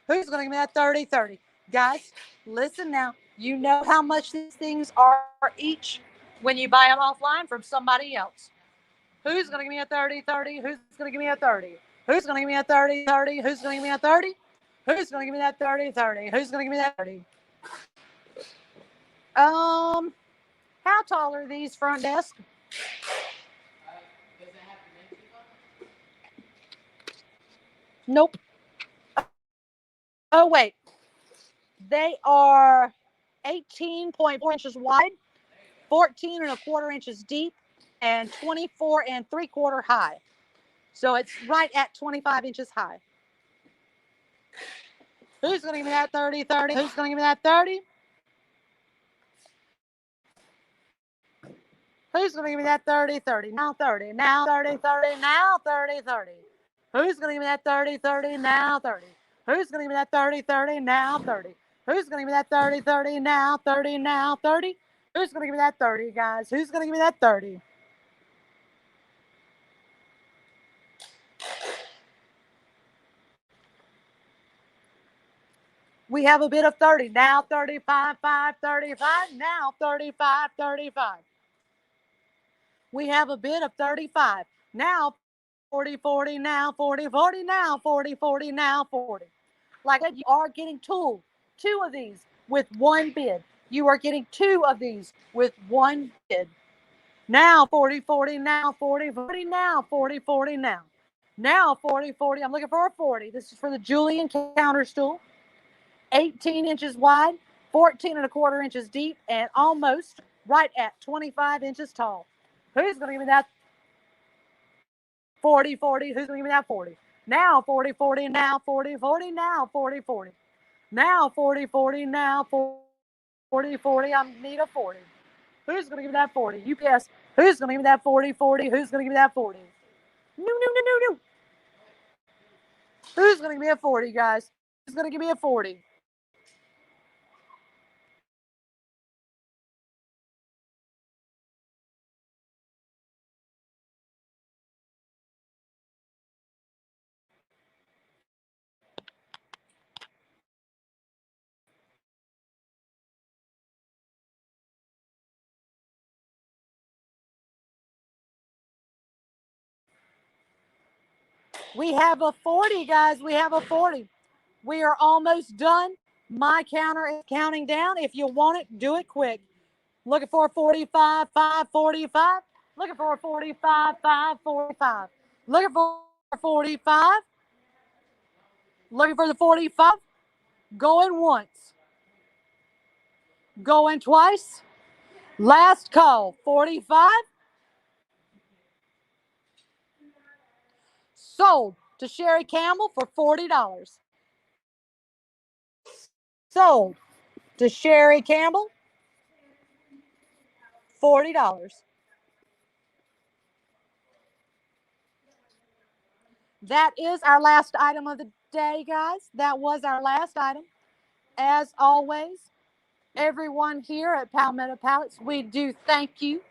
Who's going to give me that 30, 30? Guys, listen now. You know how much these things are each when you buy them offline from somebody else. Who's going to give me a 30, 30? Who's going to give me a 30? Who's going to give me a 30, 30? Who's going to give me a 30? Who's going to give me that 30, 30? Who's going to give me that 30? How tall are these front desks? Does it have dimensions on it? Nope. Oh, wait. They are 18.4 inches wide, 14 and a quarter inches deep, and 24 and 3/4 high. So it's right at 25 inches high. Who's going to give me that 30, 30? Who's going to give me that 30? Who's going to give me that 30, 30? Now 30, now 30, 30, now 30, 30. Who's going to give me that 30, 30, now 30? Who's going to give me that 30, 30, now 30? Who's going to give me that 30, 30, now 30, now 30? Who's going to give me that 30, guys? Who's going to give me that 30? We have a bid of 30. Now 35, 5, 35. Now 35, 35. We have a bid of 35. Now 40, 40. Now 40, 40. Now 40, 40. Now 40. Like I said, you are getting two of these with one bid. You are getting two of these with one bid. Now 40, 40. Now 40, 40. Now 40, 40. Now. Now 40, 40. I'm looking for a 40. This is for the Julian counter stool. 18 inches wide, 14 and a quarter inches deep, and almost right at 25 inches tall. Who's going to give me that 40, 40? Who's going to give me that 40? Now 40, 40, now 40, 40, now 40, 40. Now 40, 40, now 40, 40. I need a 40. Who's going to give me that 40? You guess. Who's going to give me that 40, 40? Who's going to give me that 40? No, no, no, no, no. Who's going to give me a 40, guys? Who's going to give me a 40? We have a 40, guys. We have a 40. We are almost done. My counter is counting down. If you want it, do it quick. Looking for a 45, 5, 45. Looking for a 45, 5, 45. Looking for a 45. Looking for the 45. Going once. Going twice. Last call, 45. Sold to Sherry Campbell for $40. Sold to Sherry Campbell, $40. That is our last item of the day, guys. That was our last item. As always, everyone here at Palmetto Pallets, we do thank you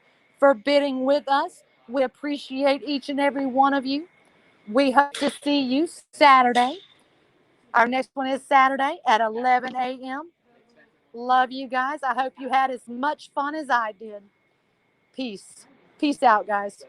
for bidding with us. We appreciate each and every one of you. We hope to see you Saturday. Our next one is Saturday at 11 a.m. Love you guys. I hope you had as much fun as I did. Peace. Peace out, guys.